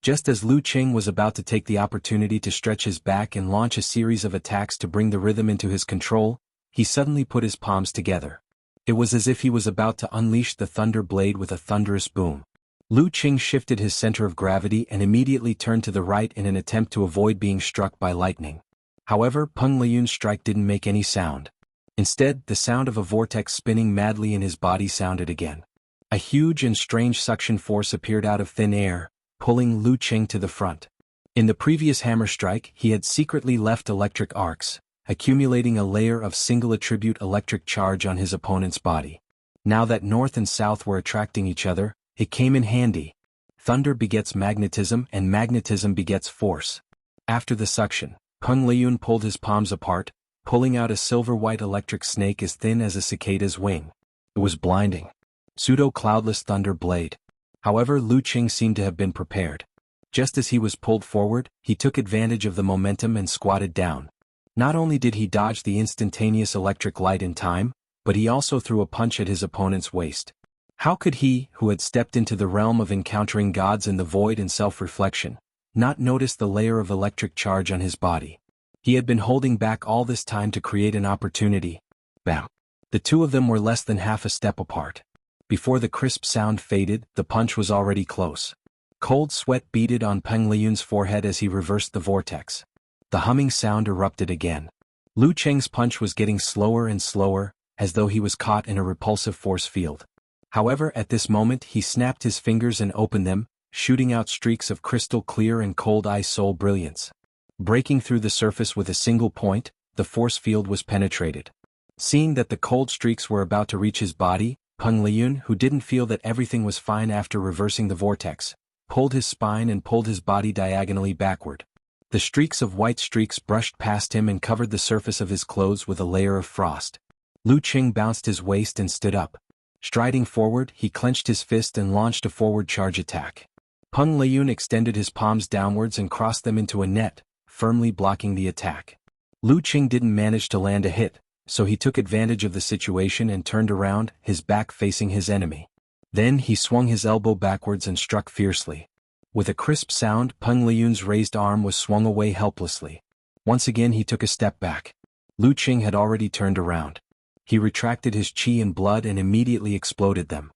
A: Just as Lu Cheng was about to take the opportunity to stretch his back and launch a series of attacks to bring the rhythm into his control, he suddenly put his palms together. It was as if he was about to unleash the thunder blade with a thunderous boom. Lu Cheng shifted his center of gravity and immediately turned to the right in an attempt to avoid being struck by lightning. However, Peng Liyun's strike didn't make any sound. Instead, the sound of a vortex spinning madly in his body sounded again. A huge and strange suction force appeared out of thin air, pulling Lu Cheng to the front. In the previous hammer strike, he had secretly left electric arcs, accumulating a layer of single-attribute electric charge on his opponent's body. Now that north and south were attracting each other, it came in handy. Thunder begets magnetism and magnetism begets force. After the suction, Peng Liyun pulled his palms apart, pulling out a silver-white electric snake as thin as a cicada's wing. It was blinding. Pseudo-cloudless thunder blade. However, Lu Cheng seemed to have been prepared. Just as he was pulled forward, he took advantage of the momentum and squatted down. Not only did he dodge the instantaneous electric light in time, but he also threw a punch at his opponent's waist. How could he, who had stepped into the realm of encountering gods in the void and self-reflection, not notice the layer of electric charge on his body? He had been holding back all this time to create an opportunity. Bam! The two of them were less than half a step apart. Before the crisp sound faded, the punch was already close. Cold sweat beaded on Peng Liyun's forehead as he reversed the vortex. The humming sound erupted again. Lu Cheng's punch was getting slower and slower, as though he was caught in a repulsive force field. However, at this moment he snapped his fingers and opened them, shooting out streaks of crystal clear and cold ice soul brilliance. Breaking through the surface with a single point, the force field was penetrated. Seeing that the cold streaks were about to reach his body, Peng Liyun, who didn't feel that everything was fine after reversing the vortex, pulled his spine and pulled his body diagonally backward. The streaks of white streaks brushed past him and covered the surface of his clothes with a layer of frost. Lu Cheng bounced his waist and stood up. Striding forward, he clenched his fist and launched a forward charge attack. Peng Liyun extended his palms downwards and crossed them into a net, firmly blocking the attack. Lu Qing didn't manage to land a hit, so he took advantage of the situation and turned around, his back facing his enemy. Then he swung his elbow backwards and struck fiercely. With a crisp sound, Peng Liyun's raised arm was swung away helplessly. Once again he took a step back. Lu Qing had already turned around. He retracted his qi and blood and immediately exploded them.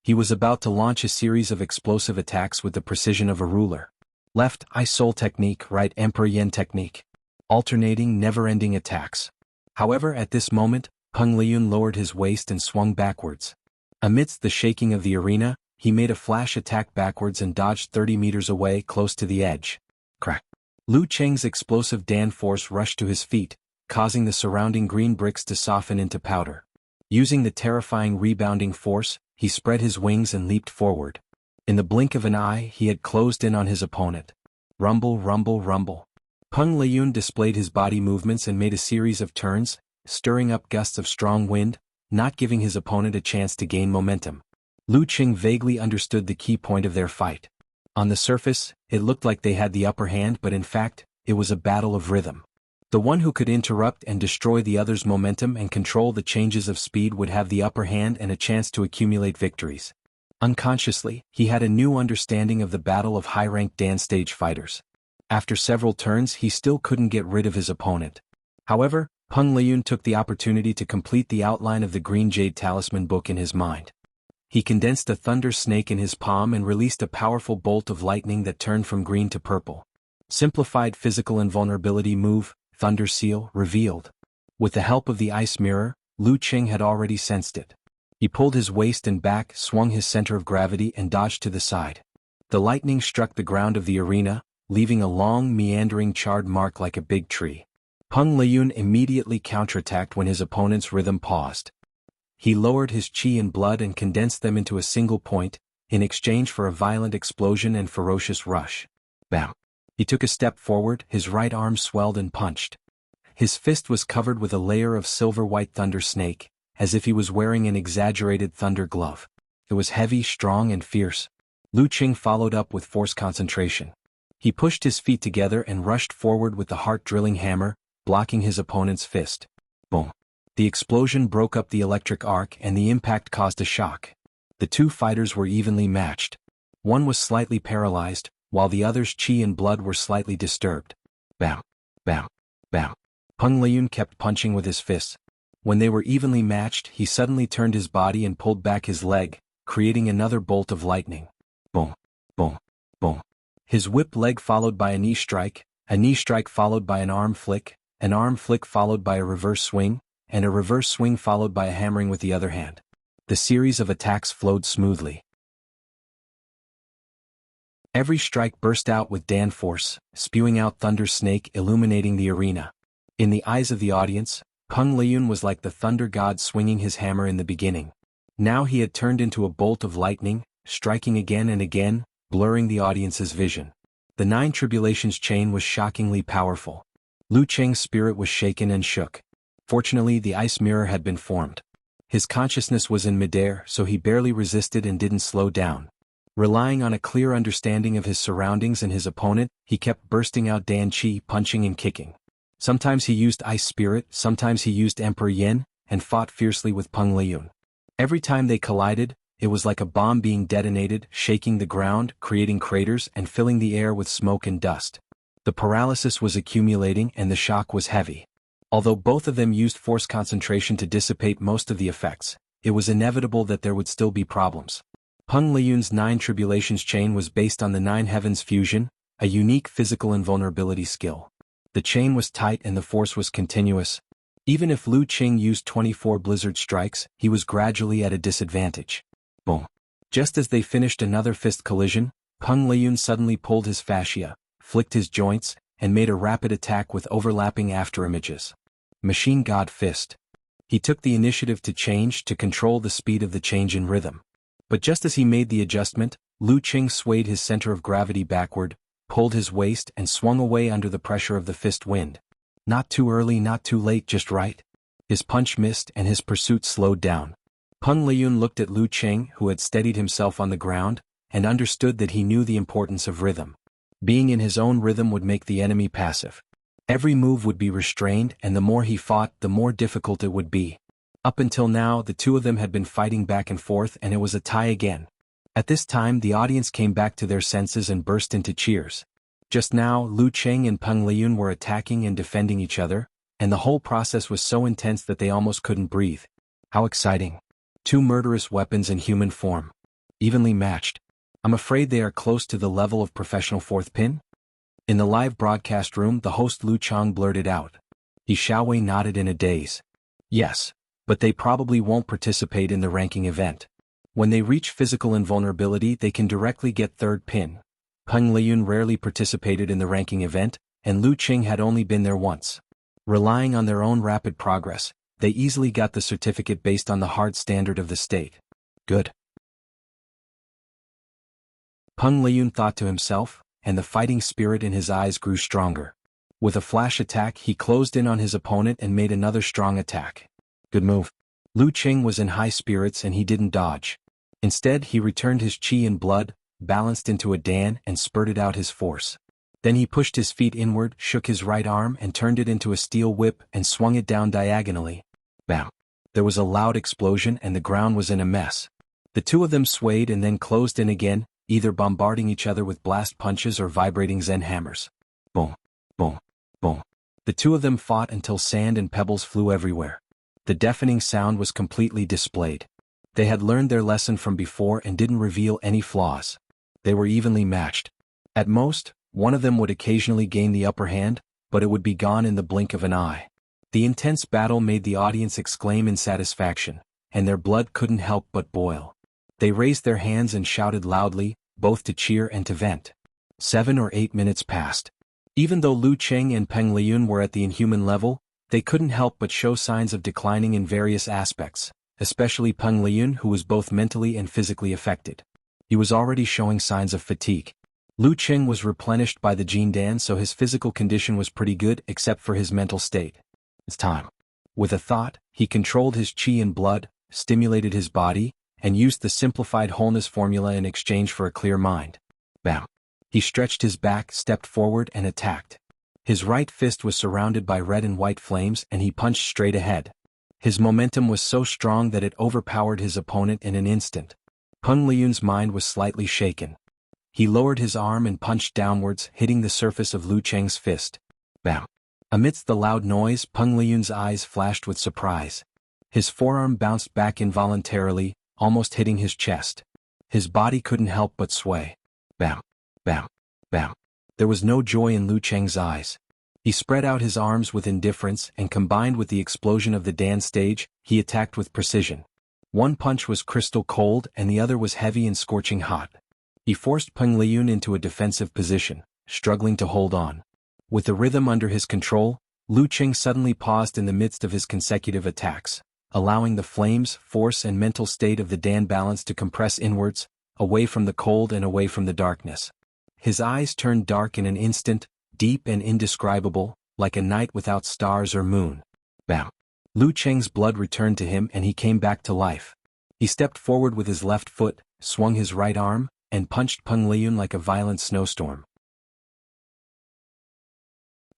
A: He was about to launch a series of explosive attacks with the precision of a ruler. Left eye soul technique, right emperor yen technique. Alternating, never-ending attacks. However, at this moment, Peng Liyun lowered his waist and swung backwards. Amidst the shaking of the arena, he made a flash attack backwards and dodged 30 meters away, close to the edge. Crack. Lu Qing's explosive Dan force rushed to his feet, causing the surrounding green bricks to soften into powder. Using the terrifying rebounding force, he spread his wings and leaped forward. In the blink of an eye, he had closed in on his opponent. Rumble, rumble, rumble. Peng Liyun displayed his body movements and made a series of turns, stirring up gusts of strong wind, not giving his opponent a chance to gain momentum. Lu Qing vaguely understood the key point of their fight. On the surface, it looked like they had the upper hand, but in fact, it was a battle of rhythm. The one who could interrupt and destroy the other's momentum and control the changes of speed would have the upper hand and a chance to accumulate victories. Unconsciously, he had a new understanding of the battle of high-ranked Dan stage fighters. After several turns, he still couldn't get rid of his opponent. However, Peng Liyun took the opportunity to complete the outline of the Green Jade Talisman book in his mind. He condensed a thunder snake in his palm and released a powerful bolt of lightning that turned from green to purple. Simplified physical invulnerability move, Thunder Seal, revealed. With the help of the ice mirror, Lu Qing had already sensed it. He pulled his waist and back, swung his center of gravity and dodged to the side. The lightning struck the ground of the arena, leaving a long, meandering charred mark like a big tree. Peng Liyun immediately counterattacked when his opponent's rhythm paused. He lowered his qi and blood and condensed them into a single point, in exchange for a violent explosion and ferocious rush. Bam! He took a step forward, his right arm swelled and punched. His fist was covered with a layer of silver-white thunder snake, as if he was wearing an exaggerated thunder glove. It was heavy, strong, and fierce. Lu Qing followed up with force concentration. He pushed his feet together and rushed forward with the heart-drilling hammer, blocking his opponent's fist. Boom! The explosion broke up the electric arc and the impact caused a shock. The two fighters were evenly matched. One was slightly paralyzed, while the other's qi and blood were slightly disturbed. Bam! Bam! Bam! Peng Liyun kept punching with his fists. When they were evenly matched, he suddenly turned his body and pulled back his leg, creating another bolt of lightning. Boom! Boom! Boom! His whip leg followed by a knee strike followed by an arm flick followed by a reverse swing, and a reverse swing followed by a hammering with the other hand. The series of attacks flowed smoothly. Every strike burst out with Dan force, spewing out thunder snake illuminating the arena. In the eyes of the audience, Peng Liyun was like the thunder god swinging his hammer in the beginning. Now he had turned into a bolt of lightning, striking again and again, blurring the audience's vision. The Nine Tribulations chain was shockingly powerful. Lu Qing's spirit was shaken and shook. Fortunately, the ice mirror had been formed. His consciousness was in midair, so he barely resisted and didn't slow down. Relying on a clear understanding of his surroundings and his opponent, he kept bursting out Dan Qi, punching and kicking. Sometimes he used Ice Spirit, sometimes he used Emperor Yen, and fought fiercely with Peng Liyun. Every time they collided, it was like a bomb being detonated, shaking the ground, creating craters and filling the air with smoke and dust. The paralysis was accumulating and the shock was heavy. Although both of them used force concentration to dissipate most of the effects, it was inevitable that there would still be problems. Peng Liyun's Nine Tribulations chain was based on the Nine Heavens fusion, a unique physical invulnerability skill. The chain was tight and the force was continuous. Even if Lu Qing used 24 blizzard strikes, he was gradually at a disadvantage. Boom! Just as they finished another fist collision, Peng Liyun suddenly pulled his fascia, flicked his joints, and made a rapid attack with overlapping afterimages. Machine God Fist. He took the initiative to control the speed of the change in rhythm. But just as he made the adjustment, Lu Qing swayed his center of gravity backward, pulled his waist and swung away under the pressure of the fist wind. Not too early, not too late, just right. His punch missed and his pursuit slowed down. Peng Liyun looked at Lu Qing, who had steadied himself on the ground, and understood that he knew the importance of rhythm. Being in his own rhythm would make the enemy passive. Every move would be restrained, and the more he fought, the more difficult it would be. Up until now, the two of them had been fighting back and forth, and it was a tie again. At this time, the audience came back to their senses and burst into cheers. Just now, Lu Qing and Peng Liyun were attacking and defending each other, and the whole process was so intense that they almost couldn't breathe. How exciting. Two murderous weapons in human form. Evenly matched. I'm afraid they are close to the level of professional fourth pin? In the live broadcast room, the host Lu Chang blurted out. He Xiaowei nodded in a daze. Yes, but they probably won't participate in the ranking event. When they reach physical invulnerability, they can directly get third pin. Peng Liyun rarely participated in the ranking event, and Lu Qing had only been there once. Relying on their own rapid progress, they easily got the certificate based on the hard standard of the state. Good. Peng Liyun thought to himself, and the fighting spirit in his eyes grew stronger. With a flash attack, he closed in on his opponent and made another strong attack. Good move. Lu Qing was in high spirits and he didn't dodge. Instead, he returned his qi and blood, balanced into a dan, and spurted out his force. Then he pushed his feet inward, shook his right arm and turned it into a steel whip and swung it down diagonally. Bam! There was a loud explosion and the ground was in a mess. The two of them swayed and then closed in again, either bombarding each other with blast punches or vibrating zen hammers. Boom! Boom! Boom! The two of them fought until sand and pebbles flew everywhere. The deafening sound was completely displayed. They had learned their lesson from before and didn't reveal any flaws. They were evenly matched. At most, one of them would occasionally gain the upper hand, but it would be gone in the blink of an eye. The intense battle made the audience exclaim in satisfaction, and their blood couldn't help but boil. They raised their hands and shouted loudly, both to cheer and to vent. 7 or 8 minutes passed. Even though Lu Qing and Peng Liyun were at the inhuman level, they couldn't help but show signs of declining in various aspects, especially Peng Liyun, who was both mentally and physically affected. He was already showing signs of fatigue. Lu Qing was replenished by the Jin Dan, so his physical condition was pretty good except for his mental state. It's time. With a thought, he controlled his qi and blood, stimulated his body, and used the simplified wholeness formula in exchange for a clear mind. Bam! He stretched his back, stepped forward and attacked. His right fist was surrounded by red and white flames and he punched straight ahead. His momentum was so strong that it overpowered his opponent in an instant. Peng Liyun's mind was slightly shaken. He lowered his arm and punched downwards, hitting the surface of Lu Cheng's fist. Bam! Amidst the loud noise, Peng Liyun's eyes flashed with surprise. His forearm bounced back involuntarily, almost hitting his chest. His body couldn't help but sway. Bam! Bam! Bam! There was no joy in Lu Cheng's eyes. He spread out his arms with indifference and combined with the explosion of the Dan stage, he attacked with precision. One punch was crystal cold and the other was heavy and scorching hot. He forced Peng Liyun into a defensive position, struggling to hold on. With the rhythm under his control, Lu Qing suddenly paused in the midst of his consecutive attacks, allowing the flames, force and mental state of the Dan balance to compress inwards, away from the cold and away from the darkness. His eyes turned dark in an instant, deep and indescribable, like a night without stars or moon. Bam! Lu Cheng's blood returned to him and he came back to life. He stepped forward with his left foot, swung his right arm, and punched Peng Liyun like a violent snowstorm.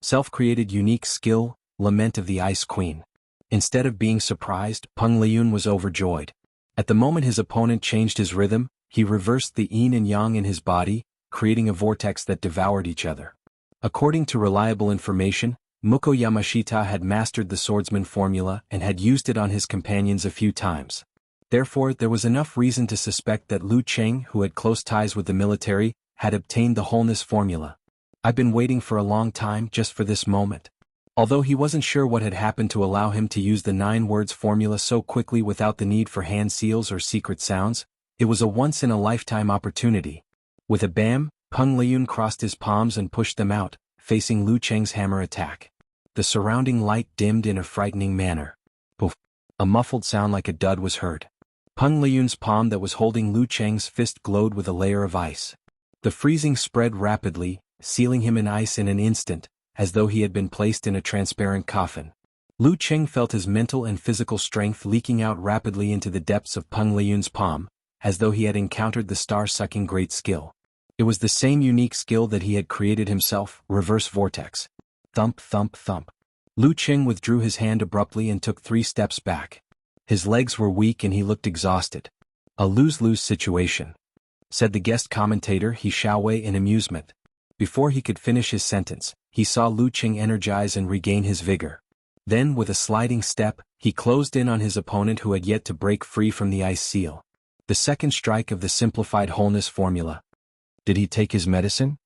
A: Self-created unique skill, Lament of the Ice Queen. Instead of being surprised, Peng Liyun was overjoyed. At the moment his opponent changed his rhythm, he reversed the yin and yang in his body, creating a vortex that devoured each other. According to reliable information, Muko Yamashita had mastered the swordsman formula and had used it on his companions a few times. Therefore, there was enough reason to suspect that Lu Qing, who had close ties with the military, had obtained the wholeness formula. I've been waiting for a long time just for this moment. Although he wasn't sure what had happened to allow him to use the 9 words formula so quickly without the need for hand seals or secret sounds, it was a once-in-a-lifetime opportunity. With a bam, Peng Liyun crossed his palms and pushed them out, facing Lu Cheng's hammer attack. The surrounding light dimmed in a frightening manner. Poof! A muffled sound like a dud was heard. Peng Liyun's palm that was holding Lu Cheng's fist glowed with a layer of ice. The freezing spread rapidly, sealing him in ice in an instant, as though he had been placed in a transparent coffin. Lu Qing felt his mental and physical strength leaking out rapidly into the depths of Peng Liyun's palm, as though he had encountered the star-sucking great skill. It was the same unique skill that he had created himself, reverse vortex. Thump, thump, thump. Lu Qing withdrew his hand abruptly and took 3 steps back. His legs were weak and he looked exhausted. A lose-lose situation, said the guest commentator He Xiaowei in amusement. Before he could finish his sentence, he saw Lu Qing energize and regain his vigor. Then, with a sliding step, he closed in on his opponent who had yet to break free from the ice seal. The second strike of the simplified wholeness formula. Did he take his medicine?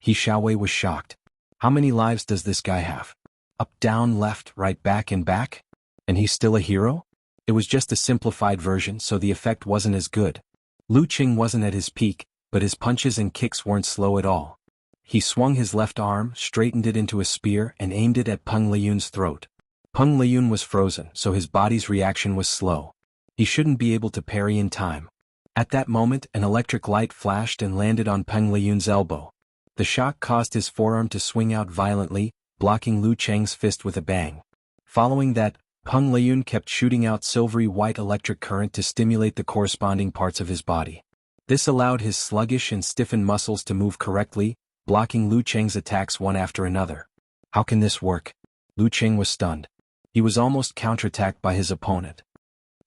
A: He Xiaowei was shocked. How many lives does this guy have? Up, down, left, right, back and back? And he's still a hero? It was just a simplified version, so the effect wasn't as good. Lu Qing wasn't at his peak, but his punches and kicks weren't slow at all. He swung his left arm, straightened it into a spear and aimed it at Peng Liyun's throat. Peng Liyun was frozen, so his body's reaction was slow. He shouldn't be able to parry in time. At that moment, an electric light flashed and landed on Peng Liyun's elbow. The shock caused his forearm to swing out violently, blocking Lu Qing's fist with a bang. Following that, Peng Liyun kept shooting out silvery white electric current to stimulate the corresponding parts of his body. This allowed his sluggish and stiffened muscles to move correctly, blocking Lu Qing's attacks one after another. How can this work? Lu Qing was stunned. He was almost counterattacked by his opponent.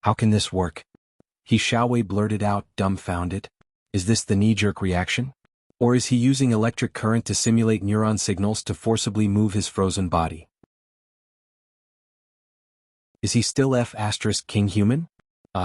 A: How can this work? He Xiaowei blurted out, dumbfounded. Is this the knee-jerk reaction? Or is he using electric current to simulate neuron signals to forcibly move his frozen body? Is he still F*King human?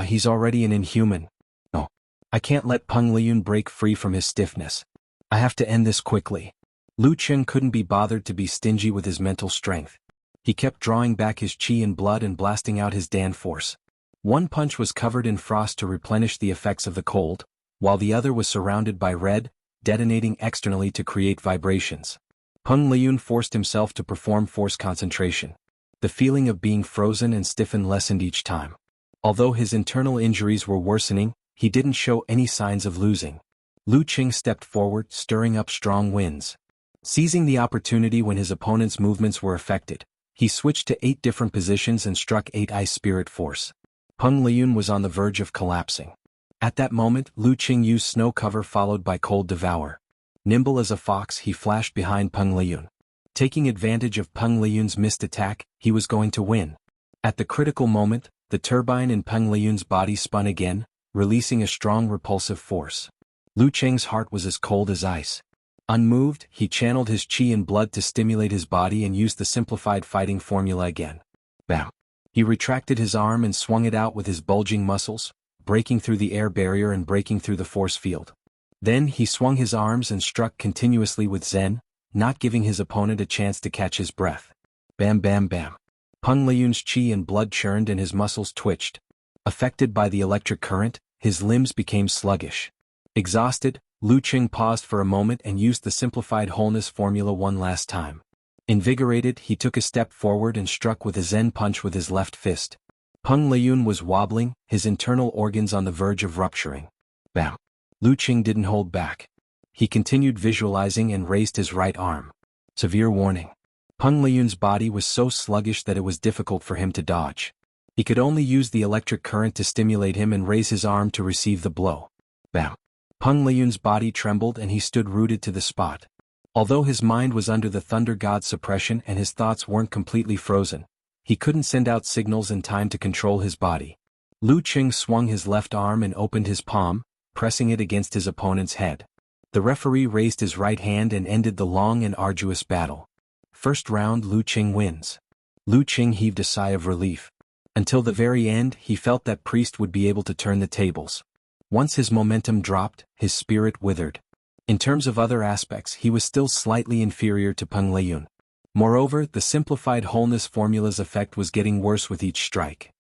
A: He's already an inhuman. No. I can't let Peng Liyun break free from his stiffness. I have to end this quickly. Lu Qing couldn't be bothered to be stingy with his mental strength. He kept drawing back his chi and blood and blasting out his Dan force. One punch was covered in frost to replenish the effects of the cold, while the other was surrounded by red, detonating externally to create vibrations. Peng Liyun forced himself to perform force concentration. The feeling of being frozen and stiffened lessened each time. Although his internal injuries were worsening, he didn't show any signs of losing. Lu Qing stepped forward, stirring up strong winds. Seizing the opportunity when his opponent's movements were affected, he switched to 8 different positions and struck 8 ice spirit force. Peng Liyun was on the verge of collapsing. At that moment, Lu Qing used snow cover followed by cold devour. Nimble as a fox, he flashed behind Peng Liyun. Taking advantage of Peng Liyun's missed attack, he was going to win. At the critical moment, the turbine in Peng Liyun's body spun again, releasing a strong repulsive force. Lu Qing's heart was as cold as ice. Unmoved, he channeled his chi and blood to stimulate his body and used the simplified fighting formula again. Bam! He retracted his arm and swung it out with his bulging muscles, breaking through the air barrier and breaking through the force field. Then he swung his arms and struck continuously with zen, not giving his opponent a chance to catch his breath. Bam bam bam. Peng Liyun's chi and blood churned and his muscles twitched. Affected by the electric current, his limbs became sluggish. Exhausted, Lu Qing paused for a moment and used the simplified wholeness formula one last time. Invigorated, he took a step forward and struck with a zen punch with his left fist. Peng Liyun was wobbling, his internal organs on the verge of rupturing. Bam! Lu Qing didn't hold back. He continued visualizing and raised his right arm. Severe warning. Peng Liyun's body was so sluggish that it was difficult for him to dodge. He could only use the electric current to stimulate him and raise his arm to receive the blow. Bam! Peng Liyun's body trembled and he stood rooted to the spot. Although his mind was under the thunder god's suppression and his thoughts weren't completely frozen, he couldn't send out signals in time to control his body. Lu Qing swung his left arm and opened his palm, pressing it against his opponent's head. The referee raised his right hand and ended the long and arduous battle. First round, Lu Qing wins. Lu Qing heaved a sigh of relief. Until the very end, he felt that priest would be able to turn the tables. Once his momentum dropped, his spirit withered. In terms of other aspects, he was still slightly inferior to Peng Liyun. Moreover, the simplified wholeness formula's effect was getting worse with each strike.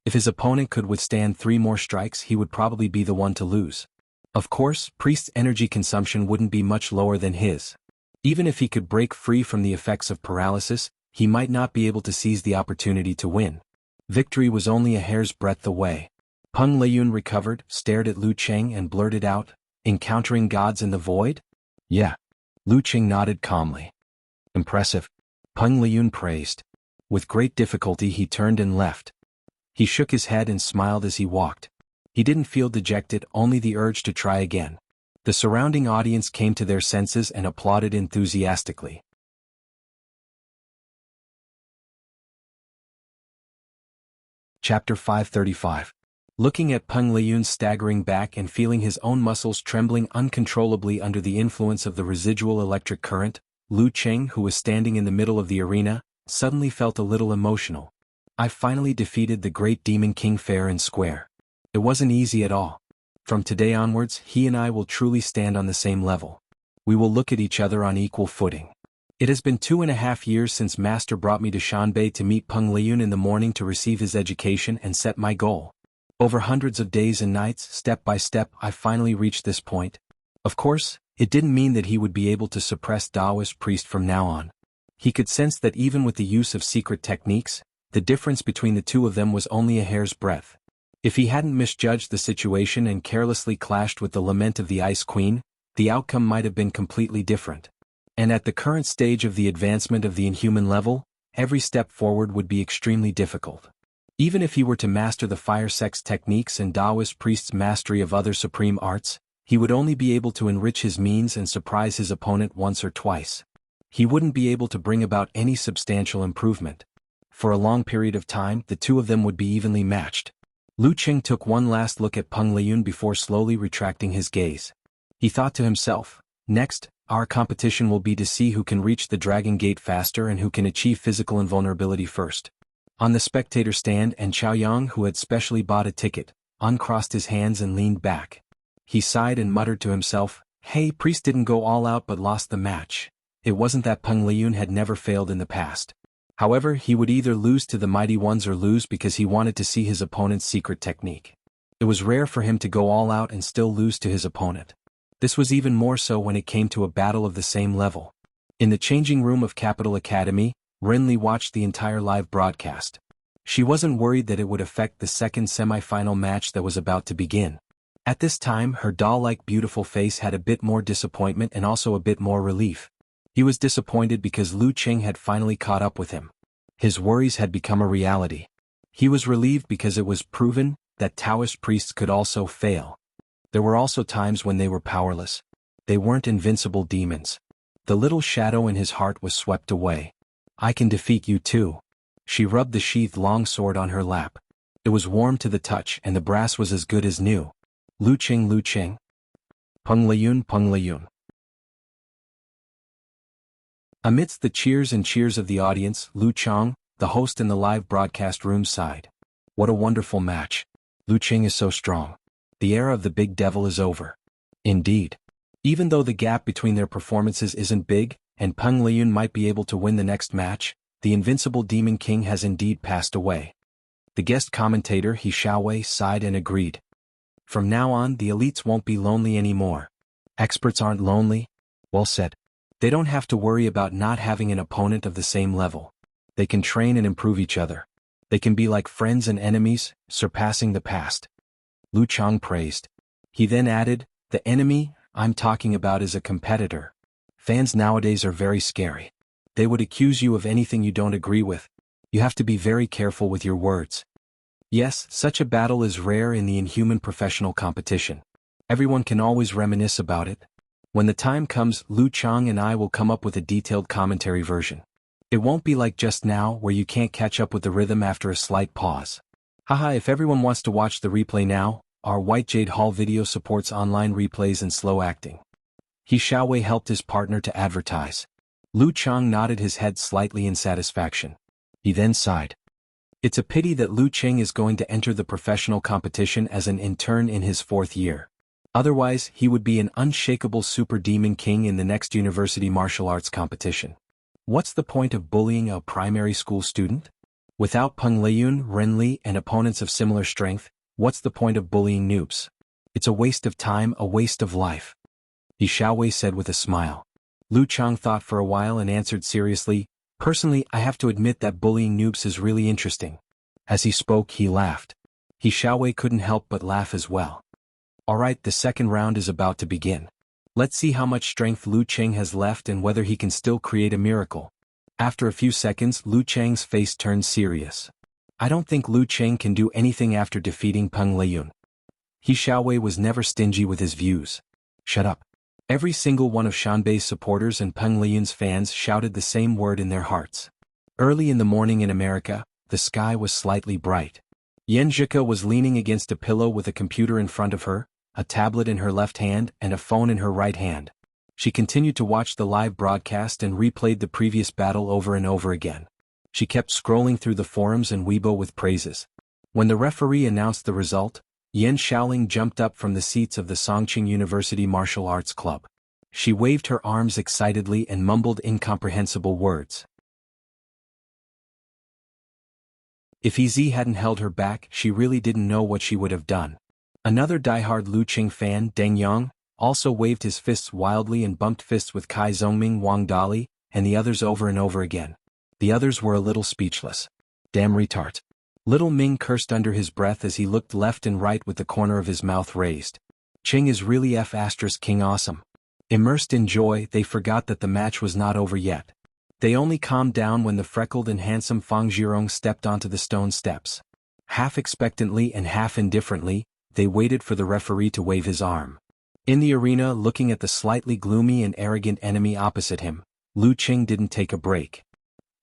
A: If his opponent could withstand 3 more strikes, he would probably be the one to lose. Of course, priest's energy consumption wouldn't be much lower than his. Even if he could break free from the effects of paralysis, he might not be able to seize the opportunity to win. Victory was only a hair's breadth away. Peng Liyun recovered, stared at Lu Qing and blurted out, "Encountering gods in the void?" "Yeah." Lu Qing nodded calmly. "Impressive. Peng Liyun praised. With great difficulty he turned and left. He shook his head and smiled as he walked. He didn't feel dejected, only the urge to try again. The surrounding audience came to their senses and applauded enthusiastically. Chapter 535. Looking at Peng Liyun staggering back and feeling his own muscles trembling uncontrollably under the influence of the residual electric current, Lu Qing, who was standing in the middle of the arena, suddenly felt a little emotional. I finally defeated the great demon king fair and square. It wasn't easy at all. From today onwards, he and I will truly stand on the same level. We will look at each other on equal footing. It has been 2.5 years since Master brought me to Shanbei to meet Peng Liyun in the morning to receive his education and set my goal. Over hundreds of days and nights, step by step, I finally reached this point. Of course, it didn't mean that he would be able to suppress Daoist priest from now on. He could sense that even with the use of secret techniques, the difference between the two of them was only a hair's breadth. If he hadn't misjudged the situation and carelessly clashed with the lament of the Ice Queen, the outcome might have been completely different. And at the current stage of the advancement of the inhuman level, every step forward would be extremely difficult. Even if he were to master the fire sex techniques and Daoist priest's mastery of other supreme arts, he would only be able to enrich his means and surprise his opponent once or twice. He wouldn't be able to bring about any substantial improvement. For a long period of time, the two of them would be evenly matched. Lu Qing took one last look at Peng Liyun before slowly retracting his gaze. He thought to himself, next, our competition will be to see who can reach the Dragon Gate faster and who can achieve physical invulnerability first. On the spectator stand, and Chaoyang, who had specially bought a ticket, uncrossed his hands and leaned back. He sighed and muttered to himself, "Hey, priest didn't go all out but lost the match." It wasn't that Peng Liyun had never failed in the past. However, he would either lose to the mighty ones or lose because he wanted to see his opponent's secret technique. It was rare for him to go all out and still lose to his opponent. This was even more so when it came to a battle of the same level. In the changing room of Capital Academy, Renli watched the entire live broadcast. She wasn't worried that it would affect the second semi-final match that was about to begin. At this time, her doll-like beautiful face had a bit more disappointment and also a bit more relief. He was disappointed because Lu Qing had finally caught up with him. His worries had become a reality. He was relieved because it was proven that Taoist priests could also fail. There were also times when they were powerless. They weren't invincible demons. The little shadow in his heart was swept away. "I can defeat you too." She rubbed the sheathed longsword on her lap. It was warm to the touch and the brass was as good as new. Lu Qing, Lu Qing. Peng Liyun, Peng Liyun. Amidst the cheers and cheers of the audience, Lu Chang, the host in the live broadcast room, sighed. "What a wonderful match. Lu Qing is so strong. The era of the big devil is over." Indeed. Even though the gap between their performances isn't big, and Peng Liyun might be able to win the next match, the invincible Demon King has indeed passed away. The guest commentator He Xiaowei sighed and agreed. From now on, the elites won't be lonely anymore. Experts aren't lonely. Well said. They don't have to worry about not having an opponent of the same level. They can train and improve each other. They can be like friends and enemies, surpassing the past. Lu Chang praised. He then added, "The enemy I'm talking about is a competitor. Fans nowadays are very scary. They would accuse you of anything you don't agree with. You have to be very careful with your words." Yes, such a battle is rare in the inhuman professional competition. Everyone can always reminisce about it. When the time comes, Lu Chang and I will come up with a detailed commentary version. It won't be like just now where you can't catch up with the rhythm after a slight pause. Haha, if everyone wants to watch the replay now, our White Jade Hall video supports online replays and slow acting. He Xiaowei helped his partner to advertise. Lu Chang nodded his head slightly in satisfaction. He then sighed. It's a pity that Lu Qing is going to enter the professional competition as an intern in his 4th year. Otherwise, he would be an unshakable super demon king in the next university martial arts competition. What's the point of bullying a primary school student? Without Peng Liyun, Renli, and opponents of similar strength, what's the point of bullying noobs? It's a waste of time, a waste of life. He Xiaowei said with a smile. Lu Chang thought for a while and answered seriously, "Personally, I have to admit that bullying noobs is really interesting." As he spoke, he laughed. He Xiaowei couldn't help but laugh as well. Alright, the second round is about to begin. Let's see how much strength Lu Qing has left and whether he can still create a miracle. After a few seconds, Lu Cheng's face turned serious. I don't think Lu Cheng can do anything after defeating Peng Liyun. He Xiaowei was never stingy with his views. Shut up. Every single one of Shanbei's supporters and Peng Liyun's fans shouted the same word in their hearts. Early in the morning in America, the sky was slightly bright. Yan Zhika was leaning against a pillow with a computer in front of her, a tablet in her left hand and a phone in her right hand. She continued to watch the live broadcast and replayed the previous battle over and over again. She kept scrolling through the forums and Weibo with praises. When the referee announced the result, Yan Shaoling jumped up from the seats of the Songqing University Martial Arts Club. She waved her arms excitedly and mumbled incomprehensible words. If Ez hadn't held her back, she really didn't know what she would have done. Another diehard Lu Qing fan, Deng Yang, also waved his fists wildly and bumped fists with Kai Zongming, Wang Dali, and the others over and over again. The others were a little speechless. Damn retard. Little Ming cursed under his breath as he looked left and right with the corner of his mouth raised. Qing is really King awesome. Immersed in joy, they forgot that the match was not over yet. They only calmed down when the freckled and handsome Fang Zhirong stepped onto the stone steps. Half expectantly and half indifferently, they waited for the referee to wave his arm. In the arena, looking at the slightly gloomy and arrogant enemy opposite him, Lu Qing didn't take a break.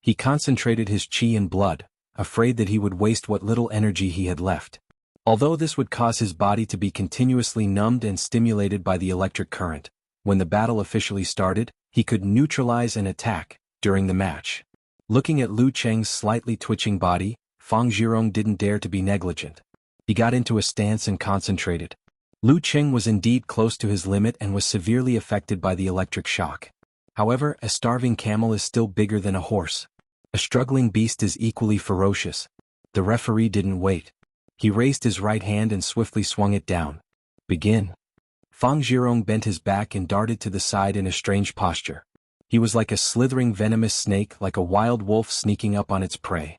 A: He concentrated his qi and blood, afraid that he would waste what little energy he had left. Although this would cause his body to be continuously numbed and stimulated by the electric current, when the battle officially started, he could neutralize and attack during the match. Looking at Lu Cheng's slightly twitching body, Fang Zhirong didn't dare to be negligent. He got into a stance and concentrated. Lu Cheng was indeed close to his limit and was severely affected by the electric shock. However, a starving camel is still bigger than a horse. A struggling beast is equally ferocious. The referee didn't wait. He raised his right hand and swiftly swung it down. Begin. Fang Zhirong bent his back and darted to the side in a strange posture. He was like a slithering venomous snake, like a wild wolf sneaking up on its prey.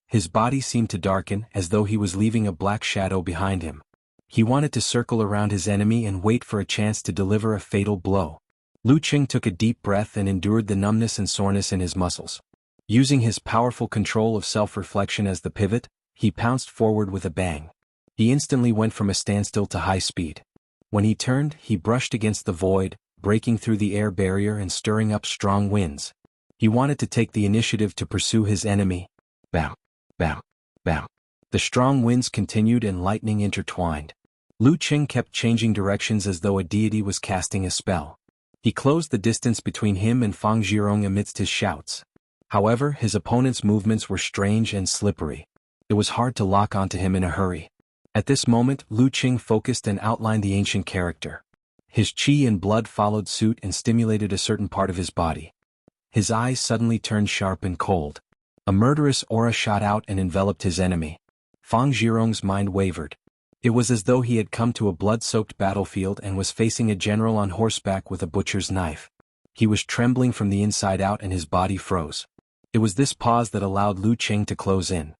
A: His body seemed to darken as though he was leaving a black shadow behind him. He wanted to circle around his enemy and wait for a chance to deliver a fatal blow. Lu Qing took a deep breath and endured the numbness and soreness in his muscles. Using his powerful control of self-reflection as the pivot, he pounced forward with a bang. He instantly went from a standstill to high speed. When he turned, he brushed against the void, breaking through the air barrier and stirring up strong winds. He wanted to take the initiative to pursue his enemy. Bam, bam, bam. The strong winds continued and lightning intertwined. Lu Qing kept changing directions as though a deity was casting a spell. He closed the distance between him and Fang Zhirong amidst his shouts. However, his opponent's movements were strange and slippery. It was hard to lock onto him in a hurry. At this moment, Lu Qing focused and outlined the ancient character. His qi and blood followed suit and stimulated a certain part of his body. His eyes suddenly turned sharp and cold. A murderous aura shot out and enveloped his enemy. Fang Zhirong's mind wavered. It was as though he had come to a blood-soaked battlefield and was facing a general on horseback with a butcher's knife. He was trembling from the inside out and his body froze. It was this pause that allowed Lu Qing to close in.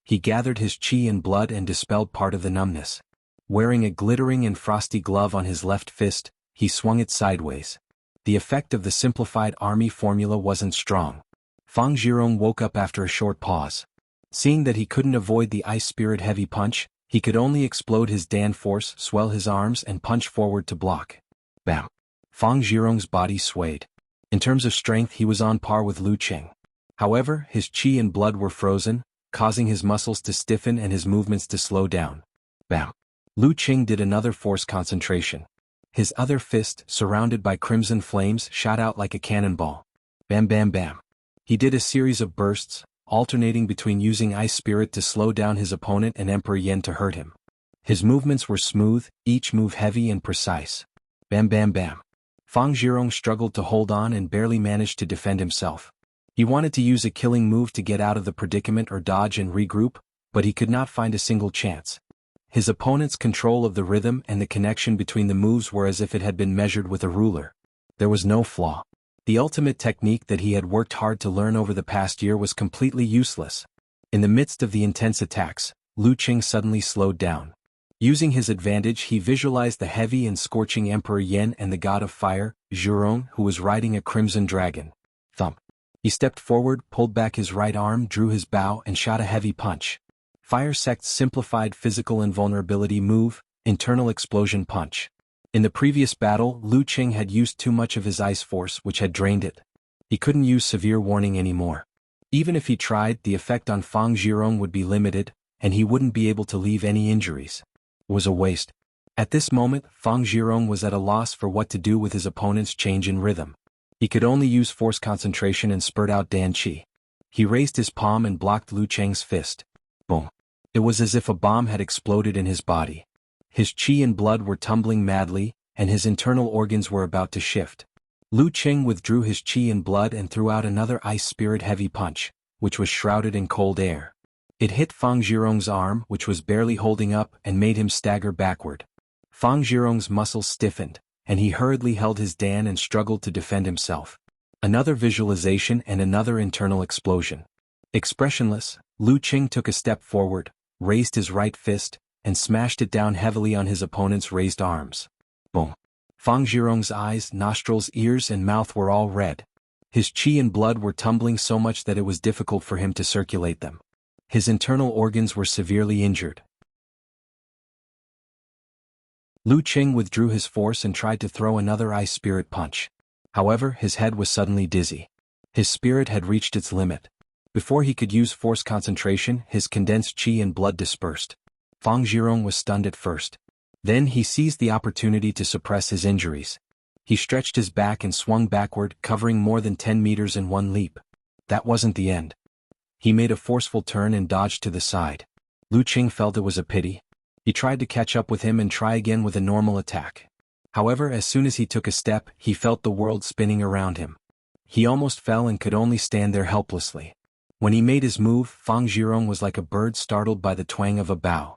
A: He gathered his qi and blood and dispelled part of the numbness. Wearing a glittering and frosty glove on his left fist, he swung it sideways. The effect of the simplified army formula wasn't strong. Fang Zhirong woke up after a short pause. Seeing that he couldn't avoid the ice spirit heavy punch, he could only explode his Dan force, swell his arms and punch forward to block. Bam! Fang Zhirong's body swayed. In terms of strength he was on par with Lu Qing. However, his qi and blood were frozen, causing his muscles to stiffen and his movements to slow down. Bam! Lu Qing did another force concentration. His other fist, surrounded by crimson flames, shot out like a cannonball. Bam bam bam. He did a series of bursts, alternating between using ice spirit to slow down his opponent and Emperor Yen to hurt him. His movements were smooth, each move heavy and precise. Bam bam bam. Fang Zhirong struggled to hold on and barely managed to defend himself. He wanted to use a killing move to get out of the predicament or dodge and regroup, but he could not find a single chance. His opponent's control of the rhythm and the connection between the moves were as if it had been measured with a ruler. There was no flaw. The ultimate technique that he had worked hard to learn over the past year was completely useless. In the midst of the intense attacks, Lu Qing suddenly slowed down. Using his advantage, he visualized the heavy and scorching Emperor Yen and the god of fire, Zhurong, who was riding a crimson dragon. Thump. He stepped forward, pulled back his right arm, drew his bow, and shot a heavy punch. Fire Sect's simplified physical invulnerability move, internal explosion punch. In the previous battle, Lu Qing had used too much of his ice force, which had drained it. He couldn't use severe warning anymore. Even if he tried, the effect on Fang Zhurong would be limited, and he wouldn't be able to leave any injuries. It was a waste. At this moment, Fang Zhurong was at a loss for what to do with his opponent's change in rhythm. He could only use force concentration and spurt out Dan Qi. He raised his palm and blocked Lu Cheng's fist. Boom. It was as if a bomb had exploded in his body. His qi and blood were tumbling madly, and his internal organs were about to shift. Lu Cheng withdrew his qi and blood and threw out another ice spirit heavy punch, which was shrouded in cold air. It hit Fang Zhurong's arm, which was barely holding up, and made him stagger backward. Fang Zhurong's muscles stiffened, and he hurriedly held his Dan and struggled to defend himself. Another visualization and another internal explosion. Expressionless, Lu Qing took a step forward, raised his right fist, and smashed it down heavily on his opponent's raised arms. Boom. Fang Zhurong's eyes, nostrils, ears, and mouth were all red. His qi and blood were tumbling so much that it was difficult for him to circulate them. His internal organs were severely injured. Lu Qing withdrew his force and tried to throw another ice spirit punch. However, his head was suddenly dizzy. His spirit had reached its limit. Before he could use force concentration, his condensed qi and blood dispersed. Fang Zhurong was stunned at first. Then he seized the opportunity to suppress his injuries. He stretched his back and swung backward, covering more than 10 meters in one leap. That wasn't the end. He made a forceful turn and dodged to the side. Lu Qing felt it was a pity. He tried to catch up with him and try again with a normal attack. However, as soon as he took a step, he felt the world spinning around him. He almost fell and could only stand there helplessly. When he made his move, Fang Zhurong was like a bird startled by the twang of a bow.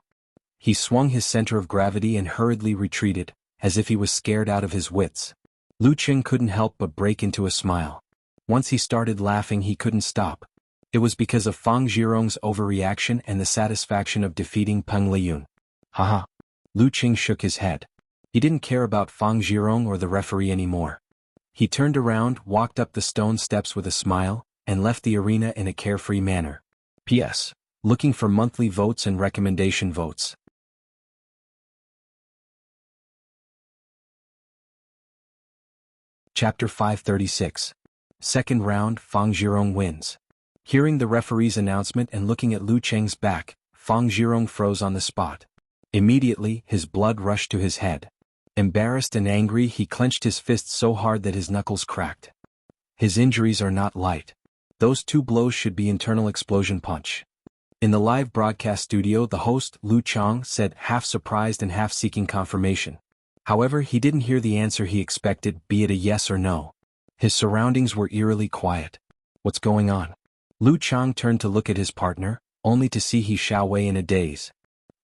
A: He swung his center of gravity and hurriedly retreated, as if he was scared out of his wits. Lu Qing couldn't help but break into a smile. Once he started laughing, he couldn't stop. It was because of Fang Zhurong's overreaction and the satisfaction of defeating Peng Liyun. Haha. Lu Qing shook his head. He didn't care about Fang Zhurong or the referee anymore. He turned around, walked up the stone steps with a smile, and left the arena in a carefree manner. P.S. Looking for monthly votes and recommendation votes. Chapter 536. Second round, Fang Zhurong wins. Hearing the referee's announcement and looking at Lu Cheng's back, Fang Zhurong froze on the spot. Immediately, his blood rushed to his head. Embarrassed and angry, he clenched his fists so hard that his knuckles cracked. His injuries are not light. Those 2 blows should be internal explosion punch. In the live broadcast studio, the host, Lu Chang, said, half surprised and half seeking confirmation. However, he didn't hear the answer he expected, be it a yes or no. His surroundings were eerily quiet. What's going on? Lu Chang turned to look at his partner, only to see He Xiaowei in a daze.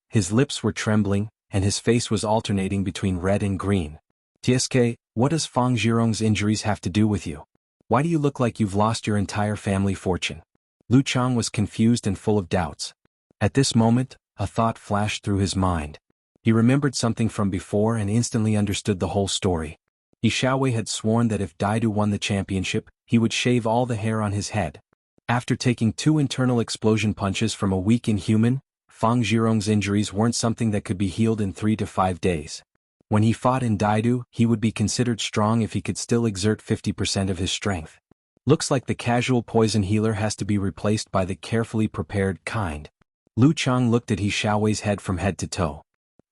A: His lips were trembling, and his face was alternating between red and green. TSK, what does Fang Zhurong's injuries have to do with you? Why do you look like you've lost your entire family fortune? Lu Chang was confused and full of doubts. At this moment, a thought flashed through his mind. He remembered something from before and instantly understood the whole story. He Xiaowei had sworn that if Daidu won the championship, he would shave all the hair on his head. After taking 2 internal explosion punches from a weak inhuman, Fang Zhurong's injuries weren't something that could be healed in 3 to 5 days. When he fought in Daidu, he would be considered strong if he could still exert 50% of his strength. Looks like the casual poison healer has to be replaced by the carefully prepared kind. Lu Chang looked at He Xiaowei's head from head to toe.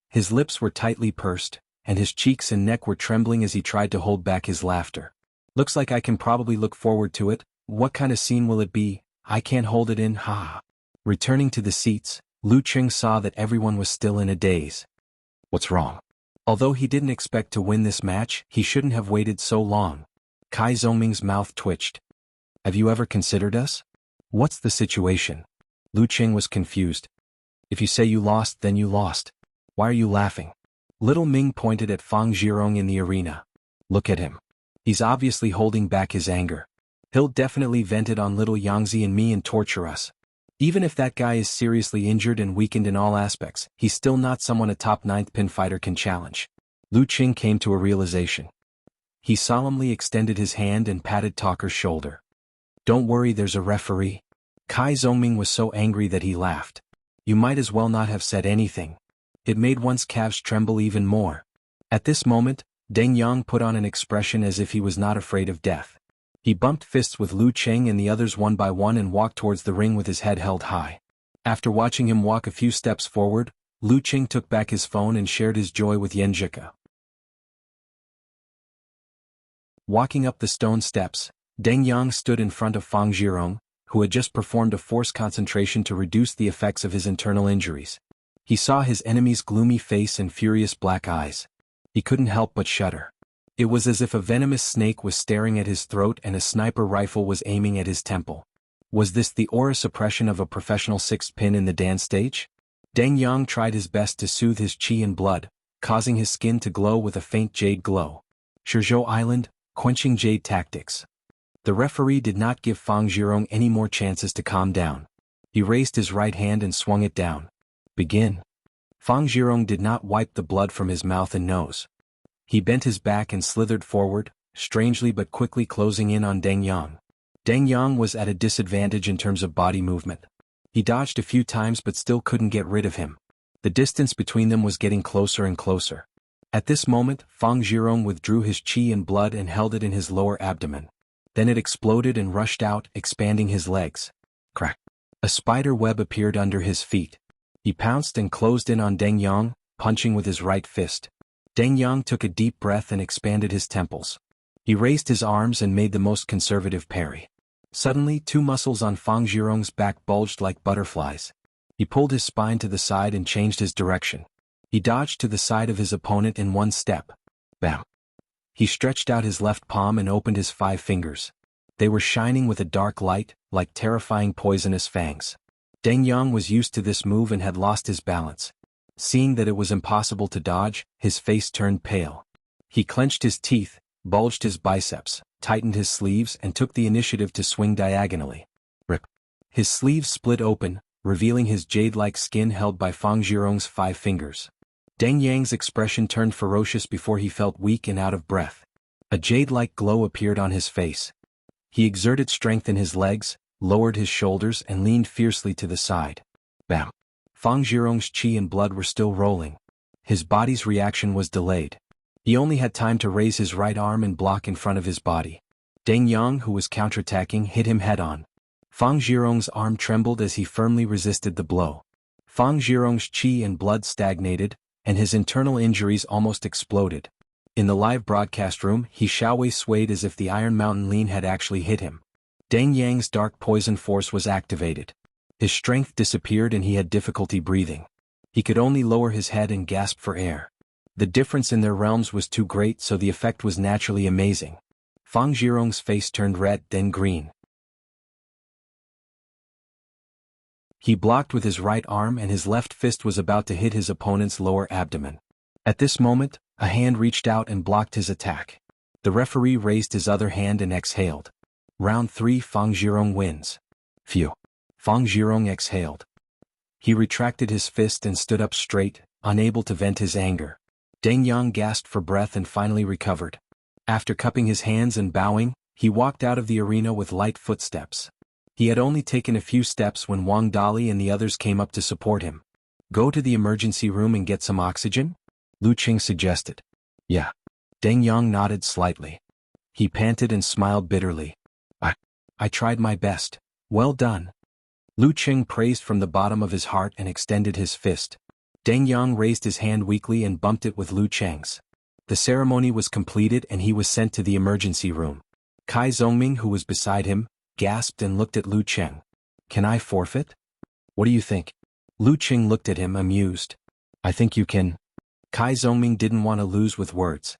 A: His lips were tightly pursed, and his cheeks and neck were trembling as he tried to hold back his laughter. Looks like I can probably look forward to it. What kind of scene will it be? I can't hold it in, ha. Returning to the seats, Lu Cheng saw that everyone was still in a daze. What's wrong? Although he didn't expect to win this match, he shouldn't have waited so long. Kai Zhongming's mouth twitched. Have you ever considered us? What's the situation? Lu Cheng was confused. If you say you lost, then you lost. Why are you laughing? Little Ming pointed at Fang Zhurong in the arena. Look at him. He's obviously holding back his anger. He'll definitely vent it on little Yangzi and me and torture us. Even if that guy is seriously injured and weakened in all aspects, he's still not someone a top 9th pin fighter can challenge. Lu Qing came to a realization. He solemnly extended his hand and patted Talker's shoulder. Don't worry, there's a referee. Kai Zongming was so angry that he laughed. You might as well not have said anything. It made one's calves tremble even more. At this moment, Deng Yang put on an expression as if he was not afraid of death. He bumped fists with Lu Qing and the others one by one and walked towards the ring with his head held high. After watching him walk a few steps forward, Lu Qing took back his phone and shared his joy with Yan Zhika. Walking up the stone steps, Deng Yang stood in front of Fang Zhirong, who had just performed a force concentration to reduce the effects of his internal injuries. He saw his enemy's gloomy face and furious black eyes. He couldn't help but shudder. It was as if a venomous snake was staring at his throat and a sniper rifle was aiming at his temple. Was this the aura suppression of a professional sixth pin in the dance stage? Deng Yang tried his best to soothe his qi and blood, causing his skin to glow with a faint jade glow. Shizhou Island, quenching jade tactics. The referee did not give Fang Zhirong any more chances to calm down. He raised his right hand and swung it down. Begin. Fang Zhirong did not wipe the blood from his mouth and nose. He bent his back and slithered forward, strangely but quickly closing in on Deng Yang. Deng Yang was at a disadvantage in terms of body movement. He dodged a few times but still couldn't get rid of him. The distance between them was getting closer and closer. At this moment, Fang Zhirong withdrew his qi and blood and held it in his lower abdomen. Then it exploded and rushed out, expanding his legs. Crack. A spider web appeared under his feet. He pounced and closed in on Deng Yang, punching with his right fist. Deng Yang took a deep breath and expanded his temples. He raised his arms and made the most conservative parry. Suddenly, two muscles on Fang Zhirong's back bulged like butterflies. He pulled his spine to the side and changed his direction. He dodged to the side of his opponent in one step. Bam! He stretched out his left palm and opened his 5 fingers. They were shining with a dark light, like terrifying poisonous fangs. Deng Yang was used to this move and had lost his balance. Seeing that it was impossible to dodge, his face turned pale. He clenched his teeth, bulged his biceps, tightened his sleeves and took the initiative to swing diagonally. Rip. His sleeves split open, revealing his jade-like skin held by Fang Zhirong's 5 fingers. Deng Yang's expression turned ferocious before he felt weak and out of breath. A jade-like glow appeared on his face. He exerted strength in his legs, lowered his shoulders and leaned fiercely to the side. Bam! Fang Zhirong's qi and blood were still rolling. His body's reaction was delayed. He only had time to raise his right arm and block in front of his body. Deng Yang, who was counterattacking, hit him head-on. Fang Zhirong's arm trembled as he firmly resisted the blow. Fang Zhirong's qi and blood stagnated, and his internal injuries almost exploded. In the live broadcast room, he Xiaowei swayed as if the Iron Mountain Lean had actually hit him. Deng Yang's dark poison force was activated. His strength disappeared and he had difficulty breathing. He could only lower his head and gasp for air. The difference in their realms was too great, so the effect was naturally amazing. Fang Zhirong's face turned red, then green. He blocked with his right arm and his left fist was about to hit his opponent's lower abdomen. At this moment, a hand reached out and blocked his attack. The referee raised his other hand and exhaled. Round 3, Fang Zhirong wins. Phew. Fang Zhirong exhaled. He retracted his fist and stood up straight, unable to vent his anger. Deng Yang gasped for breath and finally recovered. After cupping his hands and bowing, he walked out of the arena with light footsteps. He had only taken a few steps when Wang Dali and the others came up to support him. Go to the emergency room and get some oxygen? Lu Qing suggested. Yeah. Deng Yang nodded slightly. He panted and smiled bitterly. I tried my best. Well done. Lu Qing praised from the bottom of his heart and extended his fist. Deng Yang raised his hand weakly and bumped it with Lu Cheng's. The ceremony was completed and he was sent to the emergency room. Kai Zongming, who was beside him, gasped and looked at Lu Cheng. Can I forfeit? What do you think? Lu Cheng looked at him amused. I think you can. Kai Zongming didn't want to lose with words.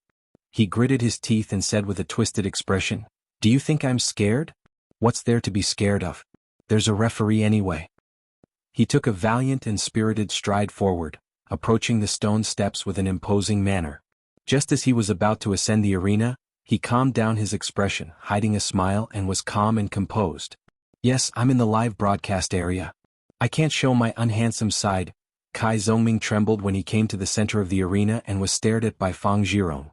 A: He gritted his teeth and said with a twisted expression, Do you think I'm scared? What's there to be scared of? There's a referee anyway. He took a valiant and spirited stride forward, approaching the stone steps with an imposing manner. Just as he was about to ascend the arena, he calmed down his expression, hiding a smile, and was calm and composed. Yes, I'm in the live broadcast area. I can't show my unhandsome side. Kai Zongming trembled when he came to the center of the arena and was stared at by Fang Zhirong.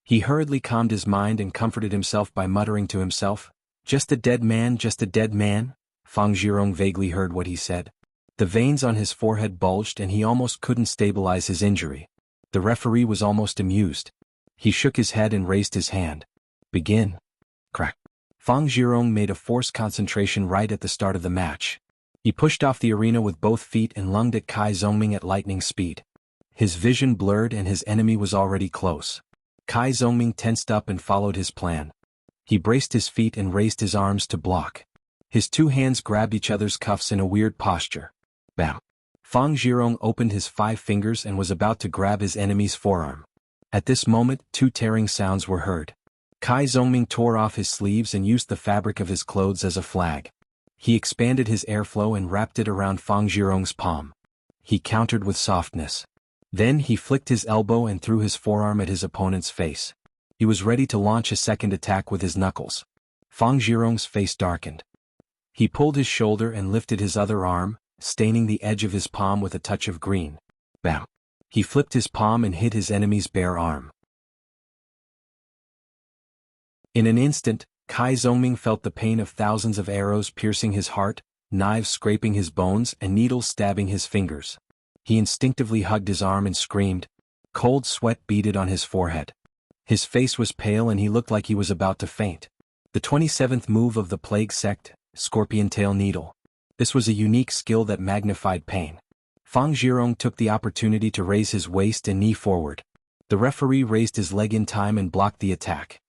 A: He hurriedly calmed his mind and comforted himself by muttering to himself, "Just a dead man, just a dead man." Fang Zhirong vaguely heard what he said. The veins on his forehead bulged and he almost couldn't stabilize his injury. The referee was almost amused. He shook his head and raised his hand. "Begin." Crack. Fang Zhirong made a forced concentration right at the start of the match. He pushed off the arena with both feet and lunged at Kai Zongming at lightning speed. His vision blurred and his enemy was already close. Kai Zongming tensed up and followed his plan. He braced his feet and raised his arms to block. His two hands grabbed each other's cuffs in a weird posture. Bam! Fang Zhirong opened his 5 fingers and was about to grab his enemy's forearm. At this moment, 2 tearing sounds were heard. Kai Zongming tore off his sleeves and used the fabric of his clothes as a flag. He expanded his airflow and wrapped it around Fang Zhirong's palm. He countered with softness. Then he flicked his elbow and threw his forearm at his opponent's face. He was ready to launch a second attack with his knuckles. Fang Zhirong's face darkened. He pulled his shoulder and lifted his other arm, staining the edge of his palm with a touch of green. Bam! He flipped his palm and hit his enemy's bare arm. In an instant, Kai Zongming felt the pain of thousands of arrows piercing his heart, knives scraping his bones and needles stabbing his fingers. He instinctively hugged his arm and screamed. Cold sweat beaded on his forehead. His face was pale and he looked like he was about to faint. The 27th move of the Plague Sect, Scorpion Tail Needle. This was a unique skill that magnified pain. Fang Zhirong took the opportunity to raise his waist and knee forward. The referee raised his leg in time and blocked the attack.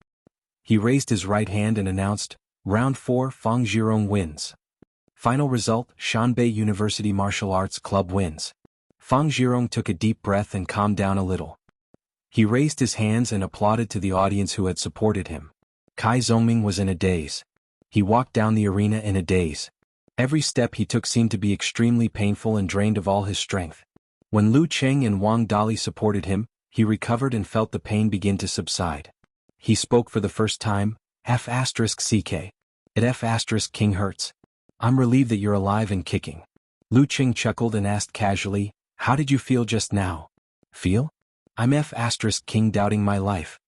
A: He raised his right hand and announced, "Round 4, Fang Zhirong wins." Final result, Shanbei University Martial Arts Club wins. Fang Zhirong took a deep breath and calmed down a little. He raised his hands and applauded to the audience who had supported him. Kai Zongming was in a daze. He walked down the arena in a daze. Every step he took seemed to be extremely painful and drained of all his strength. When Lu Cheng and Wang Dali supported him, he recovered and felt the pain begin to subside. He spoke for the first time, F***CK. It F***King hurts. I'm relieved that you're alive and kicking. Lu Cheng chuckled and asked casually, "How did you feel just now?" "Feel? I'm F***King doubting my life."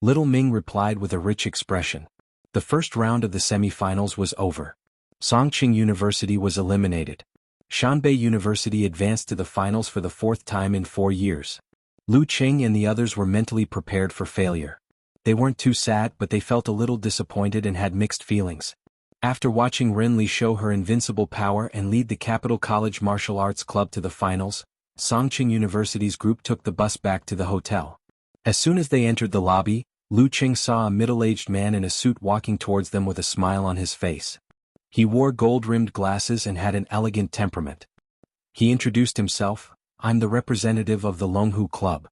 A: Little Ming replied with a rich expression. The first round of the semi-finals was over. Songqing University was eliminated. Shanbei University advanced to the finals for the 4th time in 4 years. Lu Cheng and the others were mentally prepared for failure. They weren't too sad but they felt a little disappointed and had mixed feelings. After watching Ren Li show her invincible power and lead the Capital College Martial Arts Club to the finals, Songqing University's group took the bus back to the hotel. As soon as they entered the lobby, Lu Cheng saw a middle-aged man in a suit walking towards them with a smile on his face. He wore gold-rimmed glasses and had an elegant temperament. He introduced himself, "I'm the representative of the Longhu Club."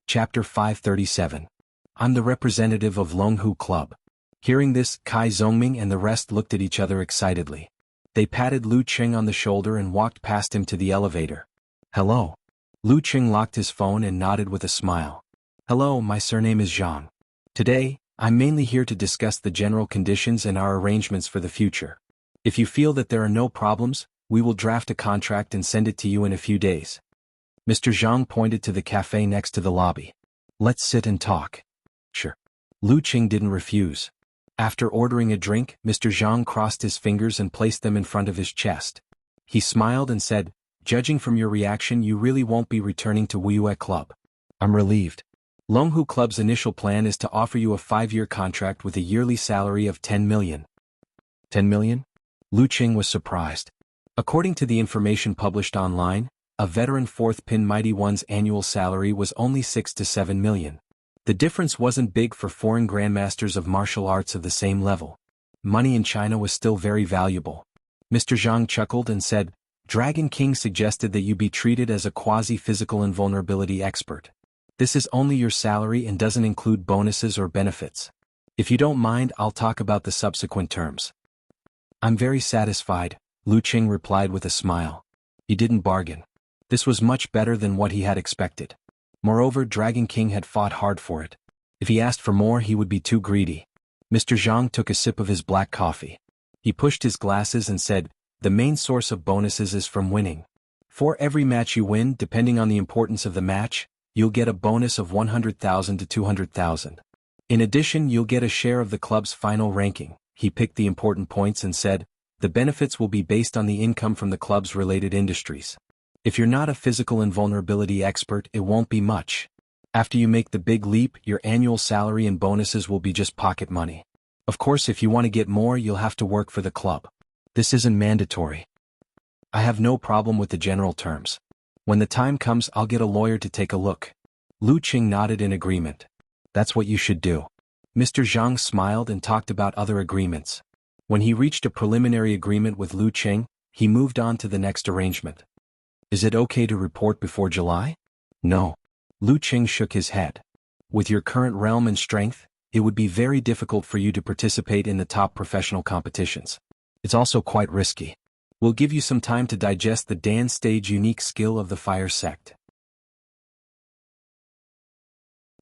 A: Chapter 537. I'm the representative of Longhu Club. Hearing this, Kai Zongming and the rest looked at each other excitedly. They patted Lu Cheng on the shoulder and walked past him to the elevator. "Hello." Lu Cheng locked his phone and nodded with a smile. "Hello, my surname is Zhang. Today, I'm mainly here to discuss the general conditions and our arrangements for the future. If you feel that there are no problems, we will draft a contract and send it to you in a few days." Mr. Zhang pointed to the cafe next to the lobby. "Let's sit and talk." "Sure." Lu Cheng didn't refuse. After ordering a drink, Mr. Zhang crossed his fingers and placed them in front of his chest. He smiled and said, "Judging from your reaction, you really won't be returning to Wuxia Club. I'm relieved. Longhu Club's initial plan is to offer you a 5-year contract with a yearly salary of 10 million. 10 million? Lu Cheng was surprised. According to the information published online, a veteran 4th Pin Mighty One's annual salary was only 6 to 7 million. The difference wasn't big for foreign grandmasters of martial arts of the same level. Money in China was still very valuable. Mr. Zhang chuckled and said, "Dragon King suggested that you be treated as a quasi-physical invulnerability expert. This is only your salary and doesn't include bonuses or benefits. If you don't mind, I'll talk about the subsequent terms." "I'm very satisfied," Lu Cheng replied with a smile. He didn't bargain. This was much better than what he had expected. Moreover, Dragon King had fought hard for it. If he asked for more, he would be too greedy. Mr. Jiang took a sip of his black coffee. He pushed his glasses and said, "The main source of bonuses is from winning. For every match you win, depending on the importance of the match, you'll get a bonus of 100,000 to 200,000. In addition, you'll get a share of the club's final ranking." He picked the important points and said, "The benefits will be based on the income from the club's related industries. If you're not a physical invulnerability expert, it won't be much. After you make the big leap, your annual salary and bonuses will be just pocket money. Of course, if you want to get more, you'll have to work for the club. This isn't mandatory. I have no problem with the general terms. When the time comes, I'll get a lawyer to take a look." Lu Qing nodded in agreement. "That's what you should do." Mr. Zhang smiled and talked about other agreements. When he reached a preliminary agreement with Lu Qing, he moved on to the next arrangement. "Is it okay to report before July?" "No." Lu Qing shook his head. "With your current realm and strength, it would be very difficult for you to participate in the top professional competitions. It's also quite risky. We'll give you some time to digest the Dan stage unique skill of the fire sect.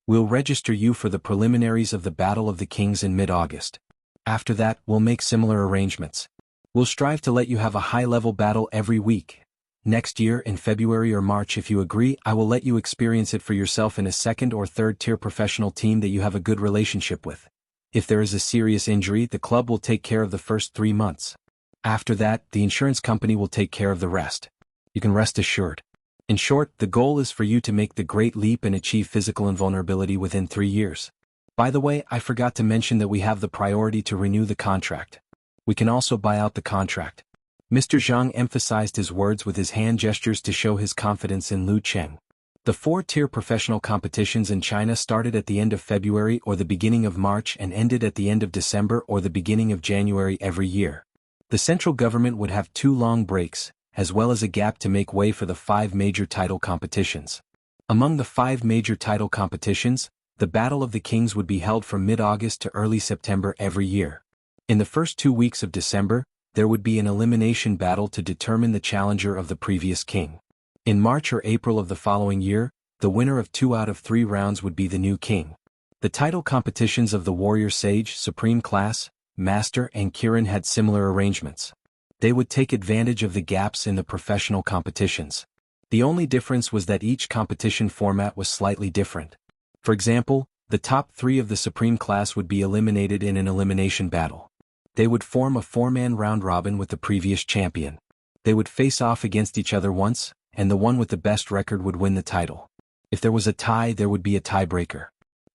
A: We'll register you for the preliminaries of the Battle of the Kings in mid-August. After that, we'll make similar arrangements. We'll strive to let you have a high-level battle every week. Next year, in February or March, if you agree, I will let you experience it for yourself in a second or third-tier professional team that you have a good relationship with. If there is a serious injury, the club will take care of the first 3 months. After that, the insurance company will take care of the rest. You can rest assured. In short, the goal is for you to make the great leap and achieve physical invulnerability within 3 years. By the way, I forgot to mention that we have the priority to renew the contract. We can also buy out the contract." Mr. Zhang emphasized his words with his hand gestures to show his confidence in Lu Qing. The 4-tier professional competitions in China started at the end of February or the beginning of March and ended at the end of December or the beginning of January every year. The central government would have 2 long breaks, as well as a gap to make way for the 5 major title competitions. Among the 5 major title competitions, the Battle of the Kings would be held from mid-August to early September every year. In the first 2 weeks of December, there would be an elimination battle to determine the challenger of the previous king. In March or April of the following year, the winner of 2 out of 3 rounds would be the new king. The title competitions of the Warrior Sage, Supreme Class, Master and Kirin had similar arrangements. They would take advantage of the gaps in the professional competitions. The only difference was that each competition format was slightly different. For example, the top 3 of the Supreme Class would be eliminated in an elimination battle. They would form a 4-man round-robin with the previous champion. They would face off against each other once, and the one with the best record would win the title. If there was a tie, there would be a tiebreaker.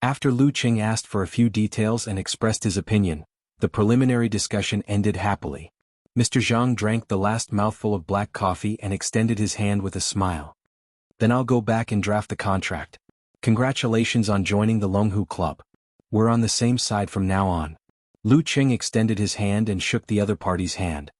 A: After Lu Qing asked for a few details and expressed his opinion, the preliminary discussion ended happily. Mr. Zhang drank the last mouthful of black coffee and extended his hand with a smile. "Then I'll go back and draft the contract. Congratulations on joining the Longhu Club. We're on the same side from now on." Lu Qing extended his hand and shook the other party's hand.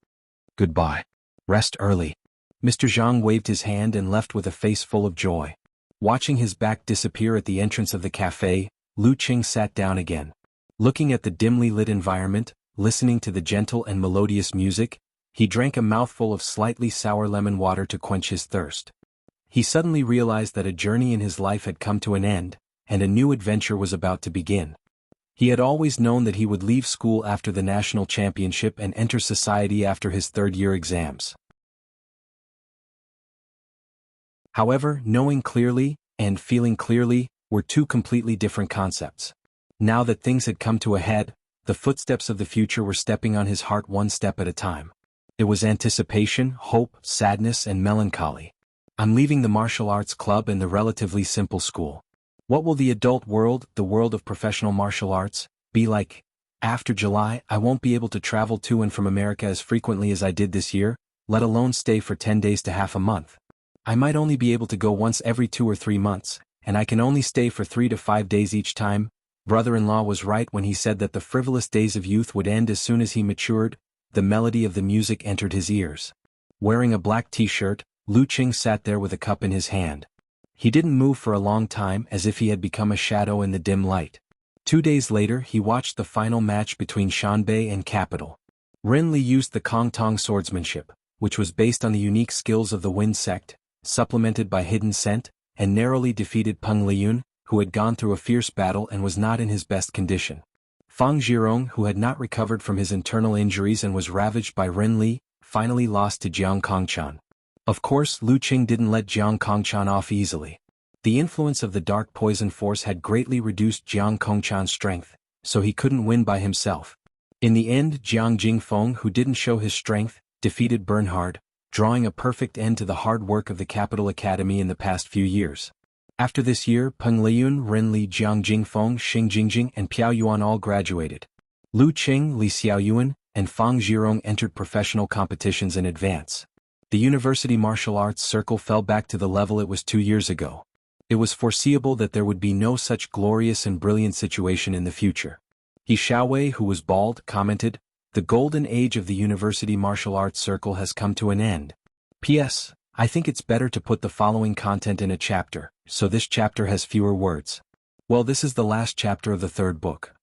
A: "Goodbye. Rest early." Mr. Zhang waved his hand and left with a face full of joy. Watching his back disappear at the entrance of the cafe, Lu Qing sat down again. Looking at the dimly lit environment, listening to the gentle and melodious music, he drank a mouthful of slightly sour lemon water to quench his thirst. He suddenly realized that a journey in his life had come to an end, and a new adventure was about to begin. He had always known that he would leave school after the national championship and enter society after his third-year exams. However, knowing clearly and feeling clearly were 2 completely different concepts. Now that things had come to a head, the footsteps of the future were stepping on his heart 1 step at a time. It was anticipation, hope, sadness, and melancholy. I'm leaving the martial arts club and the relatively simple school. What will the adult world, the world of professional martial arts, be like? After July, I won't be able to travel to and from America as frequently as I did this year, let alone stay for 10 days to half a month. I might only be able to go once every 2 or 3 months, and I can only stay for 3 to 5 days each time. Brother-in-law was right when he said that the frivolous days of youth would end as soon as he matured. The melody of the music entered his ears. Wearing a black t-shirt, Lu Qing sat there with a cup in his hand. He didn't move for a long time, as if he had become a shadow in the dim light. 2 days later, he watched the final match between Shanbei and Capital. Ren Li used the Kong Tong Swordsmanship, which was based on the unique skills of the Wind Sect, supplemented by Hidden Scent, and narrowly defeated Peng Liyun, who had gone through a fierce battle and was not in his best condition. Fang Zhirong, who had not recovered from his internal injuries and was ravaged by Ren Li, finally lost to Jiang Kongchan. Of course, Lu Qing didn't let Jiang Kongchan off easily. The influence of the dark poison force had greatly reduced Jiang Kongchan's strength, so he couldn't win by himself. In the end, Jiang Jingfeng, who didn't show his strength, defeated Bernhard, drawing a perfect end to the hard work of the Capital Academy in the past few years. After this year, Peng Liyun, Ren Li, Jiang Jingfeng, Xing Jingjing, and Piao Yuan all graduated. Lu Qing, Li Xiaoyuan, and Fang Zhirong entered professional competitions in advance. The university martial arts circle fell back to the level it was 2 years ago. It was foreseeable that there would be no such glorious and brilliant situation in the future. He Xiaowei, who was bald, commented, "The golden age of the university martial arts circle has come to an end. P.S. I think it's better to put the following content in a chapter, so this chapter has fewer words." Well, this is the last chapter of the 3rd book.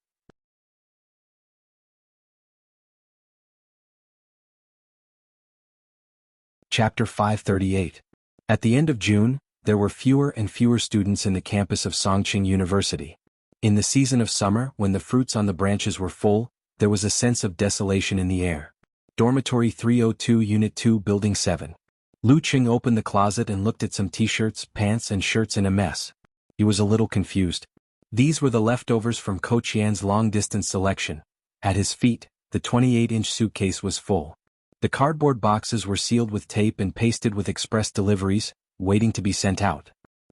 A: Chapter 538. At the end of June, there were fewer and fewer students in the campus of Songqing University. In the season of summer, when the fruits on the branches were full, there was a sense of desolation in the air. Dormitory 302, Unit 2, Building 7. Lu Qing opened the closet and looked at some t-shirts, pants and shirts in a mess. He was a little confused. These were the leftovers from Ko Qian's long-distance selection. At his feet, the 28-inch suitcase was full. The cardboard boxes were sealed with tape and pasted with express deliveries, waiting to be sent out.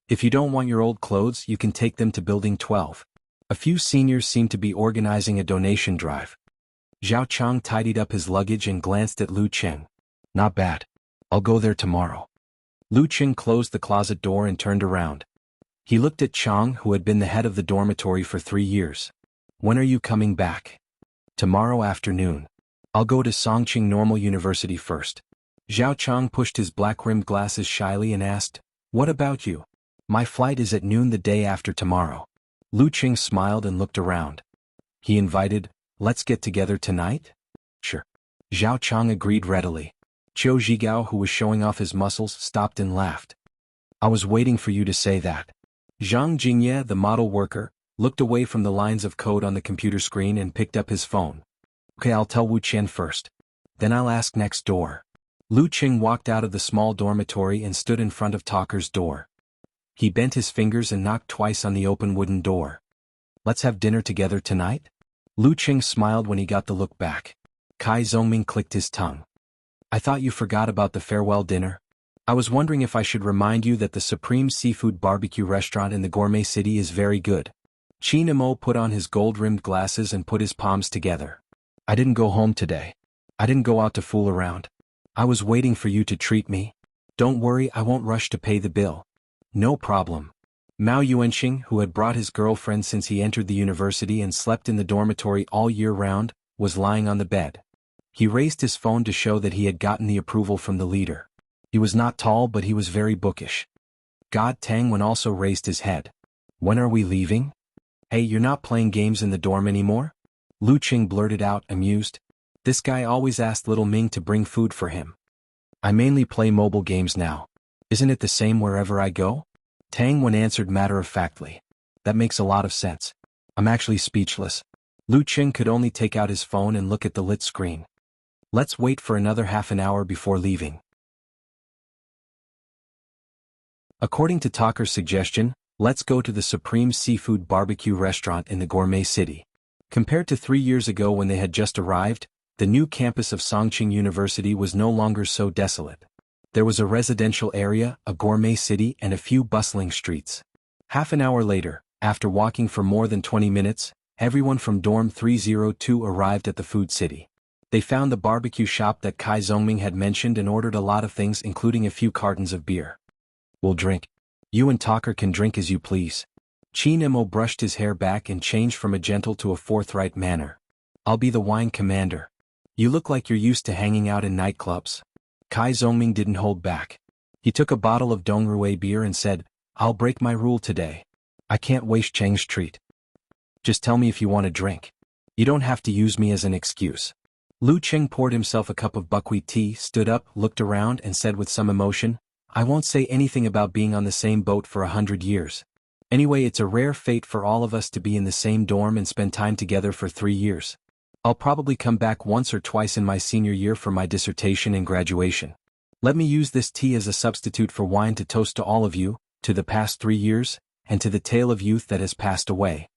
A: If you don't want your old clothes, you can take them to Building 12. A few seniors seemed to be organizing a donation drive. Zhao Chang tidied up his luggage and glanced at Lu Qing. "Not bad. I'll go there tomorrow." Lu Qing closed the closet door and turned around. He looked at Chang, who had been the head of the dormitory for 3 years. "When are you coming back?" "Tomorrow afternoon. I'll go to Songqing Normal University first." Zhao Chang pushed his black-rimmed glasses shyly and asked, "What about you?" "My flight is at noon the day after tomorrow." Lu Qing smiled and looked around. He invited, "Let's get together tonight?" "Sure." Zhao Chang agreed readily. Qiu Zhigao, who was showing off his muscles, stopped and laughed. "I was waiting for you to say that." Zhang Jingye, the model worker, looked away from the lines of code on the computer screen and picked up his phone. "Okay, I'll tell Wu Qian first. Then I'll ask next door." Lu Qing walked out of the small dormitory and stood in front of Talker's door. He bent his fingers and knocked twice on the open wooden door. "Let's have dinner together tonight?" Lu Qing smiled when he got the look back. Kai Zongming clicked his tongue. "I thought you forgot about the farewell dinner. I was wondering if I should remind you that the Supreme Seafood Barbecue restaurant in the Gourmet City is very good." Qin Imo put on his gold-rimmed glasses and put his palms together. "I didn't go home today. I didn't go out to fool around. I was waiting for you to treat me. Don't worry, I won't rush to pay the bill." "No problem." Mao Yuanxing, who had brought his girlfriend since he entered the university and slept in the dormitory all year round, was lying on the bed. He raised his phone to show that he had gotten the approval from the leader. He was not tall, but he was very bookish. God Tangwen also raised his head. "When are we leaving?" "Hey, you're not playing games in the dorm anymore?" Lu Qing blurted out, amused. This guy always asked little Ming to bring food for him. "I mainly play mobile games now. Isn't it the same wherever I go?" Tangwen answered matter-of-factly. "That makes a lot of sense. I'm actually speechless." Lu Qing could only take out his phone and look at the lit screen. "Let's wait for another half an hour before leaving." According to Talker's suggestion, let's go to the Supreme Seafood Barbecue restaurant in the Gourmet City. Compared to 3 years ago when they had just arrived, the new campus of Songqing University was no longer so desolate. There was a residential area, a gourmet city, and a few bustling streets. Half an hour later, after walking for more than 20 minutes, everyone from dorm 302 arrived at the food city. They found the barbecue shop that Kai Zongming had mentioned and ordered a lot of things, including a few cartons of beer. "We'll drink. You and Talker can drink as you please." Qin Imo brushed his hair back and changed from a gentle to a forthright manner. "I'll be the wine commander. You look like you're used to hanging out in nightclubs." Kai Zongming didn't hold back. He took a bottle of Dongrui beer and said, "I'll break my rule today. I can't waste Cheng's treat. Just tell me if you want a drink. You don't have to use me as an excuse." Lu Qing poured himself a cup of buckwheat tea, stood up, looked around and said with some emotion, "I won't say anything about being on the same boat for 100 years. Anyway, it's a rare fate for all of us to be in the same dorm and spend time together for 3 years. I'll probably come back once or twice in my senior year for my dissertation and graduation. Let me use this tea as a substitute for wine to toast to all of you, to the past 3 years, and to the tale of youth that has passed away.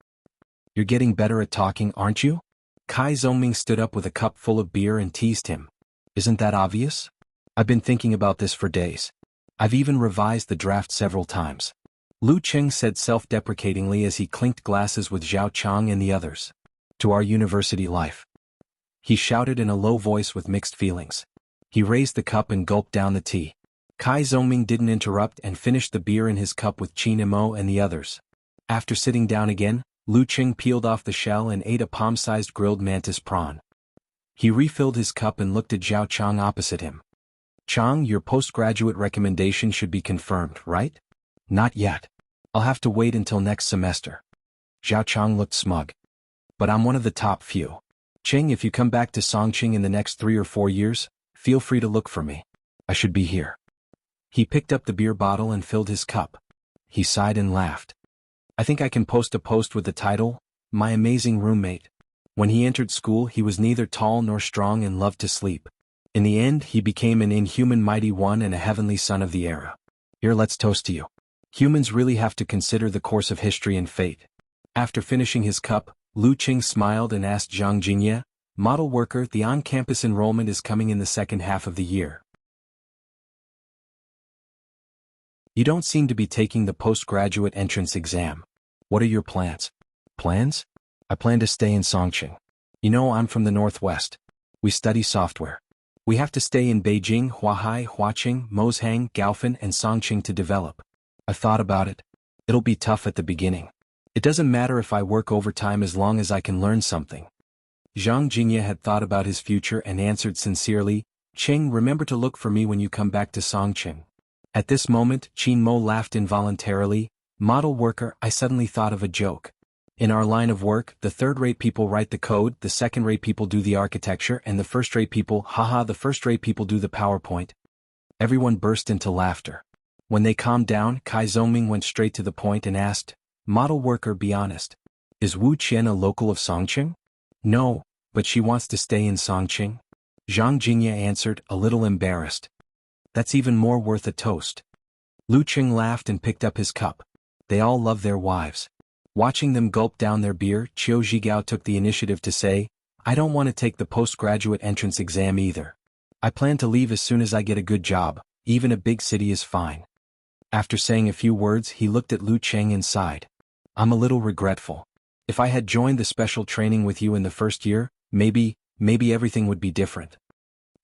A: You're getting better at talking, aren't you? Kai Zongming stood up with a cup full of beer and teased him. Isn't that obvious? I've been thinking about this for days. I've even revised the draft several times. Lu Cheng said self-deprecatingly as he clinked glasses with Zhao Chang and the others. To our university life. He shouted in a low voice with mixed feelings. He raised the cup and gulped down the tea. Kai Zongming didn't interrupt and finished the beer in his cup with Qin Imo and the others. After sitting down again, Lu Cheng peeled off the shell and ate a palm-sized grilled mantis prawn. He refilled his cup and looked at Zhao Chang opposite him. Chang, your postgraduate recommendation should be confirmed, right? Not yet. I'll have to wait until next semester. Zhao Chang looked smug. But I'm one of the top few. Cheng, if you come back to Songqing in the next 3 or 4 years, feel free to look for me. I should be here. He picked up the beer bottle and filled his cup. He sighed and laughed. I think I can post a post with the title, My Amazing Roommate. When he entered school, he was neither tall nor strong and loved to sleep. In the end, he became an inhuman mighty one and a heavenly son of the era. Here, let's toast to you. Humans really have to consider the course of history and fate. After finishing his cup, Lu Qing smiled and asked Zhang Jingye, model worker, the on-campus enrollment is coming in the second half of the year. You don't seem to be taking the postgraduate entrance exam. What are your plans? Plans? I plan to stay in Songqing. You know, I'm from the Northwest. We study software. We have to stay in Beijing, Huahai, Huaqing, Moshang, Gaofen, and Songqing to develop. I've thought about it. It'll be tough at the beginning. It doesn't matter if I work overtime as long as I can learn something. Zhang Jingye had thought about his future and answered sincerely, Cheng, remember to look for me when you come back to Songqing. At this moment, Qin Mo laughed involuntarily. Model worker, I suddenly thought of a joke. In our line of work, the third-rate people write the code, the second-rate people do the architecture, and the first-rate people, the first-rate people do the PowerPoint. Everyone burst into laughter. When they calmed down, Kai Zongming went straight to the point and asked, Model worker, be honest. Is Wu Qian a local of Songqing? No, but she wants to stay in Songqing. Zhang Jingye answered, a little embarrassed. That's even more worth a toast. Lu Qing laughed and picked up his cup. They all love their wives. Watching them gulp down their beer, Qiu Zhigao took the initiative to say, I don't want to take the postgraduate entrance exam either. I plan to leave as soon as I get a good job, even a big city is fine. After saying a few words, he looked at Lu Cheng and sighed. I'm a little regretful. If I had joined the special training with you in the first year, maybe everything would be different.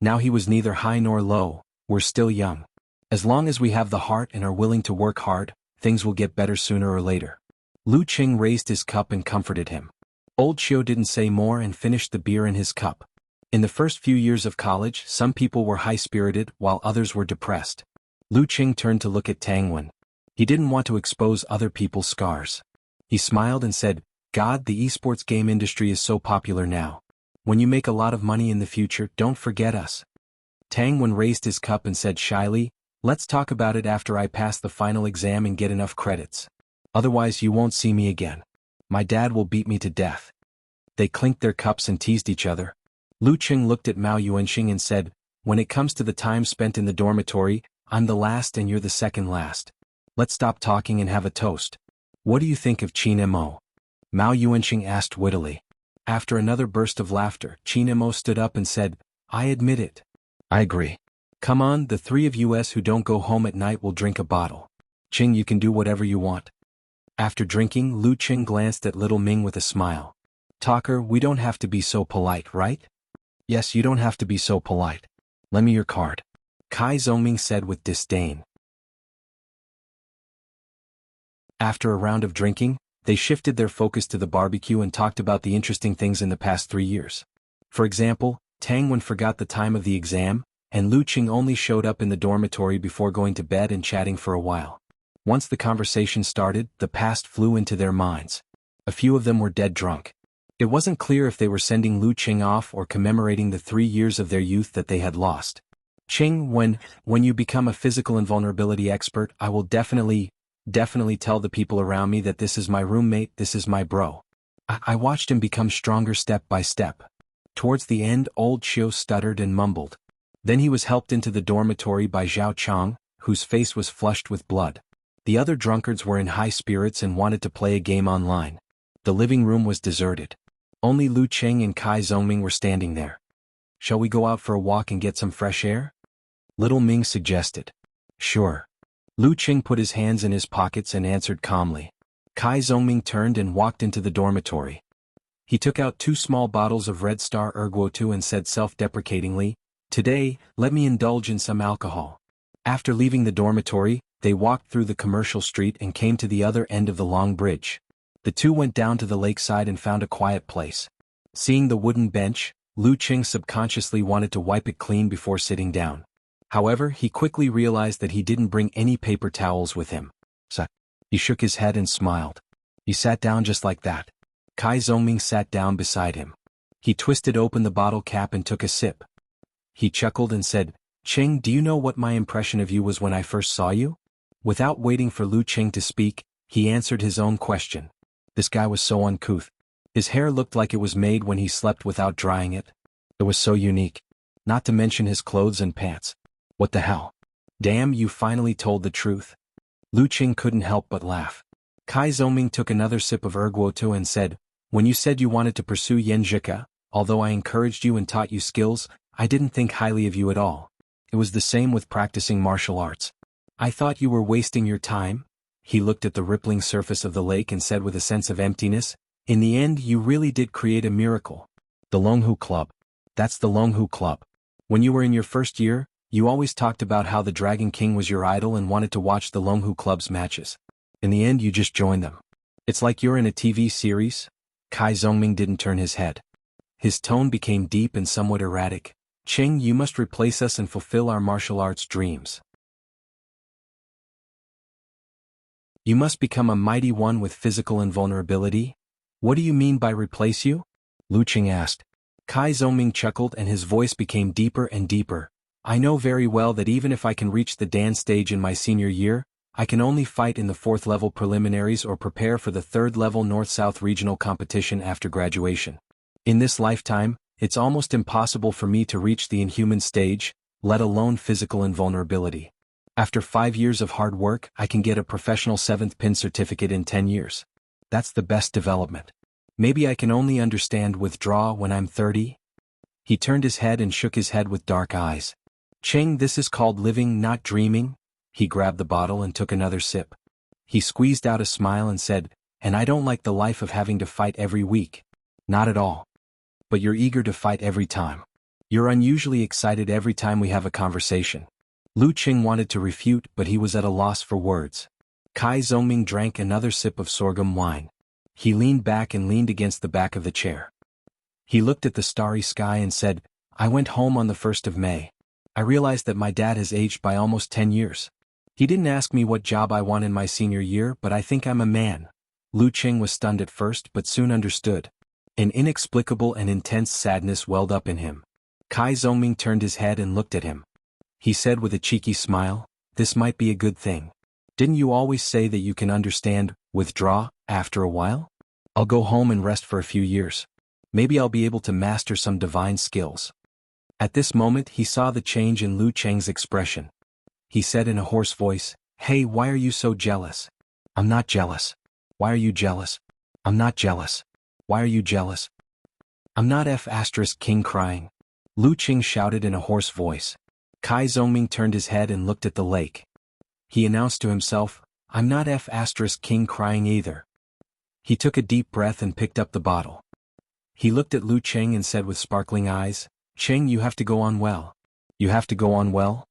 A: Now he was neither high nor low, we're still young. As long as we have the heart and are willing to work hard, things will get better sooner or later. Lu Qing raised his cup and comforted him. Old Qiu didn't say more and finished the beer in his cup. In the first few years of college, some people were high-spirited while others were depressed. Lu Qing turned to look at Tang Wen. He didn't want to expose other people's scars. He smiled and said, God, the esports game industry is so popular now. When you make a lot of money in the future, don't forget us. Tang Wen raised his cup and said shyly, let's talk about it after I pass the final exam and get enough credits. Otherwise you won't see me again. My dad will beat me to death. They clinked their cups and teased each other. Lu Qing looked at Mao Yuanxing and said, when it comes to the time spent in the dormitory, I'm the last and you're the second last. Let's stop talking and have a toast. What do you think of Qin Mo? Mao Yuanxing asked wittily. After another burst of laughter, Qin Mo stood up and said, I admit it. I agree. Come on, the three of us who don't go home at night will drink a bottle. Qing, you can do whatever you want. After drinking, Lu Qing glanced at little Ming with a smile. Talker, we don't have to be so polite, right? Yes, you don't have to be so polite. Lend me your card. Kai Zongming said with disdain. After a round of drinking, they shifted their focus to the barbecue and talked about the interesting things in the past 3 years. For example, Tang Wen forgot the time of the exam, and Lu Qing only showed up in the dormitory before going to bed and chatting for a while. Once the conversation started, the past flew into their minds. A few of them were dead drunk. It wasn't clear if they were sending Lu Qing off or commemorating the 3 years of their youth that they had lost. Qing, when you become a physical invulnerability expert, I will definitely Definitely tell the people around me that this is my roommate, this is my bro. I watched him become stronger step by step. Towards the end, old Xiu stuttered and mumbled. Then he was helped into the dormitory by Zhao Chang, whose face was flushed with blood. The other drunkards were in high spirits and wanted to play a game online. The living room was deserted. Only Lu Qing and Kai Zongming were standing there. Shall we go out for a walk and get some fresh air? Little Ming suggested. Sure. Lu Qing put his hands in his pockets and answered calmly. Kai Zongming turned and walked into the dormitory. He took out 2 small bottles of Red Star Erguo and said self-deprecatingly, "Today, let me indulge in some alcohol." After leaving the dormitory, they walked through the commercial street and came to the other end of the long bridge. The two went down to the lakeside and found a quiet place. Seeing the wooden bench, Lu Qing subconsciously wanted to wipe it clean before sitting down. However, he quickly realized that he didn't bring any paper towels with him. So, he shook his head and smiled. He sat down just like that. Kai Zongming sat down beside him. He twisted open the bottle cap and took a sip. He chuckled and said, "Qing, do you know what my impression of you was when I first saw you?" Without waiting for Lu Qing to speak, he answered his own question. This guy was so uncouth. His hair looked like it was made when he slept without drying it. It was so unique. Not to mention his clothes and pants. What the hell? Damn, you finally told the truth. Lu Qing couldn't help but laugh. Kai Zongming took another sip of Erguo and said, "When you said you wanted to pursue Yanzhika, although I encouraged you and taught you skills, I didn't think highly of you at all. It was the same with practicing martial arts. I thought you were wasting your time." He looked at the rippling surface of the lake and said with a sense of emptiness, "In the end, you really did create a miracle. The Longhu Club. That's the Longhu Club. When you were in your first year, you always talked about how the Dragon King was your idol and wanted to watch the Longhu Club's matches. In the end, you just joined them. It's like you're in a TV series." Kai Zongming didn't turn his head. His tone became deep and somewhat erratic. "Qing, you must replace us and fulfill our martial arts dreams. You must become a mighty one with physical invulnerability." "What do you mean by replace you?" Lu Qing asked. Kai Zongming chuckled and his voice became deeper and deeper. "I know very well that even if I can reach the Dan stage in my senior year, I can only fight in the 4th level preliminaries or prepare for the 3rd level North-South regional competition after graduation. In this lifetime, it's almost impossible for me to reach the inhuman stage, let alone physical invulnerability. After 5 years of hard work, I can get a professional 7th pin certificate in 10 years. That's the best development. Maybe I can only understand withdraw when I'm 30? He turned his head and shook his head with dark eyes. "Qing, this is called living, not dreaming." He grabbed the bottle and took another sip. He squeezed out a smile and said, "And I don't like the life of having to fight every week. Not at all. But you're eager to fight every time. You're unusually excited every time we have a conversation." Lu Qing wanted to refute, but he was at a loss for words. Kai Zongming drank another sip of sorghum wine. He leaned back and leaned against the back of the chair. He looked at the starry sky and said, "I went home on the 1st of May. I realized that my dad has aged by almost 10 years. He didn't ask me what job I want in my senior year, but I think I'm a man." Lu Qing was stunned at first but soon understood. An inexplicable and intense sadness welled up in him. Kai Zongming turned his head and looked at him. He said with a cheeky smile, "This might be a good thing. Didn't you always say that you can understand, withdraw, after a while? I'll go home and rest for a few years. Maybe I'll be able to master some divine skills." At this moment he saw the change in Lu Qing's expression. He said in a hoarse voice, "Hey, why are you so jealous?" "I'm not jealous." "Why are you jealous?" "I'm not jealous." "Why are you jealous?" "I'm not King crying." Lu Qing shouted in a hoarse voice. Kai Zongming turned his head and looked at the lake. He announced to himself, "I'm not King crying either." He took a deep breath and picked up the bottle. He looked at Lu Qing and said with sparkling eyes, "Qing, you have to go on well." "You have to go on well?"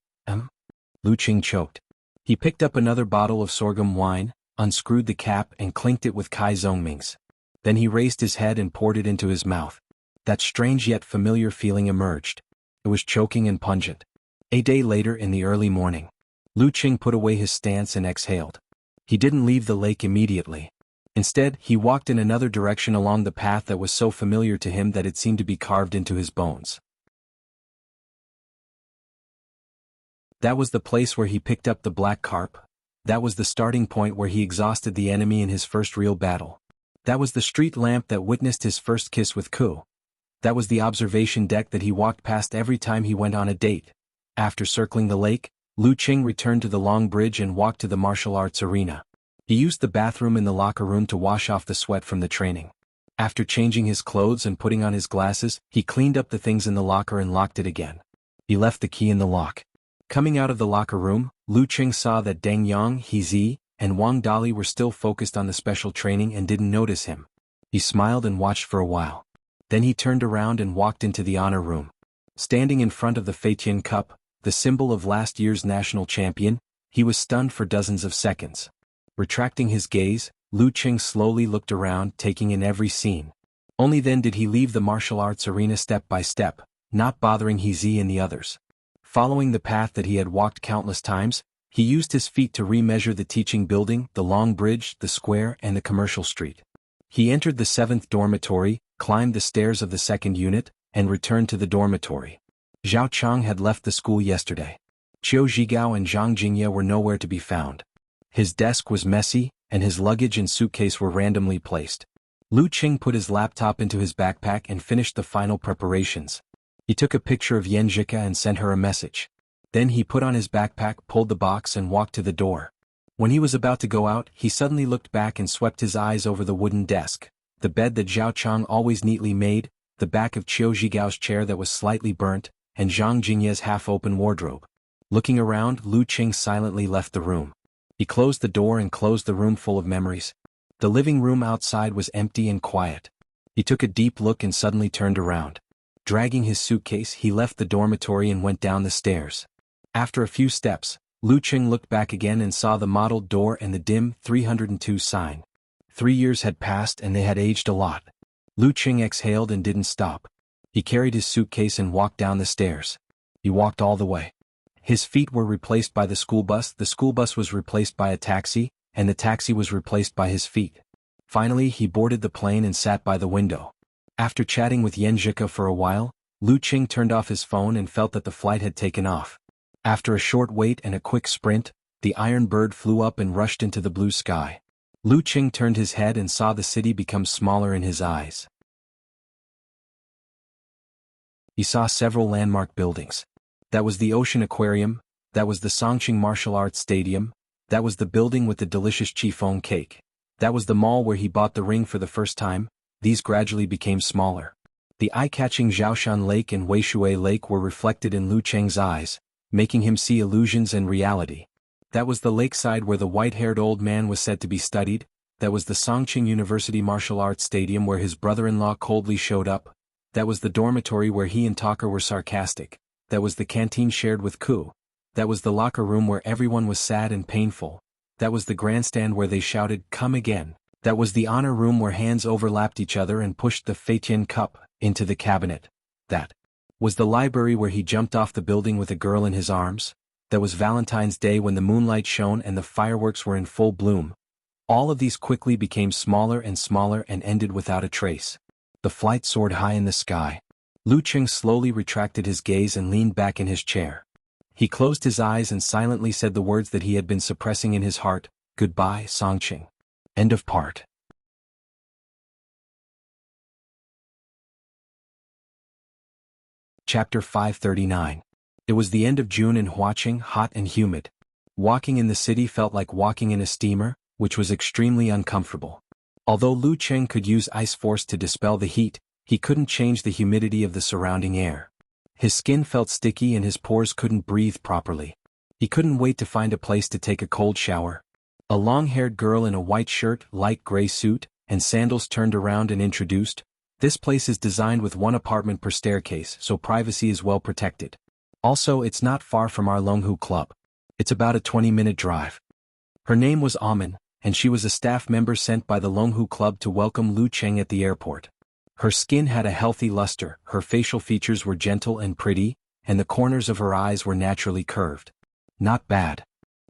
A: Lu Qing choked. He picked up another bottle of sorghum wine, unscrewed the cap and clinked it with Kai Zongming's. Then he raised his head and poured it into his mouth. That strange yet familiar feeling emerged. It was choking and pungent. A day later in the early morning, Lu Qing put away his stance and exhaled. He didn't leave the lake immediately. Instead, he walked in another direction along the path that was so familiar to him that it seemed to be carved into his bones. That was the place where he picked up the black carp. That was the starting point where he exhausted the enemy in his first real battle. That was the street lamp that witnessed his first kiss with Ku. That was the observation deck that he walked past every time he went on a date. After circling the lake, Lu Qing returned to the long bridge and walked to the martial arts arena. He used the bathroom in the locker room to wash off the sweat from the training. After changing his clothes and putting on his glasses, he cleaned up the things in the locker and locked it again. He left the key in the lock. Coming out of the locker room, Lu Qing saw that Deng Yang, He Zi, and Wang Dali were still focused on the special training and didn't notice him. He smiled and watched for a while. Then he turned around and walked into the honor room. Standing in front of the Feitian Cup, the symbol of last year's national champion, he was stunned for dozens of seconds. Retracting his gaze, Lu Qing slowly looked around, taking in every scene. Only then did he leave the martial arts arena step by step, not bothering He Zi and the others. Following the path that he had walked countless times, he used his feet to remeasure the teaching building, the long bridge, the square, and the commercial street. He entered the 7th dormitory, climbed the stairs of the 2nd unit, and returned to the dormitory. Zhao Chang had left the school yesterday. Qiu Zhigao and Zhang Jingye were nowhere to be found. His desk was messy, and his luggage and suitcase were randomly placed. Lu Qing put his laptop into his backpack and finished the final preparations. He took a picture of Yanjika and sent her a message. Then he put on his backpack, pulled the box and walked to the door. When he was about to go out, he suddenly looked back and swept his eyes over the wooden desk, the bed that Zhao Chang always neatly made, the back of Qiu Zhigao's chair that was slightly burnt, and Zhang Jingye's half-open wardrobe. Looking around, Lu Qing silently left the room. He closed the door and closed the room full of memories. The living room outside was empty and quiet. He took a deep look and suddenly turned around. Dragging his suitcase, he left the dormitory and went down the stairs. After a few steps, Lu Qing looked back again and saw the mottled door and the dim 302 sign. 3 years had passed and they had aged a lot. Lu Qing exhaled and didn't stop. He carried his suitcase and walked down the stairs. He walked all the way. His feet were replaced by the school bus was replaced by a taxi, and the taxi was replaced by his feet. Finally, he boarded the plane and sat by the window. After chatting with Yanjika for a while, Lu Qing turned off his phone and felt that the flight had taken off. After a short wait and a quick sprint, the iron bird flew up and rushed into the blue sky. Lu Qing turned his head and saw the city become smaller in his eyes. He saw several landmark buildings. That was the Ocean Aquarium, that was the Songqing Martial Arts Stadium, that was the building with the delicious chiffon cake. That was the mall where he bought the ring for the first time. These gradually became smaller. The eye-catching Zhaoshan Lake and Weishui Lake were reflected in Lu Qing's eyes, making him see illusions and reality. That was the lakeside where the white-haired old man was said to be studied. That was the Songqing University Martial Arts Stadium where his brother-in-law coldly showed up. That was the dormitory where he and Tucker were sarcastic. That was the canteen shared with Ku. That was the locker room where everyone was sad and painful. That was the grandstand where they shouted, "Come again." That was the honor room where hands overlapped each other and pushed the Feitian Cup into the cabinet. That was the library where he jumped off the building with a girl in his arms. That was Valentine's Day when the moonlight shone and the fireworks were in full bloom. All of these quickly became smaller and ended without a trace. The flight soared high in the sky. Lu Qing slowly retracted his gaze and leaned back in his chair. He closed his eyes and silently said the words that he had been suppressing in his heart, "Goodbye, Songqing." End of part. Chapter 539. It was the end of June in Huaqing, hot and humid. Walking in the city felt like walking in a steamer, which was extremely uncomfortable. Although Lu Qing could use ice force to dispel the heat, he couldn't change the humidity of the surrounding air. His skin felt sticky and his pores couldn't breathe properly. He couldn't wait to find a place to take a cold shower. A long-haired girl in a white shirt, light gray suit, and sandals turned around and introduced, "This place is designed with one apartment per staircase, so privacy is well protected. Also, it's not far from our Jianghu club. It's about a 20-minute drive." Her name was Amin, and she was a staff member sent by the Jianghu club to welcome Lu Qing at the airport. Her skin had a healthy luster, her facial features were gentle and pretty, and the corners of her eyes were naturally curved. Not bad.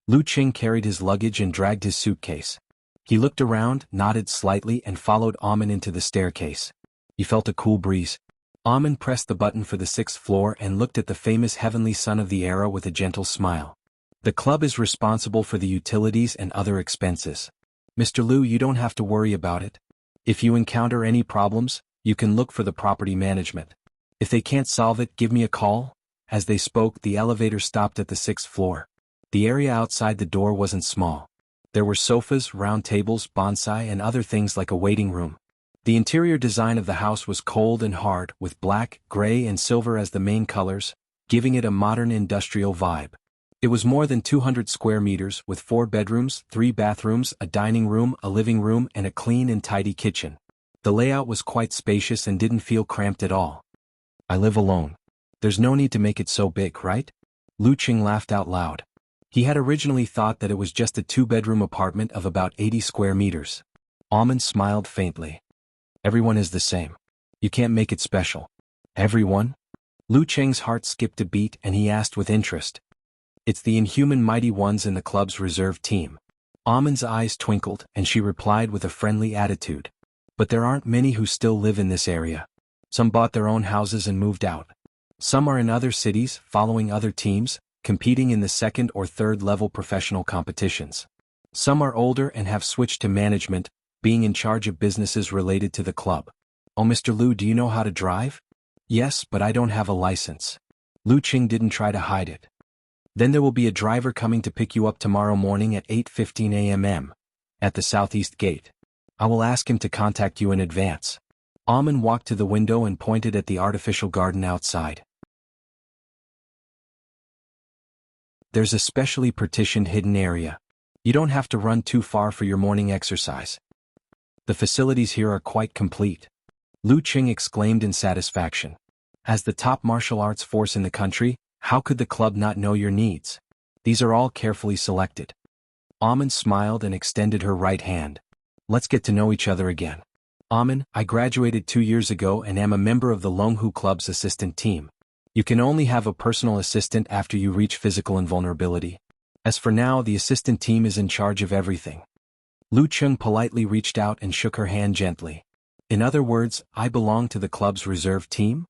A: Lu Qing carried his luggage and dragged his suitcase. He looked around, nodded slightly and followed Amin into the staircase. He felt a cool breeze. Amin pressed the button for the 6th floor and looked at the famous heavenly son of the era with a gentle smile. The club is responsible for the utilities and other expenses. Mr. Liu, you don't have to worry about it. If you encounter any problems, you can look for the property management. If they can't solve it, give me a call." As they spoke, the elevator stopped at the 6th floor. The area outside the door wasn't small. There were sofas, round tables, bonsai, and other things like a waiting room. The interior design of the house was cold and hard, with black, gray, and silver as the main colors, giving it a modern industrial vibe. It was more than 200 square meters, with 4 bedrooms, 3 bathrooms, a dining room, a living room, and a clean and tidy kitchen. The layout was quite spacious and didn't feel cramped at all. "I live alone. There's no need to make it so big, right?" Lu Qing laughed out loud. He had originally thought that it was just a 2-bedroom apartment of about 80 square meters. Almond smiled faintly. "Everyone is the same. You can't make it special." "Everyone?" Lu Qing's heart skipped a beat and he asked with interest. "It's the inhuman mighty ones in the club's reserve team." Almond's eyes twinkled and she replied with a friendly attitude. "But there aren't many who still live in this area. Some bought their own houses and moved out. Some are in other cities, following other teams, competing in the 2nd or 3rd level professional competitions. Some are older and have switched to management, being in charge of businesses related to the club." "Oh, Mr. Liu, do you know how to drive?" "Yes, but I don't have a license." Lu Qing didn't try to hide it. "Then there will be a driver coming to pick you up tomorrow morning at 8:15 a.m. at the southeast gate. I will ask him to contact you in advance." Almond walked to the window and pointed at the artificial garden outside. "There's a specially partitioned hidden area. You don't have to run too far for your morning exercise. The facilities here are quite complete." Lu Qing exclaimed in satisfaction. As the top martial arts force in the country, how could the club not know your needs? These are all carefully selected. Almond smiled and extended her right hand. "Let's get to know each other again. Almond, I graduated 2 years ago and am a member of the Longhu Club's assistant team. You can only have a personal assistant after you reach physical invulnerability. As for now, the assistant team is in charge of everything." Lu Qing politely reached out and shook her hand gently. "In other words, I belong to the club's reserve team?"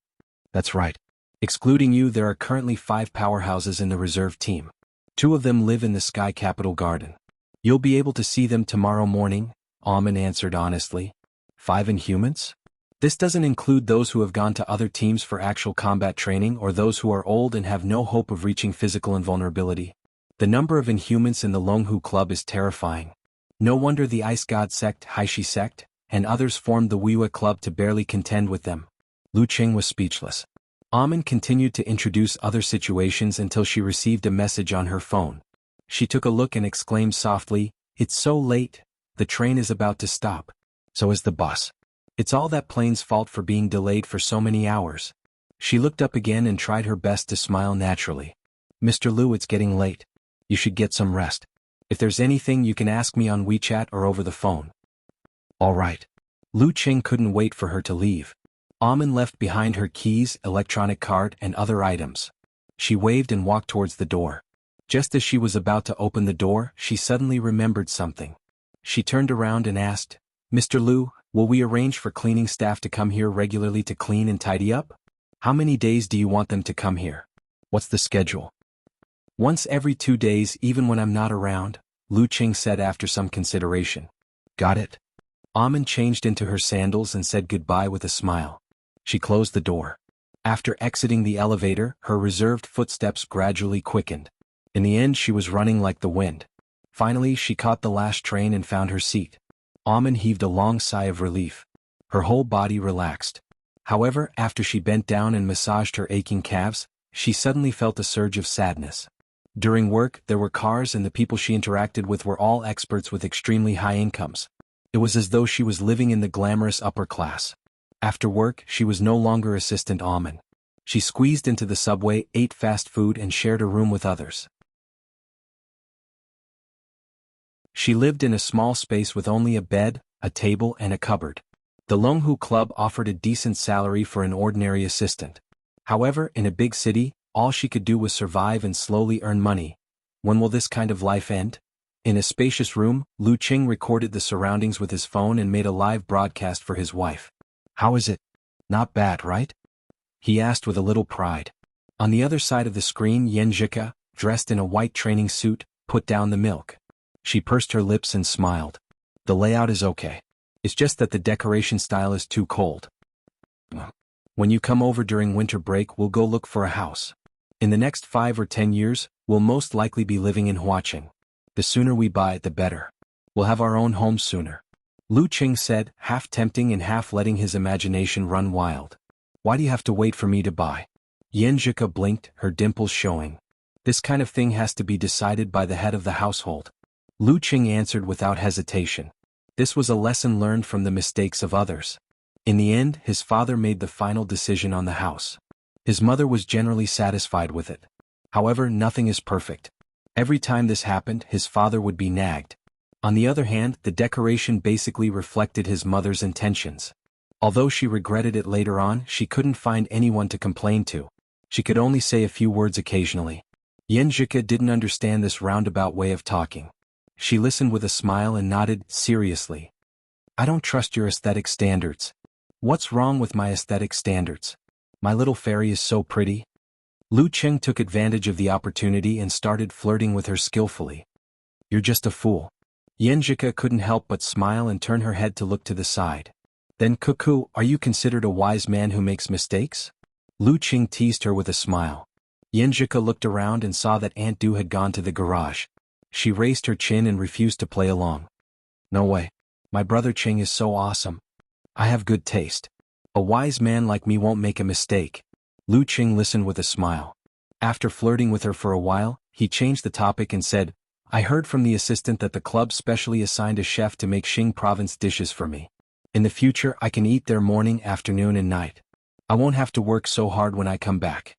A: "That's right. Excluding you, there are currently 5 powerhouses in the reserve team. 2 of them live in the Sky Capital Garden. You'll be able to see them tomorrow morning," Almond answered honestly. 5 Inhumans? This doesn't include those who have gone to other teams for actual combat training or those who are old and have no hope of reaching physical invulnerability. The number of Inhumans in the Longhu Club is terrifying. No wonder the Ice God sect, Haishi sect, and others formed the Wuxia Club to barely contend with them. Lu Qing was speechless. Almond continued to introduce other situations until she received a message on her phone. She took a look and exclaimed softly, "It's so late, the train is about to stop. So is the bus. It's all that plane's fault for being delayed for so many hours." She looked up again and tried her best to smile naturally. "Mr. Liu, it's getting late. You should get some rest. If there's anything you can ask me on WeChat or over the phone." "All right." Lu Qing couldn't wait for her to leave. Almond left behind her keys, electronic card, and other items. She waved and walked towards the door. Just as she was about to open the door, she suddenly remembered something. She turned around and asked, "Mr. Liu, will we arrange for cleaning staff to come here regularly to clean and tidy up? How many days do you want them to come here? What's the schedule?" "Once every 2 days, even when I'm not around," Lu Qing said after some consideration. "Got it." Almond changed into her sandals and said goodbye with a smile. She closed the door. After exiting the elevator, her reserved footsteps gradually quickened. In the end, she was running like the wind. Finally, she caught the last train and found her seat. Almond heaved a long sigh of relief. Her whole body relaxed. However, after she bent down and massaged her aching calves, she suddenly felt a surge of sadness. During work, there were cars and the people she interacted with were all experts with extremely high incomes. It was as though she was living in the glamorous upper class. After work, she was no longer Assistant Almond. She squeezed into the subway, ate fast food, and shared a room with others. She lived in a small space with only a bed, a table, and a cupboard. The Longhu Club offered a decent salary for an ordinary assistant. However, in a big city, all she could do was survive and slowly earn money. When will this kind of life end? In a spacious room, Lu Qing recorded the surroundings with his phone and made a live broadcast for his wife. "How is it? Not bad, right?" he asked with a little pride. On the other side of the screen, Yan Zhika, dressed in a white training suit, put down the milk. She pursed her lips and smiled. The layout is okay. It's just that the decoration style is too cold. When you come over during winter break, we'll go look for a house. In the next 5 or 10 years, we'll most likely be living in Huaqing. The sooner we buy it, the better. We'll have our own home sooner. Lu Qing said, half tempting and half letting his imagination run wild. Why do you have to wait for me to buy? Yan Zhika blinked, her dimples showing. This kind of thing has to be decided by the head of the household. Lu Qing answered without hesitation. This was a lesson learned from the mistakes of others. In the end, his father made the final decision on the house. His mother was generally satisfied with it. However, nothing is perfect. Every time this happened, his father would be nagged. On the other hand, the decoration basically reflected his mother's intentions. Although she regretted it later on, she couldn't find anyone to complain to. She could only say a few words occasionally. Yan Zhika didn't understand this roundabout way of talking. She listened with a smile and nodded, seriously. I don't trust your aesthetic standards. What's wrong with my aesthetic standards? My little fairy is so pretty. Lu Qing took advantage of the opportunity and started flirting with her skillfully. You're just a fool. Yan Zhika couldn't help but smile and turn her head to look to the side. Then cuckoo, are you considered a wise man who makes mistakes? Lu Qing teased her with a smile. Yan Zhika looked around and saw that Aunt Du had gone to the garage. She raised her chin and refused to play along. No way. My brother Qing is so awesome. I have good taste. A wise man like me won't make a mistake. Lu Qing listened with a smile. After flirting with her for a while, he changed the topic and said, I heard from the assistant that the club specially assigned a chef to make Xing province dishes for me. In the future, I can eat there morning, afternoon, and night. I won't have to work so hard when I come back.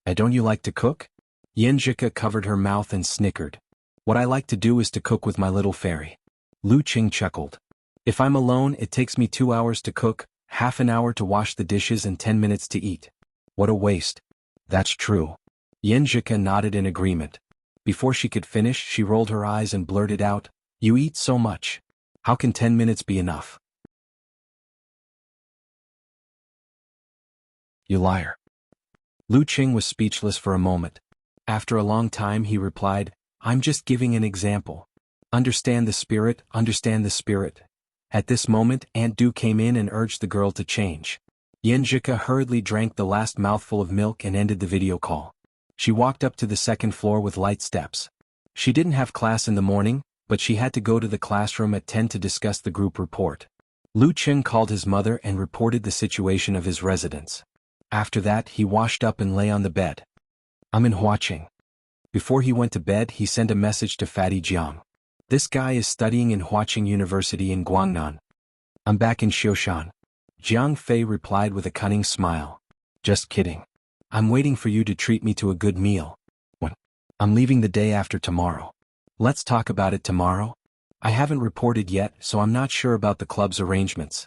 A: Don't you like to cook? Yan Zhika covered her mouth and snickered. What I like to do is to cook with my little fairy. Lu Qing chuckled. If I'm alone, it takes me 2 hours to cook, half an hour to wash the dishes, and 10 minutes to eat. What a waste. That's true. Yan Zhika nodded in agreement. Before she could finish, she rolled her eyes and blurted out, You eat so much. How can 10 minutes be enough? You liar. Lu Qing was speechless for a moment. After a long time he replied, I'm just giving an example. Understand the spirit, understand the spirit. At this moment, Aunt Du came in and urged the girl to change. Yan Zhika hurriedly drank the last mouthful of milk and ended the video call. She walked up to the second floor with light steps. She didn't have class in the morning, but she had to go to the classroom at 10 to discuss the group report. Lu Qing called his mother and reported the situation of his residence. After that, he washed up and lay on the bed. I'm in Huaqing. Before he went to bed, he sent a message to Fatty Jiang. This guy is studying in Huaqing University in Guangnan. I'm back in Xioshan. Jiang Fei replied with a cunning smile. Just kidding. I'm waiting for you to treat me to a good meal. When? I'm leaving the day after tomorrow. Let's talk about it tomorrow. I haven't reported yet, so I'm not sure about the club's arrangements.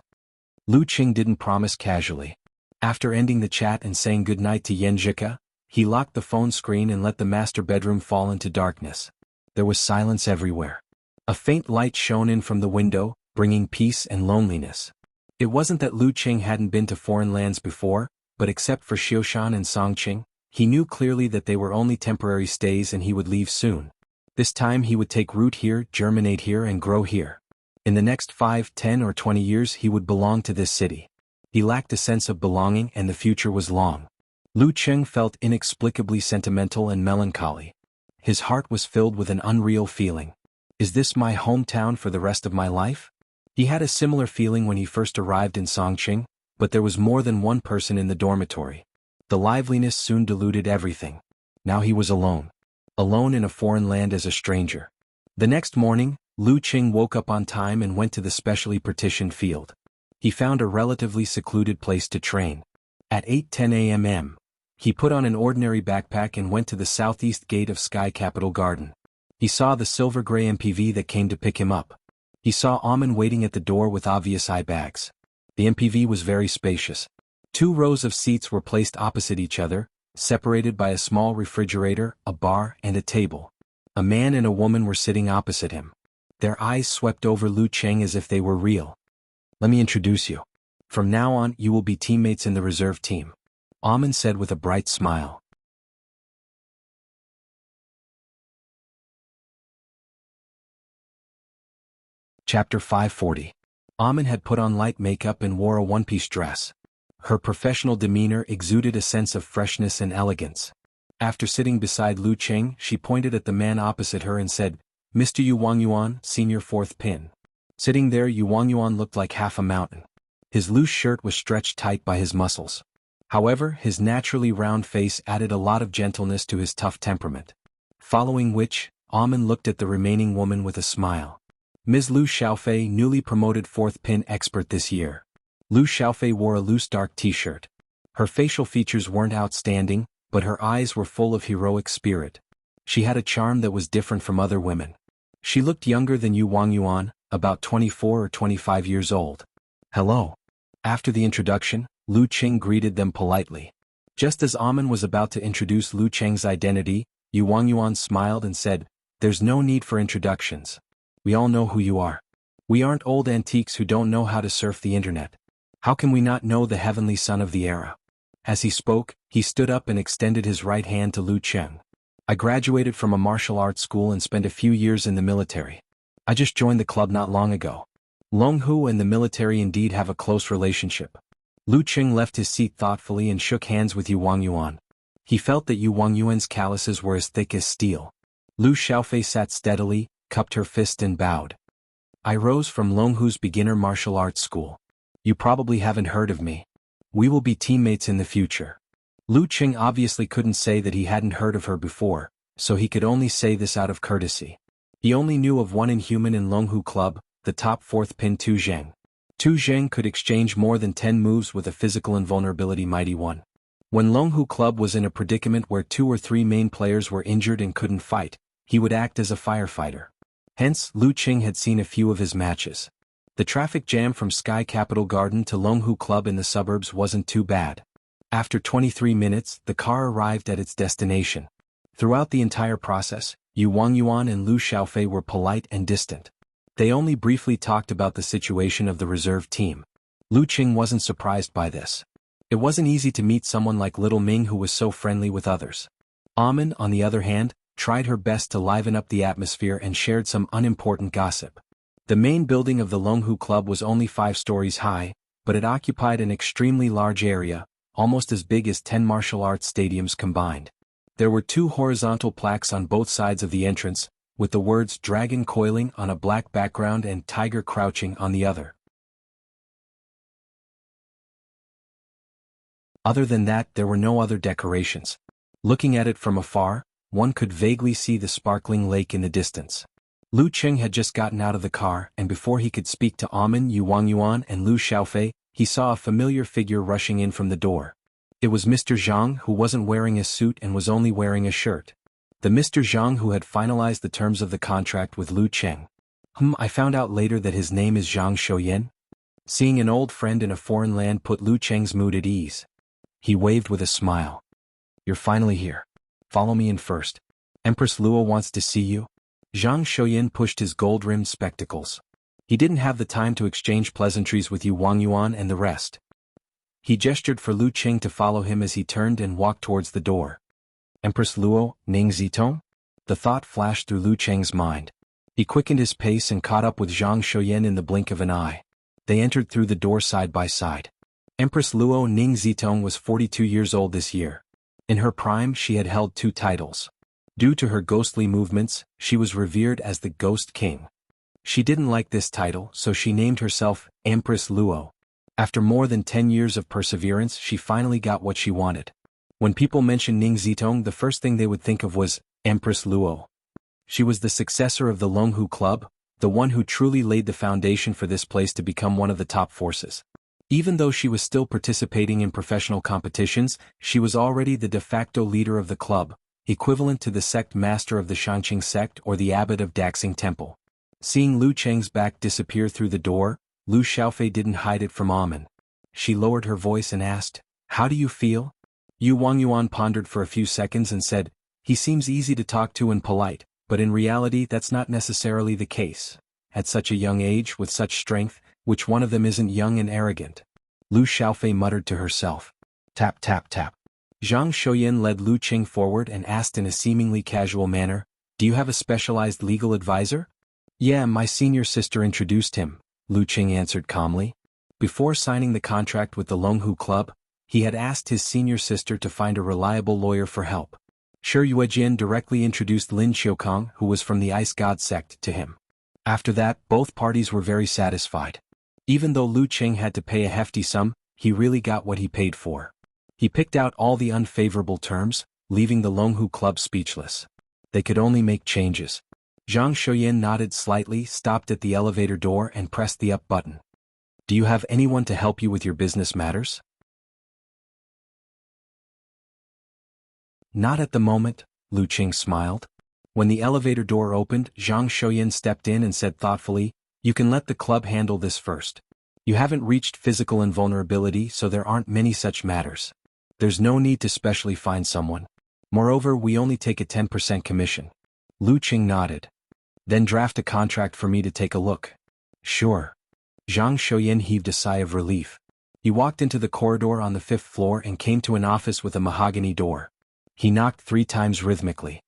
A: Lu Qing didn't promise casually. After ending the chat and saying goodnight to Yan Zhika, he locked the phone screen and let the master bedroom fall into darkness. There was silence everywhere. A faint light shone in from the window, bringing peace and loneliness. It wasn't that Lu Qing hadn't been to foreign lands before, but except for Xioshan and Songqing, he knew clearly that they were only temporary stays and he would leave soon. This time he would take root here, germinate here, and grow here. In the next 5, 10, or 20 years he would belong to this city. He lacked a sense of belonging and the future was long. Lu Qing felt inexplicably sentimental and melancholy. His heart was filled with an unreal feeling. Is this my hometown for the rest of my life? He had a similar feeling when he first arrived in Songqing, but there was more than one person in the dormitory. The liveliness soon diluted everything. Now he was alone. Alone in a foreign land as a stranger. The next morning, Lu Qing woke up on time and went to the specially partitioned field. He found a relatively secluded place to train. At 8:10 a.m., he put on an ordinary backpack and went to the southeast gate of Sky Capital Garden. He saw the silver-gray MPV that came to pick him up. He saw Amin waiting at the door with obvious eye bags. The MPV was very spacious. 2 rows of seats were placed opposite each other, separated by a small refrigerator, a bar, and a table. A man and a woman were sitting opposite him. Their eyes swept over Lu Qing as if they were real. Let me introduce you. From now on, you will be teammates in the reserve team. Amin said with a bright smile. Chapter 540. Amin had put on light makeup and wore a one-piece dress. Her professional demeanor exuded a sense of freshness and elegance. After sitting beside Lu Qing, she pointed at the man opposite her and said, "Mr. Yu Wangyuan, senior fourth pin." Sitting there, Yu Wangyuan looked like half a mountain. His loose shirt was stretched tight by his muscles. However, his naturally round face added a lot of gentleness to his tough temperament. Following which, Amin looked at the remaining woman with a smile. Ms. Lu Xiaofei, newly promoted fourth pin expert this year. Lu Xiaofei wore a loose dark t-shirt. Her facial features weren't outstanding, but her eyes were full of heroic spirit. She had a charm that was different from other women. She looked younger than Yu Wangyuan, about 24 or 25 years old. "Hello." After the introduction, Lu Qing greeted them politely. Just as Amin was about to introduce Lu Cheng's identity, Yu Wangyuan smiled and said, "There's no need for introductions. We all know who you are. We aren't old antiques who don't know how to surf the internet. How can we not know the heavenly son of the era?" As he spoke, he stood up and extended his right hand to Lu Cheng. "I graduated from a martial arts school and spent a few years in the military. I just joined the club not long ago." Longhu and the military indeed have a close relationship. Lu Cheng left his seat thoughtfully and shook hands with Yu Wangyuan. He felt that Yu Wangyuan's calluses were as thick as steel. Lu Xiaofei sat steadily, cupped her fist and bowed. "I rose from Longhu's beginner martial arts school. You probably haven't heard of me. We will be teammates in the future." Lu Qing obviously couldn't say that he hadn't heard of her before, so he could only say this out of courtesy. He only knew of one inhuman in Longhu Club, the top fourth pin Tu Zheng. Tu Zheng could exchange more than 10 moves with a physical invulnerability mighty one. When Longhu Club was in a predicament where 2 or 3 main players were injured and couldn't fight, he would act as a firefighter. Hence, Lu Qing had seen a few of his matches. The traffic jam from Sky Capital Garden to Longhu Club in the suburbs wasn't too bad. After 23 minutes, the car arrived at its destination. Throughout the entire process, Yu Wangyuan and Lu Xiaofei were polite and distant. They only briefly talked about the situation of the reserve team. Lu Qing wasn't surprised by this. It wasn't easy to meet someone like Little Ming who was so friendly with others. Amin, on the other hand, tried her best to liven up the atmosphere and shared some unimportant gossip. The main building of the Longhu Club was only 5 stories high, but it occupied an extremely large area, almost as big as 10 martial arts stadiums combined. There were 2 horizontal plaques on both sides of the entrance, with the words "Dragon Coiling" on a black background and "Tiger Crouching" on the other. Other than that, there were no other decorations. Looking at it from afar, one could vaguely see the sparkling lake in the distance. Lu Qing had just gotten out of the car, and before he could speak to Amin, Yu Wangyuan and Lu Xiaofei, he saw a familiar figure rushing in from the door. It was Mr. Zhang, who wasn't wearing a suit and was only wearing a shirt. The Mr. Zhang who had finalized the terms of the contract with Lu Qing. I found out later that his name is Zhang Shouyin." Seeing an old friend in a foreign land put Lu Qing's mood at ease. He waved with a smile. "You're finally here. Follow me in first. Empress Luo wants to see you." Zhang Shouyin pushed his gold-rimmed spectacles. He didn't have the time to exchange pleasantries with Yu Wangyuan and the rest. He gestured for Lu Qing to follow him as he turned and walked towards the door. "Empress Luo, Ning Zitong?" The thought flashed through Lu Qing's mind. He quickened his pace and caught up with Zhang Shouyin in the blink of an eye. They entered through the door side by side. Empress Luo Ning Zitong was 42 years old this year. In her prime, she had held 2 titles. Due to her ghostly movements, she was revered as the Ghost King. She didn't like this title, so she named herself Empress Luo. After more than 10 years of perseverance, she finally got what she wanted. When people mentioned Ning Zitong, the first thing they would think of was Empress Luo. She was the successor of the Longhu Club, the one who truly laid the foundation for this place to become one of the top forces. Even though she was still participating in professional competitions, she was already the de facto leader of the club, equivalent to the sect master of the Shangqing sect or the abbot of Daxing Temple. Seeing Lu Cheng's back disappear through the door, Lu Xiaofei didn't hide it from Amin. She lowered her voice and asked, "How do you feel?" Yu Wangyuan pondered for a few seconds and said, "He seems easy to talk to and polite, but in reality that's not necessarily the case. At such a young age with such strength, which one of them isn't young and arrogant?" Lu Xiaofei muttered to herself. Tap tap tap. Zhang Shouyin led Lu Qing forward and asked in a seemingly casual manner, "Do you have a specialized legal advisor?" Yeah, my senior sister introduced him, Lu Qing answered calmly. Before signing the contract with the Longhu Club, he had asked his senior sister to find a reliable lawyer for help. Shi Yuejian directly introduced Lin Qiukong, who was from the Ice God sect, to him. After that, both parties were very satisfied. Even though Lu Qing had to pay a hefty sum, he really got what he paid for. He picked out all the unfavorable terms, leaving the Longhu Club speechless. They could only make changes. Zhang Shuoyan nodded slightly, stopped at the elevator door and pressed the up button. Do you have anyone to help you with your business matters? Not at the moment, Lu Qing smiled. When the elevator door opened, Zhang Shuoyan stepped in and said thoughtfully, "You can let the club handle this first. You haven't reached physical invulnerability, so there aren't many such matters. There's no need to specially find someone. Moreover, we only take a 10% commission." Lu Qing nodded. "Then draft a contract for me to take a look." "Sure." Zhang Shuoyan heaved a sigh of relief. He walked into the corridor on the 5th floor and came to an office with a mahogany door. He knocked 3 times rhythmically.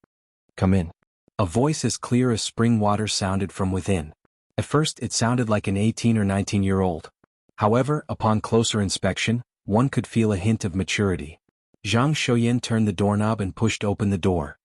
A: "Come in." A voice as clear as spring water sounded from within. At first it sounded like an 18 or 19-year-old. However, upon closer inspection, one could feel a hint of maturity. Zhang Shuoyan turned the doorknob and pushed open the door.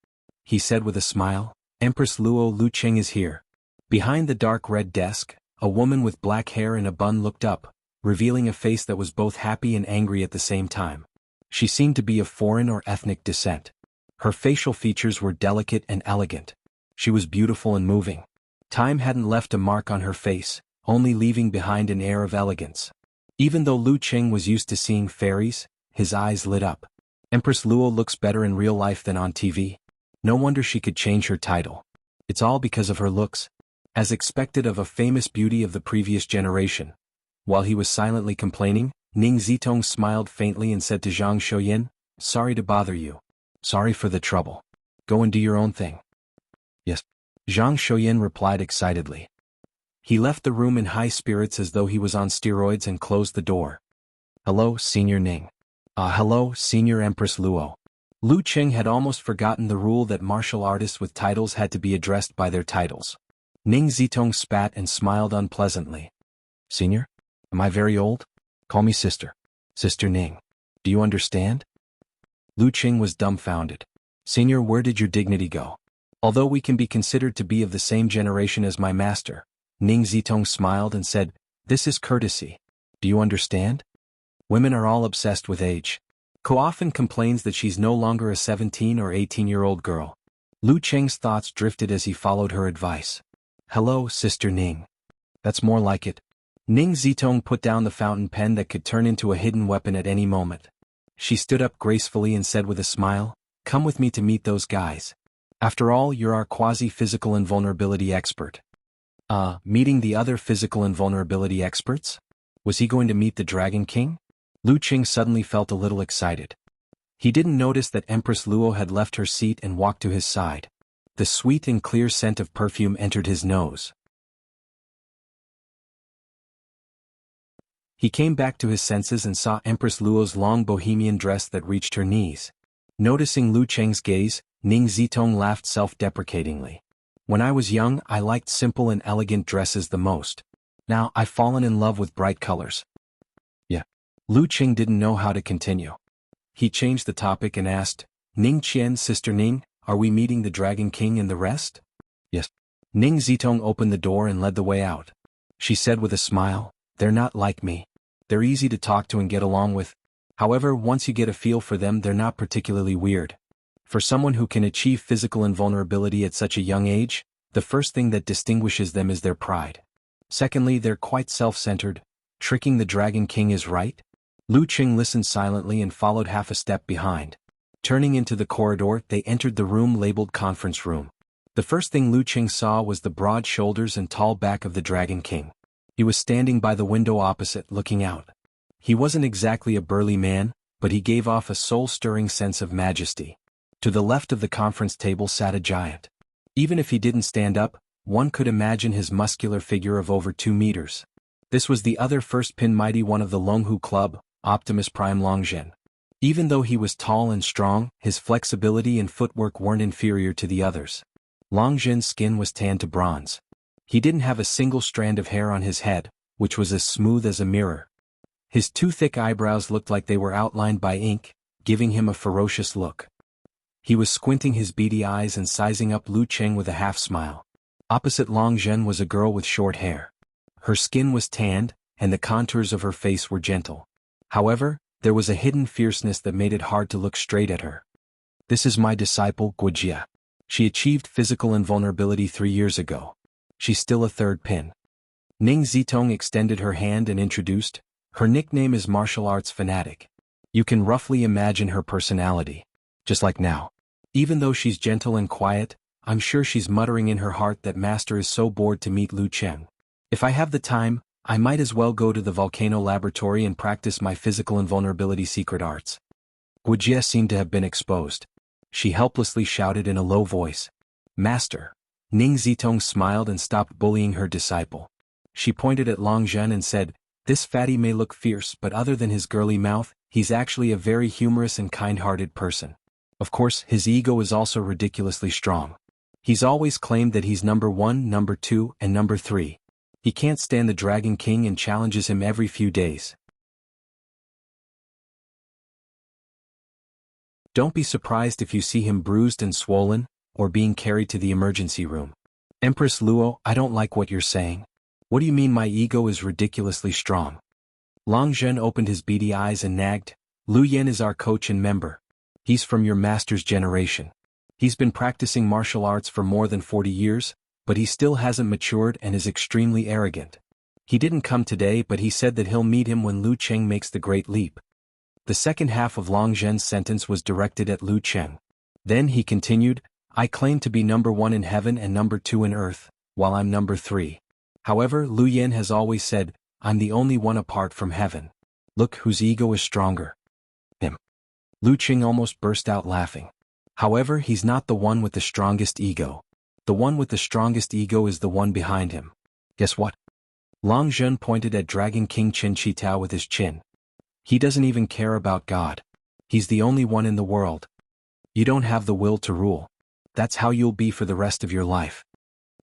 A: He said with a smile, "Empress Luo, Lu Qing is here." Behind the dark red desk, a woman with black hair in a bun looked up, revealing a face that was both happy and angry at the same time. She seemed to be of foreign or ethnic descent. Her facial features were delicate and elegant. She was beautiful and moving. Time hadn't left a mark on her face, only leaving behind an air of elegance. Even though Lu Qing was used to seeing fairies, his eyes lit up. Empress Luo looks better in real life than on TV. No wonder she could change her title. It's all because of her looks. As expected of a famous beauty of the previous generation. While he was silently complaining, Ning Zitong smiled faintly and said to Zhang Shuoyan, "Sorry to bother you. Sorry for the trouble. Go and do your own thing." "Yes." Zhang Shuoyan replied excitedly. He left the room in high spirits as though he was on steroids and closed the door. "Hello, Senior Ning." Hello, Senior Empress Luo." Lu Qing had almost forgotten the rule that martial artists with titles had to be addressed by their titles. Ning Zitong spat and smiled unpleasantly. "Senior? Am I very old? Call me sister. Sister Ning. Do you understand?" Lu Qing was dumbfounded. "Senior, where did your dignity go? Although we can be considered to be of the same generation as my master," Ning Zitong smiled and said, "This is courtesy. Do you understand? Women are all obsessed with age. Ko often complains that she's no longer a 17 or 18-year-old girl." Lu Qing's thoughts drifted as he followed her advice. "Hello, Sister Ning. That's more like it." Ning Zitong put down the fountain pen that could turn into a hidden weapon at any moment. She stood up gracefully and said with a smile, "Come with me to meet those guys. After all, you're our quasi-physical invulnerability expert." Meeting the other physical invulnerability experts? Was he going to meet the Dragon King? Lu Qing suddenly felt a little excited. He didn't notice that Empress Luo had left her seat and walked to his side. The sweet and clear scent of perfume entered his nose. He came back to his senses and saw Empress Luo's long bohemian dress that reached her knees. Noticing Lu Qing's gaze, Ning Zitong laughed self-deprecatingly. "When I was young, I liked simple and elegant dresses the most. Now, I've fallen in love with bright colors." "Yeah." Lu Qing didn't know how to continue. He changed the topic and asked, "Ning Qian, Sister Ning, are we meeting the Dragon King and the rest?" "Yes." Ning Zitong opened the door and led the way out. She said with a smile, "They're not like me. They're easy to talk to and get along with. However, once you get a feel for them, they're not particularly weird. For someone who can achieve physical invulnerability at such a young age, the first thing that distinguishes them is their pride. Secondly, they're quite self-centered. Tricking the Dragon King is right." Lu Qing listened silently and followed half a step behind. Turning into the corridor, they entered the room labeled Conference Room. The first thing Lu Qing saw was the broad shoulders and tall back of the Dragon King. He was standing by the window opposite, looking out. He wasn't exactly a burly man, but he gave off a soul-stirring sense of majesty. To the left of the conference table sat a giant. Even if he didn't stand up, one could imagine his muscular figure of over 2 meters. This was the other first pin mighty one of the Longhu Club, Optimus Prime Longzhen. Even though he was tall and strong, his flexibility and footwork weren't inferior to the others. Longzhen's skin was tanned to bronze. He didn't have a single strand of hair on his head, which was as smooth as a mirror. His two thick eyebrows looked like they were outlined by ink, giving him a ferocious look. He was squinting his beady eyes and sizing up Lu Cheng with a half-smile. Opposite Long Zhen was a girl with short hair. Her skin was tanned, and the contours of her face were gentle. However, there was a hidden fierceness that made it hard to look straight at her. This is my disciple, Wuxia. She achieved physical invulnerability 3 years ago. She's still a third pin. Ning Zitong extended her hand and introduced, her nickname is Martial Arts Fanatic. You can roughly imagine her personality. Just like now. Even though she's gentle and quiet, I'm sure she's muttering in her heart that Master is so bored to meet Lu Cheng. If I have the time, I might as well go to the volcano laboratory and practice my physical invulnerability secret arts. Wuxia seemed to have been exposed. She helplessly shouted in a low voice. Master. Ning Zitong smiled and stopped bullying her disciple. She pointed at Long Zhen and said, this fatty may look fierce, but other than his girly mouth, he's actually a very humorous and kind-hearted person. Of course, his ego is also ridiculously strong. He's always claimed that he's number 1, number 2, and number 3. He can't stand the Dragon King and challenges him every few days. Don't be surprised if you see him bruised and swollen, or being carried to the emergency room. Empress Luo, I don't like what you're saying. What do you mean my ego is ridiculously strong? Long Zhen opened his beady eyes and nagged, Lu Yen is our coach and member. He's from your master's generation. He's been practicing martial arts for more than 40 years, but he still hasn't matured and is extremely arrogant. He didn't come today, but he said that he'll meet him when Lu Cheng makes the great leap. The second half of Long Zhen's sentence was directed at Lu Cheng. Then he continued, I claim to be number 1 in heaven and number 2 in earth, while I'm number 3. However, Lu Yen has always said, I'm the only one apart from heaven. Look whose ego is stronger. Him. Lu Cheng almost burst out laughing. However, he's not the one with the strongest ego. The one with the strongest ego is the one behind him. Guess what? Long Zhen pointed at Dragon King Qin Shi Tao with his chin. He doesn't even care about God. He's the only one in the world. You don't have the will to rule. That's how you'll be for the rest of your life.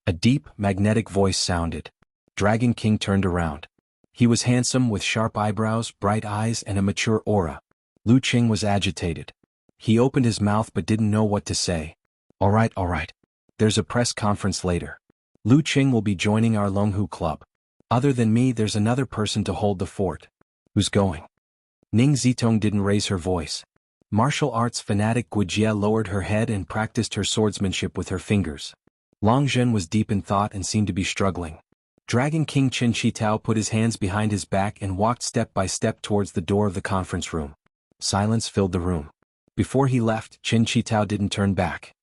A: A deep, magnetic voice sounded. Dragon King turned around. He was handsome with sharp eyebrows, bright eyes, and a mature aura. Lu Cheng was agitated. He opened his mouth but didn't know what to say. All right. There's a press conference later. Lu Cheng will be joining our Longhu Club. Other than me, there's another person to hold the fort. Who's going? Ning Zitong didn't raise her voice. Martial arts fanatic Wuxia lowered her head and practiced her swordsmanship with her fingers. Long Zhen was deep in thought and seemed to be struggling. Dragon King Qin Shi Tao put his hands behind his back and walked step by step towards the door of the conference room. Silence filled the room. Before he left, Qin Shi Tao didn't turn back.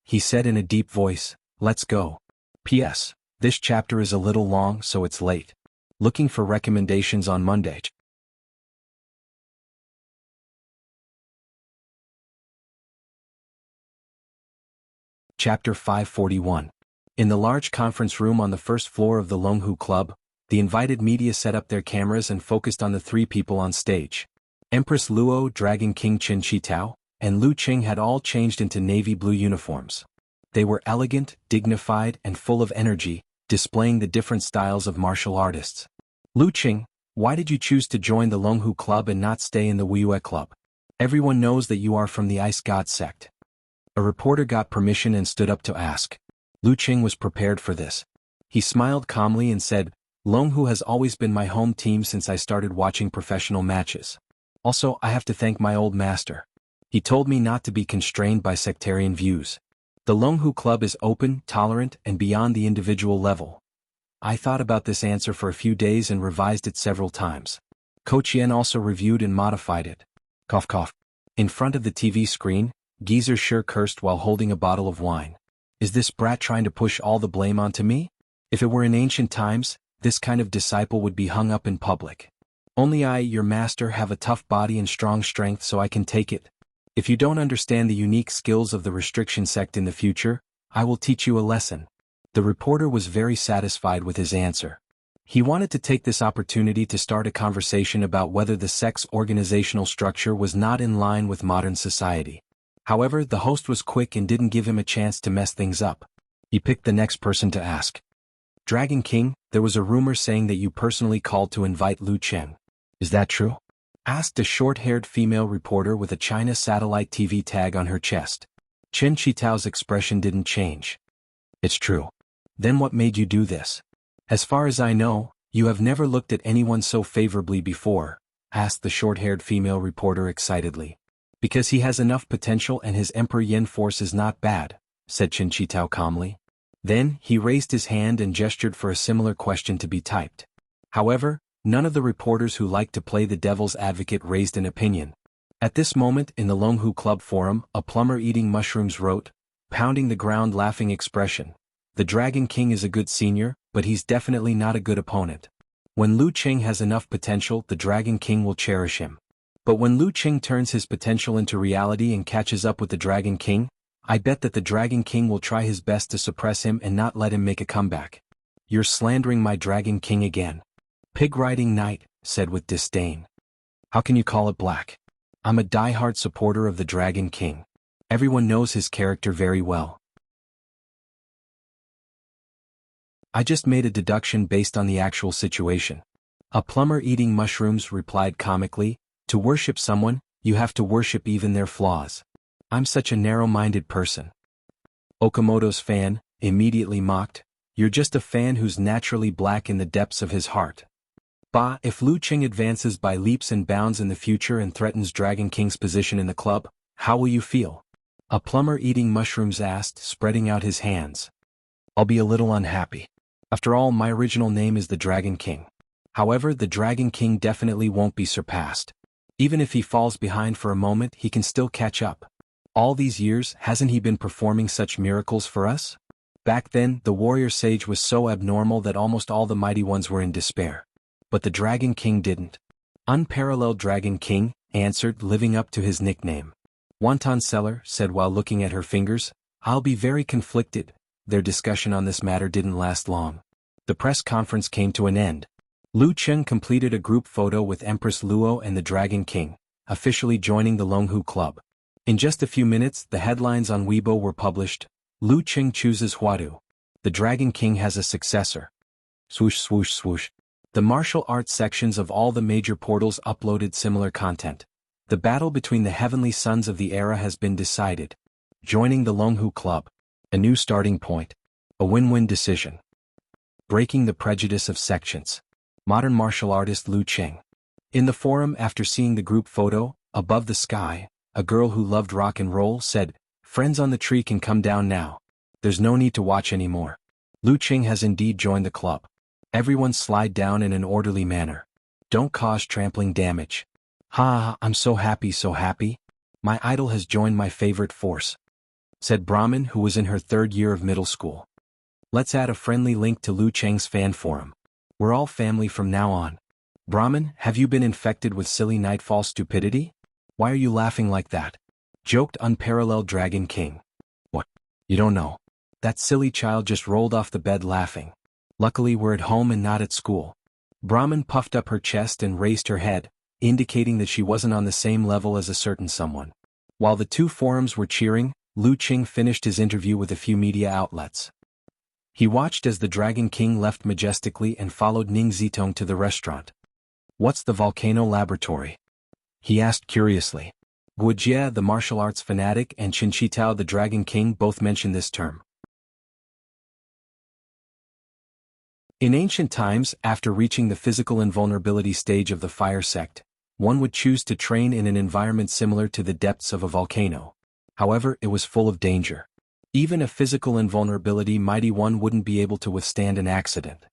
A: He said in a deep voice, let's go. P.S. This chapter is a little long, so it's late. Looking for recommendations on Monday. Chapter 541. In the large conference room on the first floor of the Longhu Club, the invited media set up their cameras and focused on the 3 people on stage. Empress Luo, Dragon King Qin Shi Tao, and Lu Cheng had all changed into navy blue uniforms. They were elegant, dignified, and full of energy, displaying the different styles of martial artists. Lu Cheng, why did you choose to join the Longhu Club and not stay in the Wuxia Club? Everyone knows that you are from the Ice God sect. A reporter got permission and stood up to ask. Lu Cheng was prepared for this. He smiled calmly and said, Longhu has always been my home team since I started watching professional matches. Also, I have to thank my old master. He told me not to be constrained by sectarian views. The Longhu Club is open, tolerant, and beyond the individual level. I thought about this answer for a few days and revised it several times. Coach Yen also reviewed and modified it. Cough cough. In front of the TV screen, Geezer sure cursed while holding a bottle of wine. Is this brat trying to push all the blame onto me? If it were in ancient times, this kind of disciple would be hung up in public. Only I, your master, have a tough body and strong strength, so I can take it. If you don't understand the unique skills of the restriction sect in the future, I will teach you a lesson. The reporter was very satisfied with his answer. He wanted to take this opportunity to start a conversation about whether the sect's organizational structure was not in line with modern society. However, the host was quick and didn't give him a chance to mess things up. He picked the next person to ask. Dragon King, there was a rumor saying that you personally called to invite Lu Cheng. Is that true? Asked a short-haired female reporter with a China satellite TV tag on her chest. Chen Qitao's expression didn't change. It's true. Then what made you do this? As far as I know, you have never looked at anyone so favorably before, asked the short-haired female reporter excitedly. Because he has enough potential and his Emperor Yin force is not bad, said Chen Qitao calmly. Then, he raised his hand and gestured for a similar question to be typed. However, none of the reporters who liked to play the devil's advocate raised an opinion. At this moment in the Longhu Club forum, a plumber eating mushrooms wrote, pounding the ground laughing expression. The Dragon King is a good senior, but he's definitely not a good opponent. When Lu Qing has enough potential, the Dragon King will cherish him. But when Lu Qing turns his potential into reality and catches up with the Dragon King, I bet that the Dragon King will try his best to suppress him and not let him make a comeback. You're slandering my Dragon King again. Pig-riding knight, said with disdain. How can you call it black? I'm a die-hard supporter of the Dragon King. Everyone knows his character very well. I just made a deduction based on the actual situation. A plumber eating mushrooms replied comically, to worship someone, you have to worship even their flaws. I'm such a narrow-minded person. Okamoto's fan immediately mocked, you're just a fan who's naturally black in the depths of his heart. Bah, if Lu Qing advances by leaps and bounds in the future and threatens Dragon King's position in the club, how will you feel? A plumber eating mushrooms asked, spreading out his hands. I'll be a little unhappy. After all, my original name is the Dragon King. However, the Dragon King definitely won't be surpassed. Even if he falls behind for a moment, he can still catch up. All these years, hasn't he been performing such miracles for us? Back then, the warrior sage was so abnormal that almost all the mighty ones were in despair. But the Dragon King didn't. Unparalleled Dragon King, answered, living up to his nickname. Wonton Seller said while looking at her fingers, I'll be very conflicted. Their discussion on this matter didn't last long. The press conference came to an end. Lu Cheng completed a group photo with Empress Luo and the Dragon King, officially joining the Longhu Club. In just a few minutes, the headlines on Weibo were published. Lu Qing chooses Huadu. The Dragon King has a successor. Swoosh swoosh swoosh. The martial arts sections of all the major portals uploaded similar content. The battle between the heavenly sons of the era has been decided. Joining the Longhu Club. A new starting point. A win-win decision. Breaking the prejudice of sections. Modern martial artist Lu Qing. In the forum after seeing the group photo, above the sky, a girl who loved rock and roll said, friends on the tree can come down now. There's no need to watch anymore. Lu Qing has indeed joined the club. Everyone slide down in an orderly manner. Don't cause trampling damage. Ha, I'm so happy, so happy. My idol has joined my favorite force. Said Brahmin who was in her third year of middle school. Let's add a friendly link to Lu Qing's fan forum. We're all family from now on. Brahmin, have you been infected with silly nightfall stupidity? Why are you laughing like that? Joked unparalleled Dragon King. What? You don't know. That silly child just rolled off the bed laughing. Luckily we're at home and not at school. Brahmin puffed up her chest and raised her head, indicating that she wasn't on the same level as a certain someone. While the two forums were cheering, Lu Qing finished his interview with a few media outlets. He watched as the Dragon King left majestically and followed Ning Zitong to the restaurant. What's the volcano laboratory? He asked curiously. Wuxia, the martial arts fanatic, and Chen Qitao, the Dragon King, both mentioned this term. In ancient times, after reaching the physical invulnerability stage of the fire sect, one would choose to train in an environment similar to the depths of a volcano. However, it was full of danger. Even a physical invulnerability mighty one wouldn't be able to withstand an accident.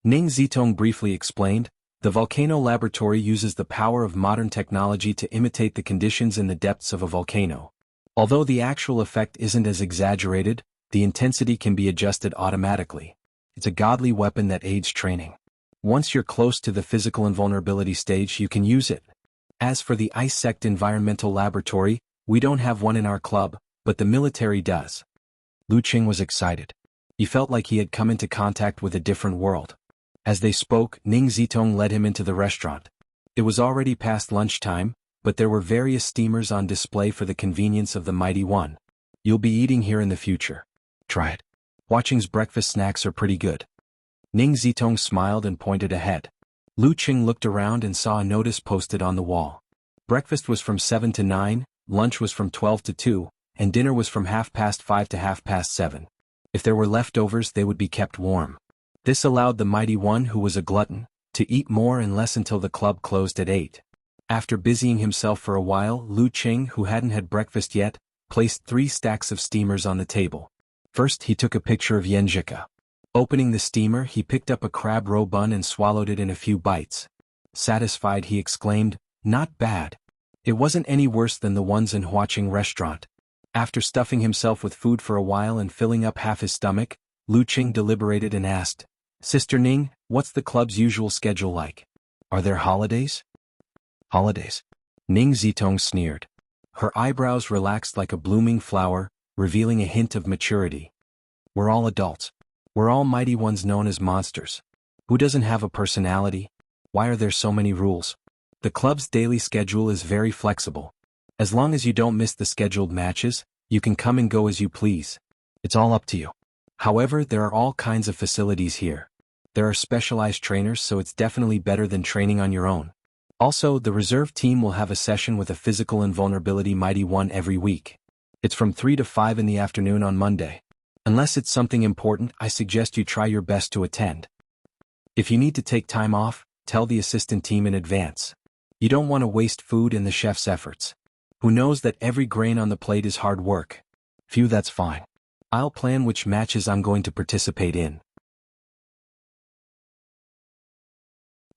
A: Ning Zitong briefly explained, the volcano laboratory uses the power of modern technology to imitate the conditions in the depths of a volcano. Although the actual effect isn't as exaggerated, the intensity can be adjusted automatically. It's a godly weapon that aids training. Once you're close to the physical invulnerability stage, you can use it. As for the Ice Sect Environmental Laboratory, we don't have one in our club, but the military does. Lu Qing was excited. He felt like he had come into contact with a different world. As they spoke, Ning Zitong led him into the restaurant. It was already past lunchtime, but there were various steamers on display for the convenience of the mighty one. You'll be eating here in the future. Try it. Watching's breakfast snacks are pretty good. Ning Zitong smiled and pointed ahead. Lu Qing looked around and saw a notice posted on the wall. Breakfast was from 7 to 9, lunch was from 12 to 2, and dinner was from 5:30 to 7:30. If there were leftovers, they would be kept warm. This allowed the mighty one, who was a glutton, to eat more and less until the club closed at 8. After busying himself for a while, Lu Qing, who hadn't had breakfast yet, placed 3 stacks of steamers on the table. First, he took a picture of Yenjika. Opening the steamer, he picked up a crab roe bun and swallowed it in a few bites. Satisfied, he exclaimed, "Not bad." It wasn't any worse than the ones in Huaqing restaurant. After stuffing himself with food for a while and filling up half his stomach, Lu Qing deliberated and asked, "Sister Ning, what's the club's usual schedule like? Are there holidays?" "Holidays?" Ning Zitong sneered. Her eyebrows relaxed like a blooming flower, revealing a hint of maturity. "We're all adults. We're all mighty ones known as monsters. Who doesn't have a personality? Why are there so many rules? The club's daily schedule is very flexible. As long as you don't miss the scheduled matches, you can come and go as you please. It's all up to you. However, there are all kinds of facilities here. There are specialized trainers, so it's definitely better than training on your own. Also, the reserve team will have a session with a physical invulnerability mighty one every week. It's from 3 to 5 in the afternoon on Monday. Unless it's something important, I suggest you try your best to attend. If you need to take time off, tell the assistant team in advance. You don't want to waste food in the chef's efforts. Who knows that every grain on the plate is hard work? Phew, that's fine. I'll plan which matches I'm going to participate in.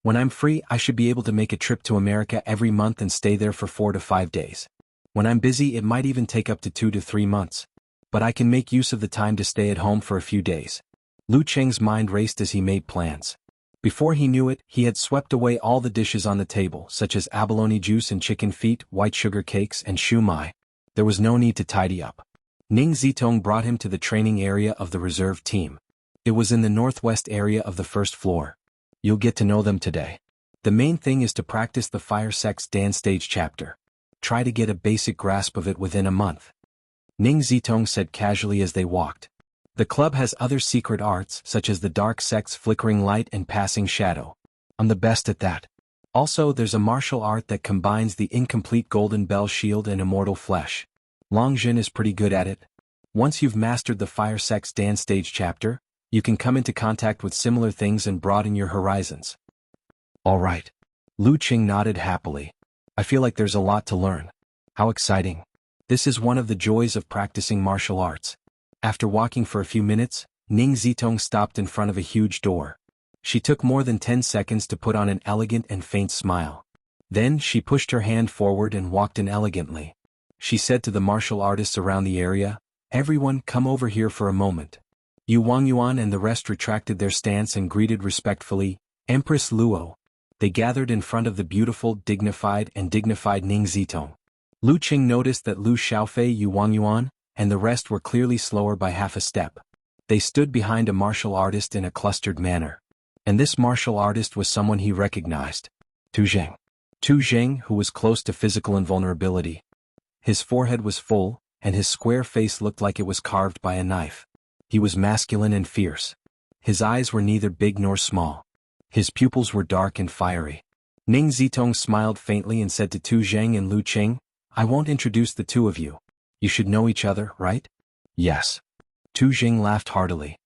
A: When I'm free, I should be able to make a trip to America every month and stay there for 4 to 5 days. When I'm busy, it might even take up to 2 to 3 months. But I can make use of the time to stay at home for a few days. Lu Qing's mind raced as he made plans. Before he knew it, he had swept away all the dishes on the table, such as abalone juice and chicken feet, white sugar cakes, and shumai. There was no need to tidy up. Ning Zitong brought him to the training area of the reserve team. It was in the northwest area of the first floor. You'll get to know them today. The main thing is to practice the Fire Sex Dance Stage chapter. Try to get a basic grasp of it within a month. Ning Zitong said casually as they walked. The club has other secret arts, such as the dark sex, flickering light, and passing shadow. I'm the best at that. Also, there's a martial art that combines the incomplete golden bell shield and immortal flesh. Longjin is pretty good at it. Once you've mastered the Fire Sex Dance Stage chapter, you can come into contact with similar things and broaden your horizons. All right. Lu Qing nodded happily. I feel like there's a lot to learn. How exciting. This is one of the joys of practicing martial arts. After walking for a few minutes, Ning Zitong stopped in front of a huge door. She took more than 10 seconds to put on an elegant and faint smile. Then she pushed her hand forward and walked in elegantly. She said to the martial artists around the area, "Everyone, come over here for a moment." Yu Wangyuan and the rest retracted their stance and greeted respectfully, "Empress Luo." They gathered in front of the beautiful, dignified Ning Zitong. Lu Qing noticed that Lu Xiaofei, Yu Wangyuan, and the rest were clearly slower by half a step. They stood behind a martial artist in a clustered manner. And this martial artist was someone he recognized. Tu Zheng, who was close to physical invulnerability. His forehead was full, and his square face looked like it was carved by a knife. He was masculine and fierce. His eyes were neither big nor small. His pupils were dark and fiery. Ning Zitong smiled faintly and said to Tu Zheng and Lu Qing, "I won't introduce the two of you. You should know each other, right?" "Yes." Tu Zheng laughed heartily.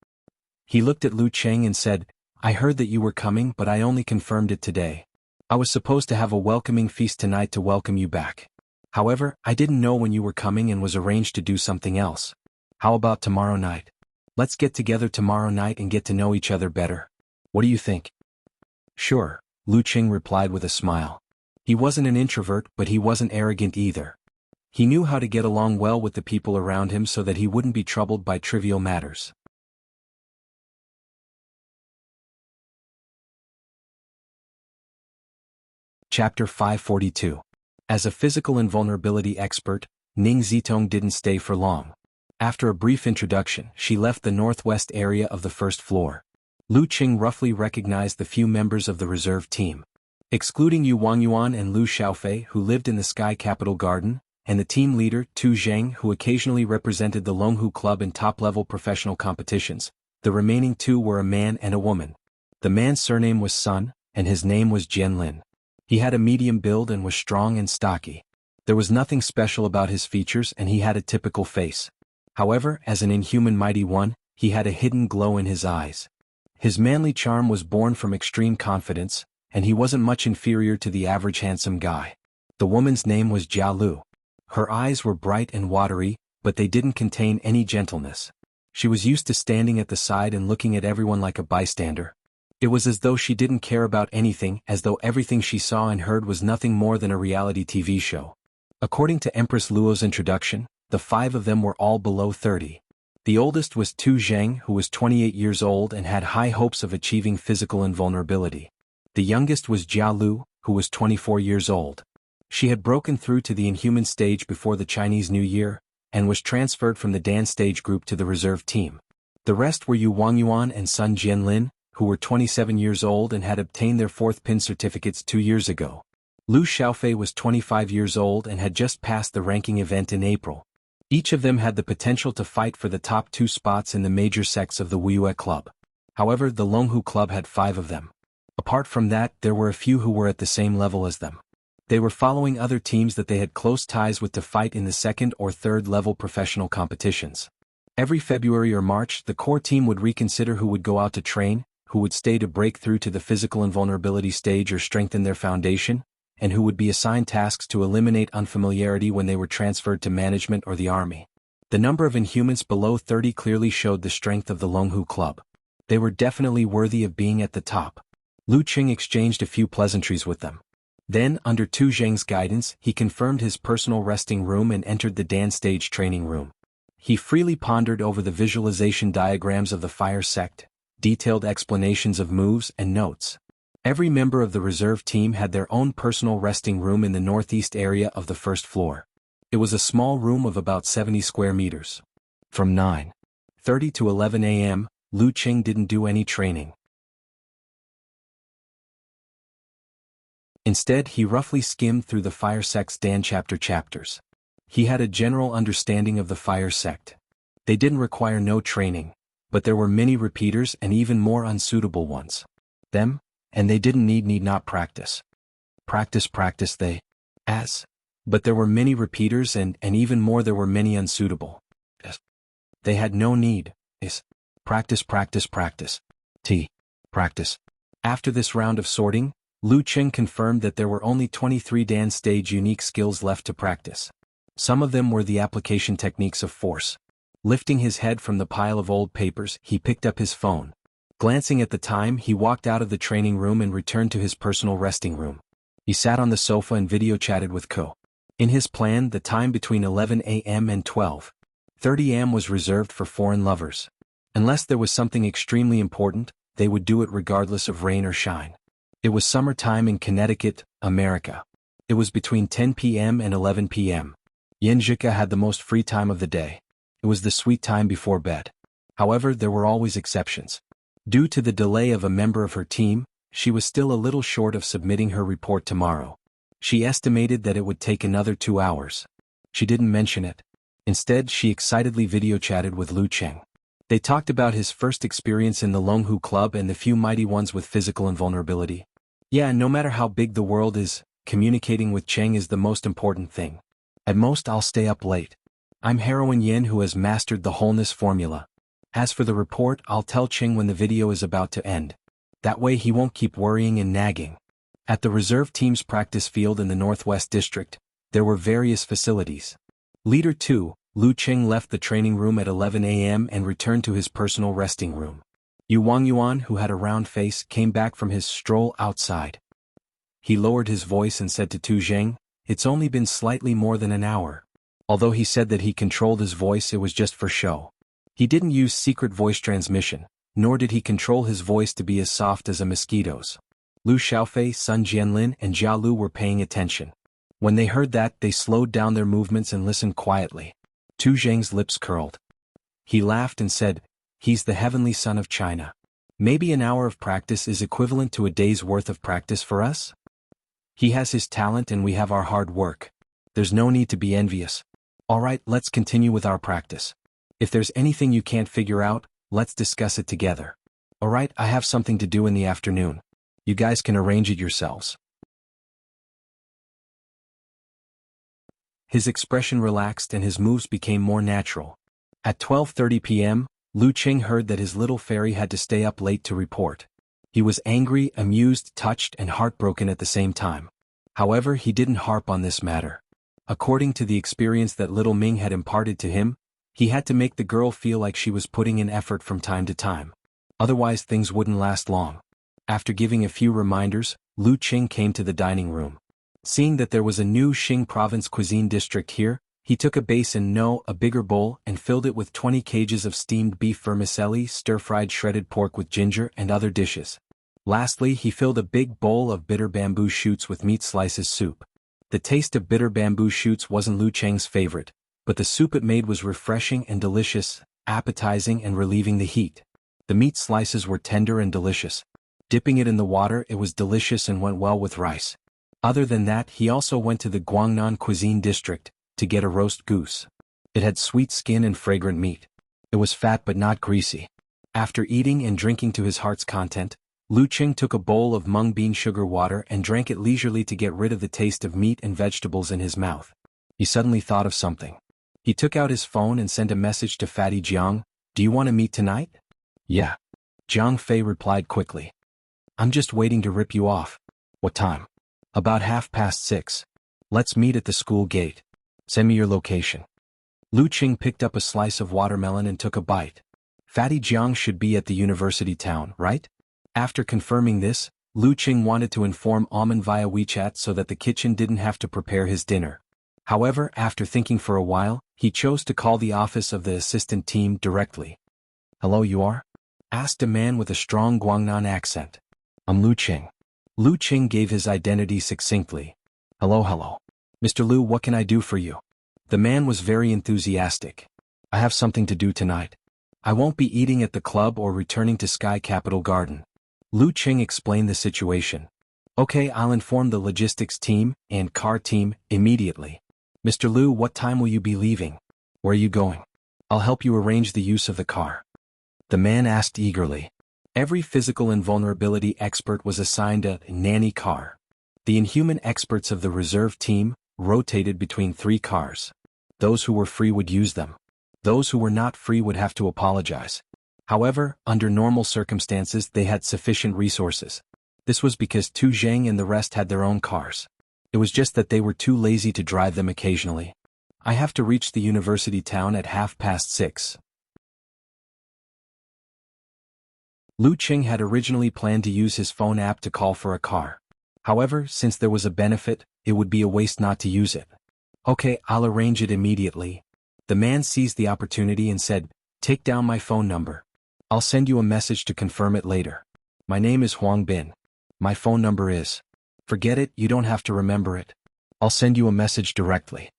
A: He looked at Lu Qing and said, "I heard that you were coming, but I only confirmed it today. I was supposed to have a welcoming feast tonight to welcome you back. However, I didn't know when you were coming and was arranged to do something else. How about tomorrow night? Let's get together tomorrow night and get to know each other better. What do you think?" "Sure," Lu Qing replied with a smile. He wasn't an introvert, but he wasn't arrogant either. He knew how to get along well with the people around him so that he wouldn't be troubled by trivial matters. Chapter 542. As a physical invulnerability expert, Ning Zitong didn't stay for long. After a brief introduction, she left the northwest area of the first floor. Lu Qing roughly recognized the few members of the reserve team. Excluding Yu Wangyuan and Lu Xiaofei, who lived in the Sky Capital Garden, and the team leader, Tu Zheng, who occasionally represented the Longhu Club in top-level professional competitions, The remaining two were a man and a woman. The man's surname was Sun, and his name was Jianlin. He had a medium build and was strong and stocky. There was nothing special about his features and he had a typical face. However, as an inhuman mighty one, he had a hidden glow in his eyes. His manly charm was born from extreme confidence, and he wasn't much inferior to the average handsome guy. The woman's name was Jianghu. Her eyes were bright and watery, but they didn't contain any gentleness. She was used to standing at the side and looking at everyone like a bystander. It was as though she didn't care about anything, as though everything she saw and heard was nothing more than a reality TV show. According to Empress Luo's introduction, the 5 of them were all below 30. The oldest was Tu Zheng, who was 28 years old and had high hopes of achieving physical invulnerability. The youngest was Jia Lu, who was 24 years old. She had broken through to the inhuman stage before the Chinese New Year, and was transferred from the Dan stage group to the reserve team. The rest were Yu Wangyuan and Sun Jianlin, who were 27 years old and had obtained their 4th pin certificates 2 years ago. Lu Xiaofei was 25 years old and had just passed the ranking event in April. Each of them had the potential to fight for the top 2 spots in the major sects of the Wuxia club. However, the Longhu club had 5 of them. Apart from that, there were a few who were at the same level as them. They were following other teams that they had close ties with to fight in the 2nd or 3rd level professional competitions. Every February or March, the core team would reconsider who would go out to train, who would stay to break through to the physical invulnerability stage or strengthen their foundation, and who would be assigned tasks to eliminate unfamiliarity when they were transferred to management or the army. The number of Inhumans below 30 clearly showed the strength of the Longhu club. They were definitely worthy of being at the top. Lu Qing exchanged a few pleasantries with them. Then, under Tu Zheng's guidance, he confirmed his personal resting room and entered the Dan stage training room. He freely pondered over the visualization diagrams of the fire sect, detailed explanations of moves and notes. Every member of the reserve team had their own personal resting room in the northeast area of the 1st floor. It was a small room of about 70 square meters. From 9:30 to 11 a.m., Lu Qing didn't do any training. Instead, he roughly skimmed through the fire sect's Dan chapter chapters. He had a general understanding of the fire sect. They didn't require no training, but there were many repeaters and even more unsuitable ones. And they didn't need not practice. Practice they, as. But there were many repeaters and even more there were many unsuitable. They had no need, practice. Practice. After this round of sorting, Lu Qing confirmed that there were only 23 Dan stage unique skills left to practice. Some of them were the application techniques of force. Lifting his head from the pile of old papers, he picked up his phone. Glancing at the time, he walked out of the training room and returned to his personal resting room. He sat on the sofa and video chatted with Ko. In his plan, the time between 11 a.m. and 12:30 a.m. was reserved for foreign lovers. Unless there was something extremely important, they would do it regardless of rain or shine. It was summertime in Connecticut, America. It was between 10 p.m. and 11 p.m. Yanzhika had the most free time of the day. It was the sweet time before bed. However, there were always exceptions. Due to the delay of a member of her team, she was still a little short of submitting her report tomorrow. She estimated that it would take another 2 hours. She didn't mention it. Instead, she excitedly video chatted with Lu Qing. They talked about his first experience in the Longhu club and the few mighty ones with physical invulnerability. Yeah, no matter how big the world is, communicating with Cheng is the most important thing. At most I'll stay up late. I'm Heroine Yin who has mastered the wholeness formula. As for the report, I'll tell Cheng when the video is about to end. That way he won't keep worrying and nagging. At the reserve team's practice field in the Northwest District, there were various facilities. Leader 2, Lu Qing left the training room at 11 a.m. and returned to his personal resting room. Yu Wangyuan, who had a round face, came back from his stroll outside. He lowered his voice and said to Tu Zheng, "It's only been slightly more than an hour." Although he said that he controlled his voice, it was just for show. He didn't use secret voice transmission, nor did he control his voice to be as soft as a mosquito's. Lu Xiaofei, Sun Jianlin, and Jia Lu were paying attention. When they heard that, they slowed down their movements and listened quietly. Tu Zheng's lips curled. He laughed and said, "He's the heavenly son of China. Maybe an hour of practice is equivalent to a day's worth of practice for us? He has his talent and we have our hard work. There's no need to be envious. All right, let's continue with our practice. If there's anything you can't figure out, let's discuss it together. Alright, I have something to do in the afternoon. You guys can arrange it yourselves. His expression relaxed and his moves became more natural. At 12:30 p.m., Lu Qing heard that his little fairy had to stay up late to report. He was angry, amused, touched, and heartbroken at the same time. However, he didn't harp on this matter. According to the experience that little Ming had imparted to him, he had to make the girl feel like she was putting in effort from time to time. Otherwise things wouldn't last long. After giving a few reminders, Lu Qing came to the dining room. Seeing that there was a new Xing province cuisine district here, he took a basin, a bigger bowl, and filled it with 20 kgs of steamed beef vermicelli, stir-fried shredded pork with ginger, and other dishes. Lastly, he filled a big bowl of bitter bamboo shoots with meat slices soup. The taste of bitter bamboo shoots wasn't Lu Cheng's favorite, but the soup it made was refreshing and delicious, appetizing and relieving the heat. The meat slices were tender and delicious. Dipping it in the water, it was delicious and went well with rice. Other than that, he also went to the Guangnan cuisine district to get a roast goose. It had sweet skin and fragrant meat. It was fat but not greasy. After eating and drinking to his heart's content, Lu Qing took a bowl of mung bean sugar water and drank it leisurely to get rid of the taste of meat and vegetables in his mouth. He suddenly thought of something. He took out his phone and sent a message to Fatty Jiang. "Do you want to meet tonight?" "Yeah." Jiang Fei replied quickly. "I'm just waiting to rip you off." "What time?" "About 6:30. Let's meet at the school gate. Send me your location." Lu Qing picked up a slice of watermelon and took a bite. Fatty Jiang should be at the university town, right? After confirming this, Lu Qing wanted to inform Amen via WeChat so that the kitchen didn't have to prepare his dinner. However, after thinking for a while, he chose to call the office of the assistant team directly. "Hello, you are?" asked a man with a strong Guangnan accent. "I'm Lu Qing." Lu Qing gave his identity succinctly. Hello. "Mr. Lu, what can I do for you?" The man was very enthusiastic. "I have something to do tonight. I won't be eating at the club or returning to Sky Capital Garden." Lu Qing explained the situation. "Okay, I'll inform the logistics team and car team immediately." "Mr. Lu, what time will you be leaving? Where are you going?" "I'll help you arrange the use of the car." The man asked eagerly. Every physical invulnerability expert was assigned a nanny car. The inhuman experts of the reserve team rotated between 3 cars. Those who were free would use them. Those who were not free would have to apologize. However, under normal circumstances they had sufficient resources. This was because Tu Zheng and the rest had their own cars. It was just that they were too lazy to drive them occasionally. "I have to reach the university town at 6:30. Lu Qing had originally planned to use his phone app to call for a car. However, since there was a benefit, it would be a waste not to use it. "Okay, I'll arrange it immediately." The man seized the opportunity and said, "Take down my phone number. I'll send you a message to confirm it later. My name is Huang Bin. My phone number is..." "Forget it, you don't have to remember it. I'll send you a message directly."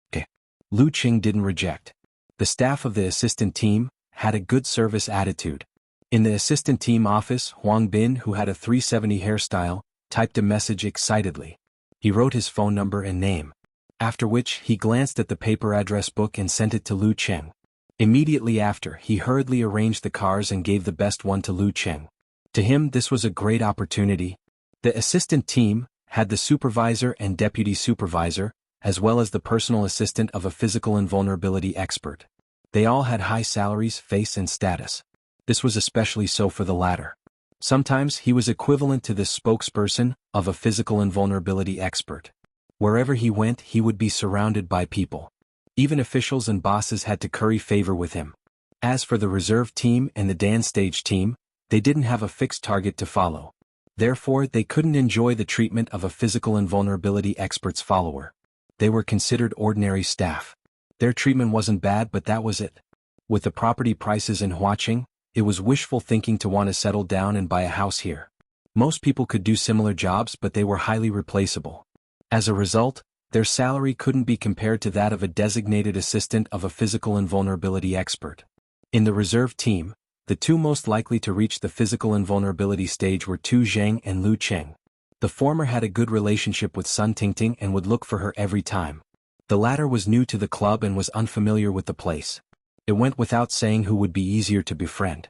A: Okay. Lu Qing didn't reject. The staff of the assistant team had a good service attitude. In the assistant team office, Huang Bin, who had a 370 hairstyle, typed a message excitedly. He wrote his phone number and name. After which, he glanced at the paper address book and sent it to Lu Qing. Immediately after, he hurriedly arranged the cars and gave the best one to Lu Qing. To him, this was a great opportunity. The assistant team had the supervisor and deputy supervisor, as well as the personal assistant of a physical invulnerability expert. They all had high salaries, face and status. This was especially so for the latter. Sometimes he was equivalent to the spokesperson of a physical invulnerability expert. Wherever he went, he would be surrounded by people. Even officials and bosses had to curry favor with him. As for the reserve team and the dance stage team, they didn't have a fixed target to follow. Therefore, they couldn't enjoy the treatment of a physical invulnerability expert's follower. They were considered ordinary staff. Their treatment wasn't bad, but that was it. With the property prices in Huaqing, it was wishful thinking to want to settle down and buy a house here. Most people could do similar jobs, but they were highly replaceable. As a result, their salary couldn't be compared to that of a designated assistant of a physical invulnerability expert. In the reserve team, the two most likely to reach the physical invulnerability stage were Tu Zheng and Lu Qing. The former had a good relationship with Sun Tingting and would look for her every time. The latter was new to the club and was unfamiliar with the place. It went without saying who would be easier to befriend.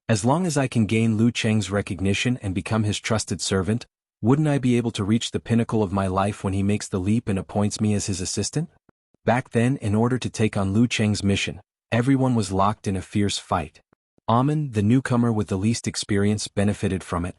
A: As long as I can gain Lu Cheng's recognition and become his trusted servant, wouldn't I be able to reach the pinnacle of my life when he makes the leap and appoints me as his assistant? Back then, in order to take on Lu Cheng's mission, everyone was locked in a fierce fight. Amen, the newcomer with the least experience, benefited from it.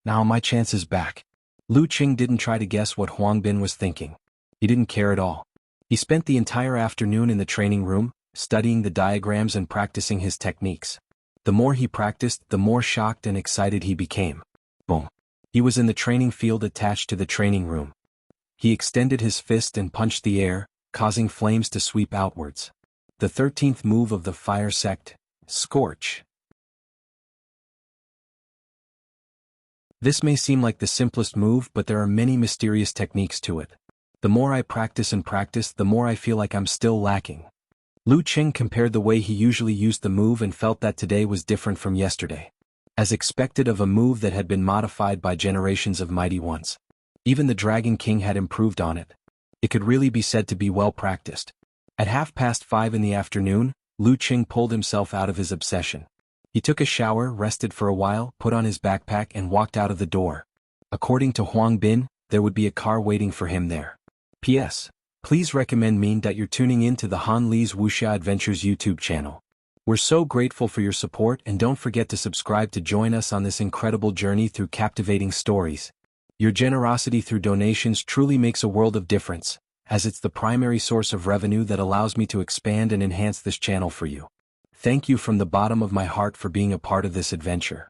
A: Now my chance is back. Lu Cheng didn't try to guess what Huang Bin was thinking. He didn't care at all. He spent the entire afternoon in the training room, studying the diagrams and practicing his techniques. The more he practiced, the more shocked and excited he became. Boom. He was in the training field attached to the training room. He extended his fist and punched the air, causing flames to sweep outwards. The 13th move of the fire sect, Scorch. This may seem like the simplest move, but there are many mysterious techniques to it. The more I practice and practice, the more I feel like I'm still lacking. Lu Cheng compared the way he usually used the move and felt that today was different from yesterday. As expected of a move that had been modified by generations of mighty ones. Even the Dragon King had improved on it. It could really be said to be well practiced. At 5:30 in the afternoon, Lu Cheng pulled himself out of his obsession. He took a shower, rested for a while, put on his backpack and walked out of the door. According to Huang Bin, there would be a car waiting for him there. P.S. Please recommend me that you're tuning in to the Han Li's Wuxia Adventures YouTube channel. We're so grateful for your support, and don't forget to subscribe to join us on this incredible journey through captivating stories. Your generosity through donations truly makes a world of difference, as it's the primary source of revenue that allows me to expand and enhance this channel for you. Thank you from the bottom of my heart for being a part of this adventure.